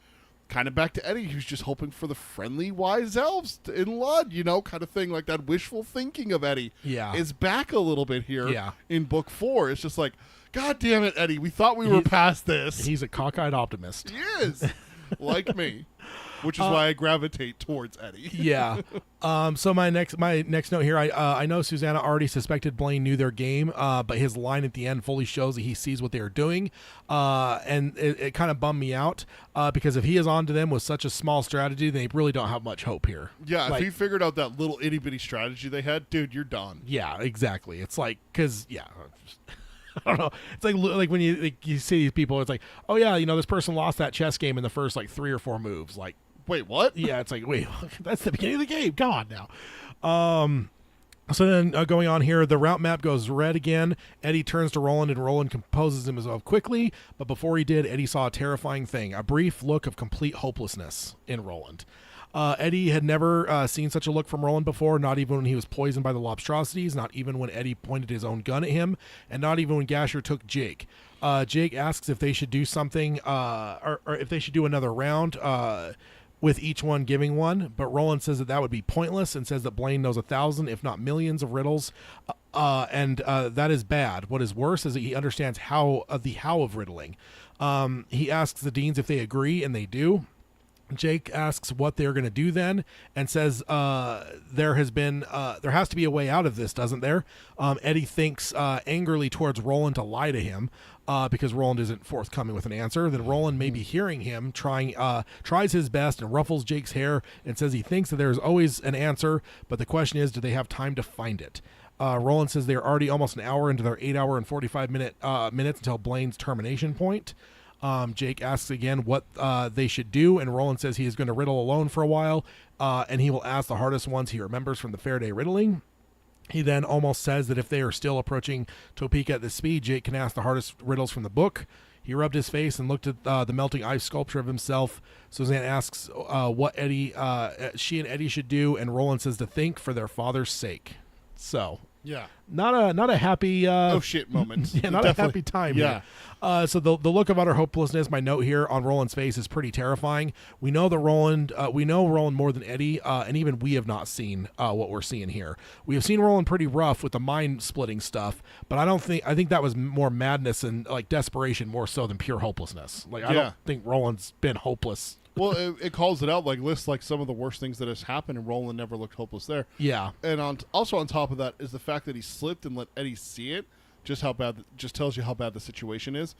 Kind of back to Eddie, who's just hoping for the friendly, wise elves in Lud, kind of thing. Like that wishful thinking of Eddie is back a little bit here in book 4. It's just like, God damn it, Eddie, we thought we were past this. He's a cockeyed optimist. He is. Like me. Which is why I gravitate towards Eddie. Yeah. So my next note here, I know Susanna already suspected Blaine knew their game, but his line at the end fully shows that he sees what they are doing, and it kind of bummed me out because if he is on to them with such a small strategy, they really don't have much hope here. Yeah, if he figured out that little itty bitty strategy they had, dude, you're done. Yeah, exactly. It's like I don't know. It's like when you see these people, it's like, oh yeah, this person lost that chess game in the first 3 or 4 moves. Like, wait, what? Yeah, it's like, wait, that's the beginning of the game. Come on now. So then going on here, the route map goes red again. Eddie turns to Roland, and Roland composes himself quickly. But before he did, Eddie saw a terrifying thing, a brief look of complete hopelessness in Roland. Eddie had never seen such a look from Roland before, not even when he was poisoned by the lobstrosities, not even when Eddie pointed his own gun at him, and not even when Gasher took Jake. Jake asks if they should do something, or if they should do another round, with each one giving one, but Roland says that would be pointless and says that Blaine knows 1,000, if not millions, of riddles, and that is bad. What is worse is that he understands the how of riddling. He asks the deans if they agree, and they do. Jake asks what they're going to do then, and says there has to be a way out of this, doesn't there? Eddie thinks angrily towards Roland to lie to him because Roland isn't forthcoming with an answer. Then Roland, maybe hearing him, tries his best and ruffles Jake's hair and says he thinks that there's always an answer, but the question is, do they have time to find it? Roland says they're already almost an hour into their 8 hour and 45 minutes until Blaine's termination point. Jake asks again what they should do, and Roland says he is going to riddle alone for a while, and he will ask the hardest ones he remembers from the Faraday riddling. He then almost says that if they are still approaching Topeka at this speed, Jake can ask the hardest riddles from the book. He rubbed his face and looked at the melting ice sculpture of himself. Suzanne asks what she and Eddie should do, and Roland says to think for their father's sake. So Yeah. not a happy Oh shit moment. yeah, not Definitely. a happy time Yeah. here. So the look of utter hopelessness, my note here on Roland's face, is pretty terrifying. We know that Roland more than Eddie, and even we have not seen what we're seeing here. We have seen Roland pretty rough with the mind splitting stuff, but I think that was more madness and like desperation more so than pure hopelessness. Like I Yeah. don't think Roland's been hopeless. Well, it calls it out, like lists like some of the worst things that has happened, and Roland never looked hopeless there. Yeah. And also on top of that is the fact that he slipped and let Eddie see it. Just tells you how bad the situation is.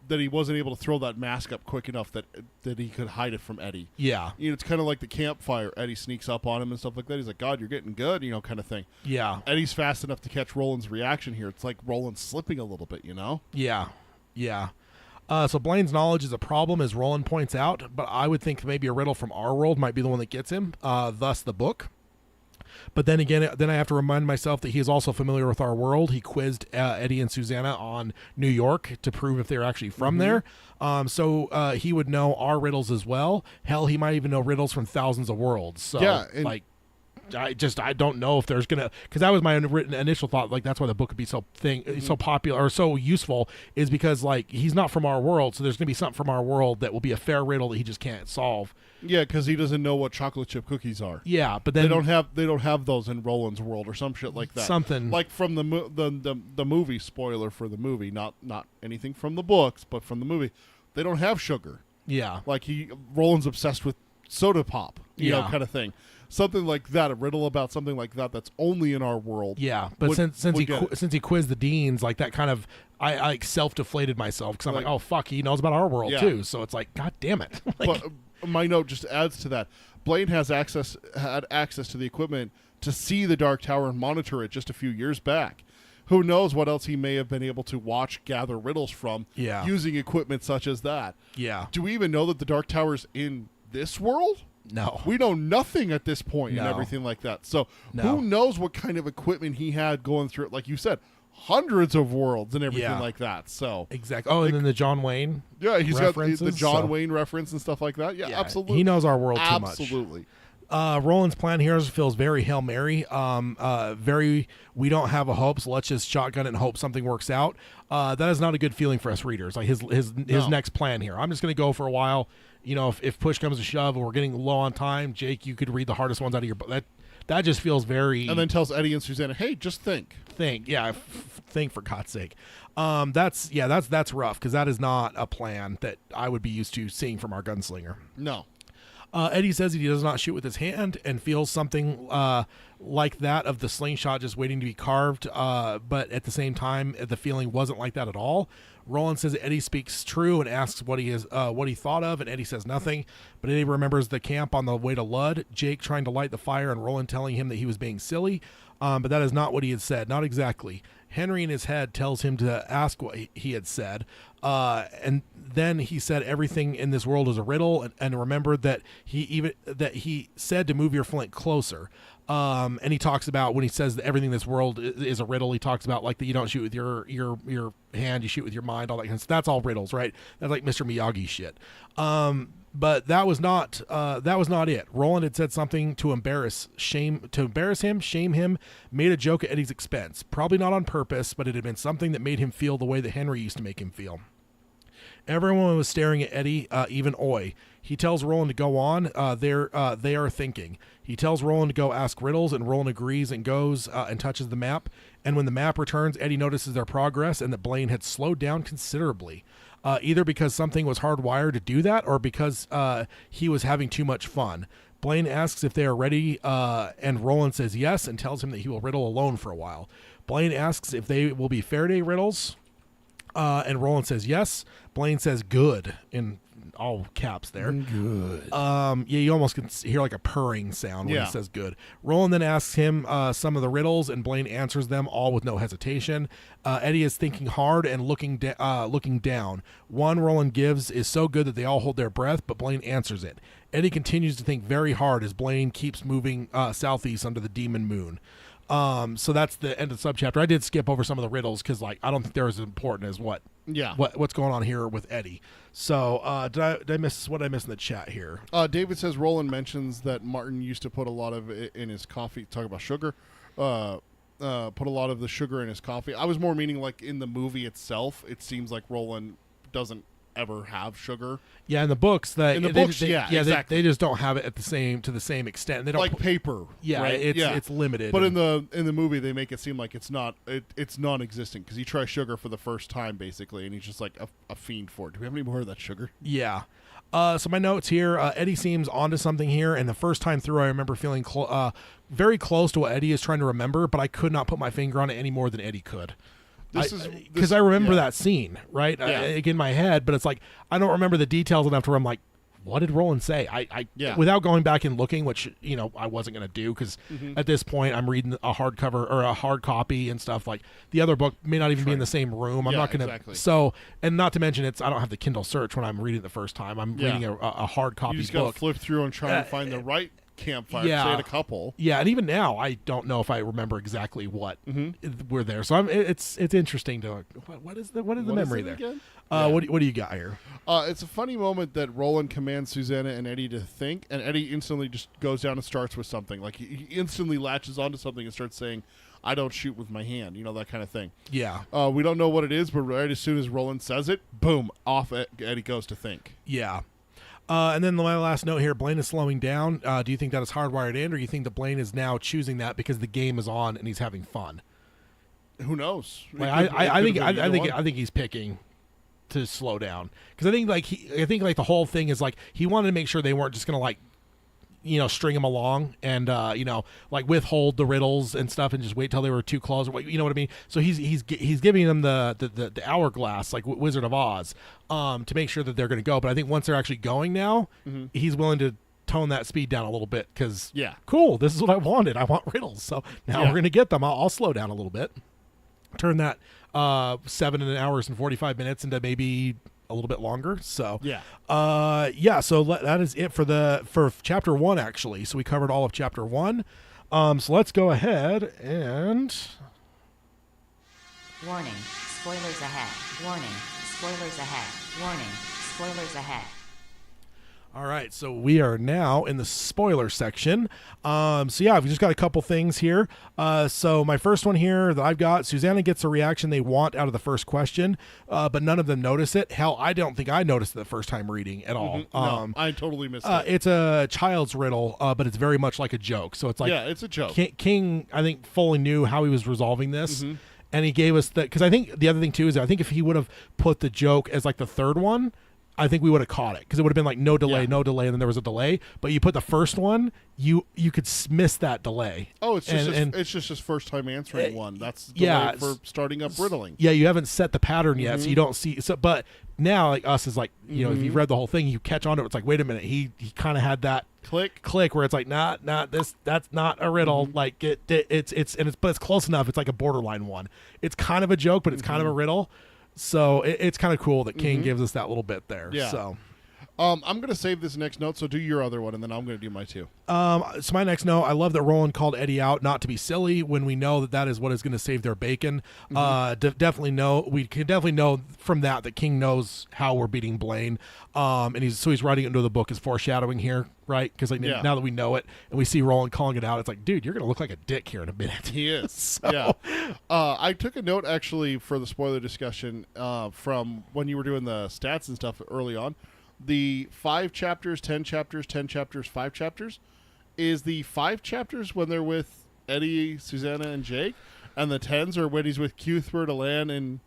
That he wasn't able to throw that mask up quick enough that he could hide it from Eddie. Yeah. You know, it's kind of like the campfire. Eddie sneaks up on him and stuff like that. He's like, "God, you're getting good," kind of thing. Yeah. Eddie's fast enough to catch Roland's reaction here. It's like Roland's slipping a little bit, Yeah. Yeah. So Blaine's knowledge is a problem, as Roland points out, but I would think maybe a riddle from our world might be the one that gets him, thus the book. But then again, I have to remind myself that he is also familiar with our world. He quizzed Eddie and Susanna on New York to prove if they're actually from there. So he would know our riddles as well. Hell, he might even know riddles from thousands of worlds. So, Yeah, and- I don't know if there's gonna, because that was my initial thought. Like that's why the book would be so popular or so useful, is because like he's not from our world, so there's gonna be something from our world that will be a fair riddle that he just can't solve. Yeah, because he doesn't know what chocolate chip cookies are. Yeah, but then They don't have those in Roland's world or some shit like that. Something like from the movie. Spoiler for the movie, not anything from the books, but from the movie. They don't have sugar. Yeah, Like Roland's obsessed with soda pop, Yeah. kind of thing. Something like that, a riddle about something like that that's only in our world. yeah. But would- since would he get it. since he quizzed the deans, like that kind of I like self-deflated myself because I'm like, Like- oh fuck, he knows about our world Yeah. too. So it's like, god damn it. Like, But my note just adds to that. Blaine had access to the equipment to see the Dark Tower and monitor it just a few years back. Who knows what else he may have been able to gather riddles from Yeah. using equipment such as that. yeah, Do we even know that the Dark Tower's in this world? no, We know nothing at this point and No. everything like that. So No. who knows what kind of equipment he had going through it? Like you said, hundreds of worlds and everything Yeah. like that. So exactly. Oh, and then the John Wayne. yeah, he's got the references, John so- Wayne reference and stuff like that. Yeah, Yeah, absolutely. he knows our world too much. Absolutely. Roland's plan here feels very Hail Mary. Very, we don't have a hope, so let's just shotgun it and hope something works out. That is not a good feeling for us readers. Like his next plan here. I'm just going to go for a while. If push comes to shove and we're getting low on time, Jake, you could read the hardest ones out of your book. That just feels very. And then tells Eddie and Susanna, "Hey, just think." think. Yeah, think for God's sake. That's rough because that is not a plan that I would be used to seeing from our gunslinger. No. Eddie says he does not shoot with his hand and feels something like that of the slingshot just waiting to be carved, but at the same time, the feeling wasn't like that at all. Roland says that Eddie speaks true and asks what he thought of, and Eddie says nothing. But Eddie remembers the camp on the way to Ludd, Jake trying to light the fire, and Roland telling him that he was being silly. But that is not what he had said, not exactly. Henry in his head tells him to ask what he had said, and then he said everything in this world is a riddle, and remembered that he said to move your flint closer. And he talks about when he says that everything in this world is a riddle. He talks about like that you don't shoot with your hand, you shoot with your mind, all that kind of stuff. That's all riddles, right? That's like Mr. Miyagi shit. But that was not it. Roland had said something to embarrass him, shame him, made a joke at Eddie's expense. Probably not on purpose, but it had been something that made him feel the way that Henry used to make him feel. Everyone was staring at Eddie, even Oy. He tells Roland to go on. They are thinking. He tells Roland to go ask riddles, and Roland agrees and goes and touches the map. And when the map returns, Eddie notices their progress and that Blaine had slowed down considerably, either because something was hardwired to do that or because he was having too much fun. Blaine asks if they are ready, and Roland says yes and tells him that he will riddle alone for a while. Blaine asks if they will be Faraday riddles, and Roland says yes. Blaine says good in all caps there. Good. Yeah, you almost can hear like a purring sound when Yeah. he says good. Roland then asks him some of the riddles, and Blaine answers them all with no hesitation. Eddie is thinking hard and looking down. One Roland gives is so good that they all hold their breath, but Blaine answers it. Eddie continues to think very hard as Blaine keeps moving southeast under the demon moon. So that's the end of the subchapter. I did skip over some of the riddles because, like, I don't think they're as important as what's going on here with Eddie. So did I miss what I missed in the chat here? David says Roland mentions that Martin used to put a lot of it in his coffee. Talk about sugar. Put a lot of the sugar in his coffee. I was more meaning like in the movie itself. It seems like Roland doesn't ever have sugar. Yeah, in the books, exactly. they just don't have it to the same extent. They don't Like paper. Yeah, right? it's limited. But in the movie, they make it seem like it's non-existent because he tries sugar for the first time basically, and he's just like a fiend for it. Do we have any more of that sugar? Yeah. So my notes here, Eddie seems onto something here, and the first time through I remember feeling very close to what Eddie is trying to remember, but I could not put my finger on it any more than Eddie could. Because I remember that scene, right? In my head, but it's like I don't remember the details enough to where I'm like, what did Roland say? Without going back and looking, which I wasn't going to do because at this point I'm reading a hardcover or a hard copy and stuff. Like the other book may not even be in the same room. I'm not going to. Exactly. So, and not to mention I don't have the Kindle search when I'm reading it the first time. I'm reading a hard copy You just book. got to flip through and try and find the right campfire. Yeah. Say it a couple. Yeah, and even now I don't know if I remember exactly what were there. So it's interesting to what is the memory there? Again? What do you got here? It's a funny moment that Roland commands Susanna and Eddie to think, and Eddie instantly just goes down and starts with something. Like he instantly latches onto something and starts saying, "I don't shoot with my hand," that kind of thing. Yeah. We don't know what it is, but right as soon as Roland says it, boom, off Eddie goes to think. Yeah. And then my last note here, Blaine is slowing down. Do you think that is hardwired in, or do you think that Blaine is now choosing that because the game is on and he's having fun? Who knows? I think he's picking to slow down because I think the whole thing is like he wanted to make sure they weren't just gonna string him along and withhold the riddles and stuff and just wait till they were too close. You know what I mean? So he's giving them the hourglass like Wizard of Oz to make sure that they're going to go. But I think once they're actually going now, he's willing to tone that speed down a little bit because cool, this is what I wanted. I want riddles, so now we're going to get them. I'll slow down a little bit, turn that 7 hours and 45 minutes into maybe a little bit longer. So so that is it for chapter 1 actually. So we covered all of chapter 1. So let's go ahead and warning, spoilers ahead. Warning, spoilers ahead. Warning, spoilers ahead. all right, so we are now in the spoiler section. We've just got a couple things here. So my first one here that I've got, Susanna gets a reaction they want out of the first question, but none of them notice it. Hell, I don't think I noticed it the first time reading at all. No, I totally missed it. It's a child's riddle, but it's very much like a joke. So it's like it's a joke. King, I think, fully knew how he was resolving this. And he gave us because I think the other thing too is I think if he would have put the joke as like the third one, I think we would have caught it because it would have been like no delay, and then there was a delay. But you put the first one, you could miss that delay. Oh, it's just his first time answering one. That's delay for starting up riddling. Yeah, you haven't set the pattern yet, so you don't see. So, but now like us is like if you've read the whole thing, you catch on to it. It's like wait a minute, he kind of had that click where it's like not this, that's not a riddle. Like it's close enough. It's like a borderline one. It's kind of a joke, but it's kind of a riddle. So it's kind of cool that King gives us that little bit there. Yeah. So I'm going to save this next note, so do your other one, and then I'm going to do my two. So my next note, I love that Roland called Eddie out not to be silly when we know that is what is going to save their bacon. We can definitely know from that King knows how we're beating Blaine. And he's writing it into the book as foreshadowing here, right? Because now that we know it and we see Roland calling it out, it's like, dude, you're going to look like a dick here in a minute. He is. So. Yeah. I took a note actually for the spoiler discussion from when you were doing the stats and stuff early on. The 5 chapters, 10 chapters, 10 chapters, 5 chapters is the 5 chapters when they're with Eddie, Susanna, and Jake, and the 10s are when he's with Cuthbert, Alan,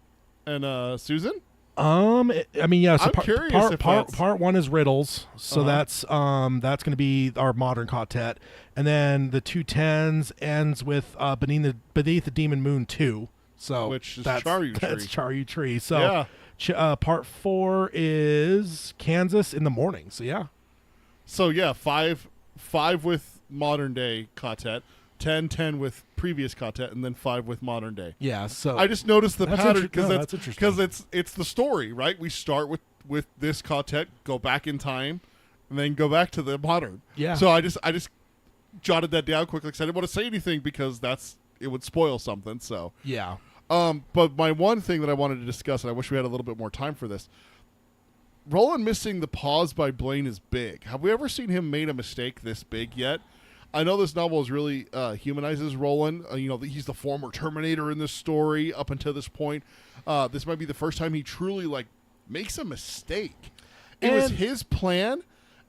and Susan. I mean, yeah. So I'm curious if part 1 is riddles, so Uh-huh. that's going to be our modern quartet, and then the 2 10s ends with beneath the Demon Moon 2. So Which is that's Charyu Tree. That's Charyu Tree. So Yeah. part 4 is Kansas in the morning. So yeah. So yeah, 5 with modern day quartet, 10 with previous quartet, and then 5 with modern day. Yeah. So I just noticed the That's pattern inter- no, that's interesting. because it's the story, right? We start with this quartet, go back in time, and then go back to the modern. Yeah. So I just jotted that down quickly because I didn't want to say anything because it would spoil something. So yeah. but my one thing that I wanted to discuss, and I wish we had a little bit more time for this. Roland missing the pause by Blaine is big. Have we ever seen him made a mistake this big yet? I know this novel is really humanizes Roland. He's the former Terminator in this story up until this point. This might be the first time he truly makes a mistake. It was And- his plan,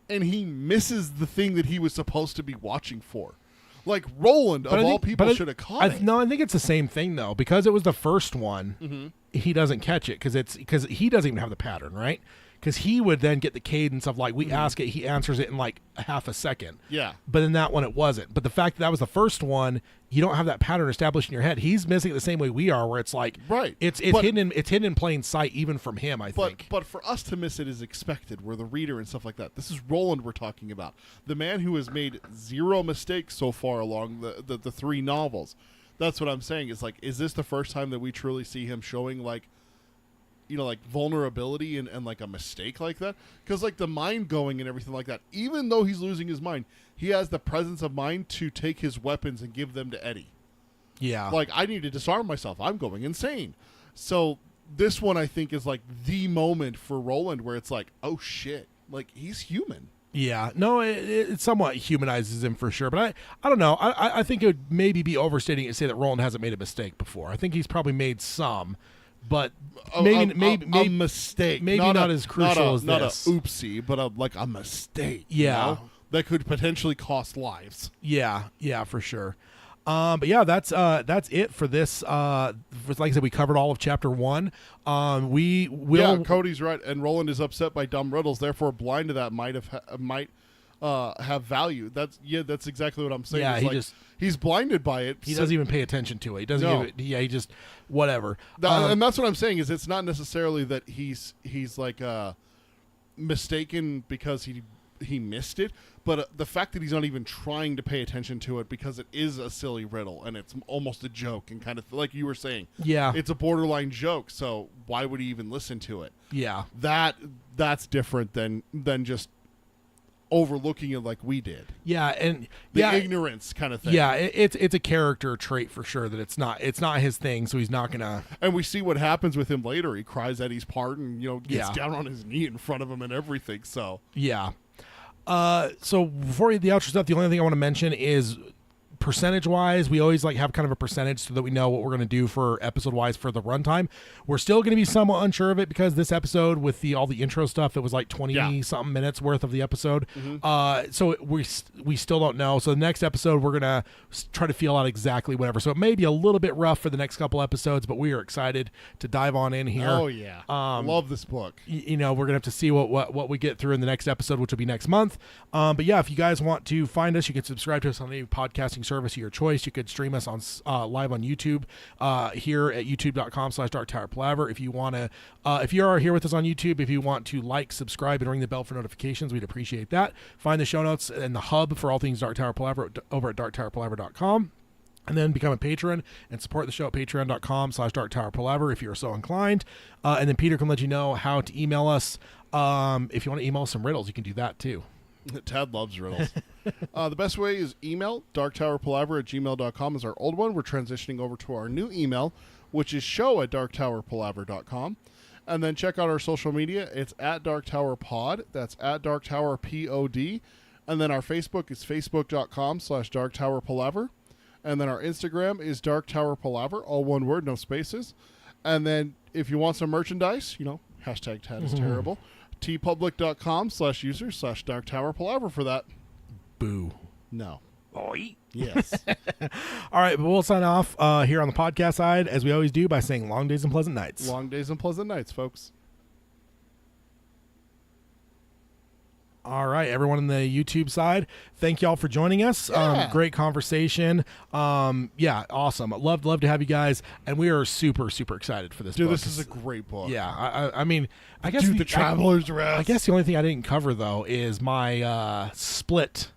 and he misses the thing that he was supposed to be watching for. Like Roland, of all people, should have caught it. No, I think it's the same thing though, because it was the first one. Mm-hmm. He doesn't catch it because he doesn't even have the pattern, right? Because he would then get the cadence of we ask it, he answers it in a half a second. Yeah. But in that one, it wasn't. But the fact that was the first one, you don't have that pattern established in your head. He's missing it the same way we are, where it's Right. it's But- hidden in plain sight, even from him. I think. But for us to miss it is expected. We're the reader and stuff like that. This is Roland we're talking about. The man who has made 0 mistakes so far along the 3 novels. That's what I'm saying. Is this the first time that we truly see him showing vulnerability and a mistake like that? Because the mind going and everything like that, even though he's losing his mind, he has the presence of mind to take his weapons and give them to Eddie. Yeah. I need to disarm myself. I'm going insane. So this one I think is the moment for Roland where it's oh shit, he's human. Yeah, no, it somewhat humanizes him for sure, but I don't know. I think it would maybe be overstating it to say that Roland hasn't made a mistake before. I think he's probably made some, but maybe a mistake, maybe not as crucial as not this. a oopsie, but a mistake. Yeah. That could potentially cost lives. Yeah, for sure. But yeah, that's it for this. Like I said, we covered all of chapter 1. We will. Yeah, Cody's right, and Roland is upset by dumb riddles. Therefore, blind to that might have value. That's exactly what I'm saying. Yeah, It's he's blinded by it. He doesn't even pay attention to it. He doesn't. No. Give it, yeah, he just whatever. And that's what I'm saying is it's not necessarily that he's mistaken because he missed it, but the fact that he's not even trying to pay attention to it because it is a silly riddle and it's almost a joke and kind of like you were saying. Yeah. It's a borderline joke, so why would he even listen to it? Yeah. That's different than just overlooking it like we did. Yeah, and The ignorance kind of thing. Yeah, it's a character trait for sure that it's not his thing, so he's not gonna. And we see what happens with him later. He cries Eddie's part and gets Yeah. down on his knee in front of him and everything. So Yeah. So before we the outro stuff, the only thing I want to mention is percentage wise, we always have kind of a percentage so that we know what we're going to do for episode wise for the runtime. We're still going to be somewhat unsure of it because this episode with all the intro stuff, it was 20 something minutes worth of the episode. So we still don't know. So the next episode, we're going to try to feel out exactly whatever. So it may be a little bit rough for the next couple episodes, but we are excited to dive on in here. Oh yeah. Love this book. We're gonna have to see what we get through in the next episode, which will be next month. But yeah, if you guys want to find us, you can subscribe to us on any podcasting service of your choice. You could stream us on live on YouTube here at youtube.com/darktowerpalaver. If you want to, if you are here with us on YouTube, if you want to subscribe, and ring the bell for notifications, we'd appreciate that. Find the show notes and the hub for all things Dark Tower Palaver over at darktowerpalaver.com. And then become a patron and support the show at patreon.com/darktowerpalaver if you're so inclined. And then Peter can let you know how to email us. If you want to email us some riddles, you can do that too. Tad loves riddles. The best way is email. darktowerpalaver@gmail.com is our old one. We're transitioning over to our new email, which is show@darktowerpalaver.com. And then check out our social media. It's at darktowerpod. That's at darktowerpod. And then our Facebook is facebook.com/darktowerpalaver. And then our Instagram is Dark Tower Palaver, all one word, no spaces. And then if you want some merchandise, hashtag Tad is terrible. tpublic.com/user/Dark Tower Palaver for that. Boo. No. Oi. Yes. All right, but we'll sign off here on the podcast side, as we always do, by saying long days and pleasant nights. Long days and pleasant nights, folks. All right, everyone on the YouTube side, thank y'all for joining us. Yeah. Great conversation. Yeah, awesome. Love to have you guys, and we are super excited for this Dude, book. this is a great book. Yeah, I mean, I guess Dude, the Traveler's Rest. I guess the only thing I didn't cover though is my split.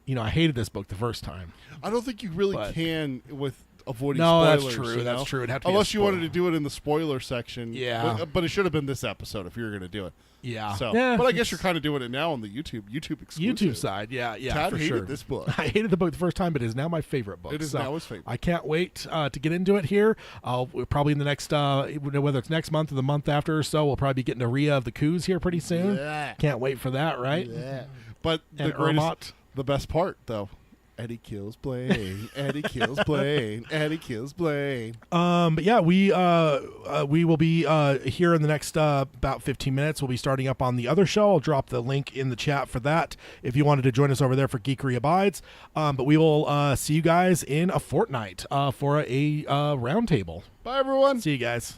You know, I hated this book the first time. I don't think you really But- can with avoiding No, spoilers. that's true. you That's know? true. It'd have to be a Unless you wanted spoiler. to do it in the spoiler section. Yeah. But it should have been this episode if you were going to do it. Yeah. So, Yeah, but I guess it's- you're kind of doing it now on the YouTube exclusive. YouTube side, yeah, Tad for hated sure. this book. I hated the book the first time, but it is now my favorite book. It is So now his favorite. I can't wait to get into it here. We're probably in the next, whether it's next month or the month after or so, we'll probably be getting to Rhea of the Coos here pretty soon. Yeah. Can't wait for that, right? Yeah. But And the greatest, Ermot. the best part though, Eddie kills Blaine. Eddie kills Blaine. Eddie kills Blaine. But yeah, we will be here in the next about 15 minutes. We'll be starting up on the other show. I'll drop the link in the chat for that if you wanted to join us over there for Geekery Abides. But we will see you guys in a fortnight for a roundtable. Bye, everyone. See you guys.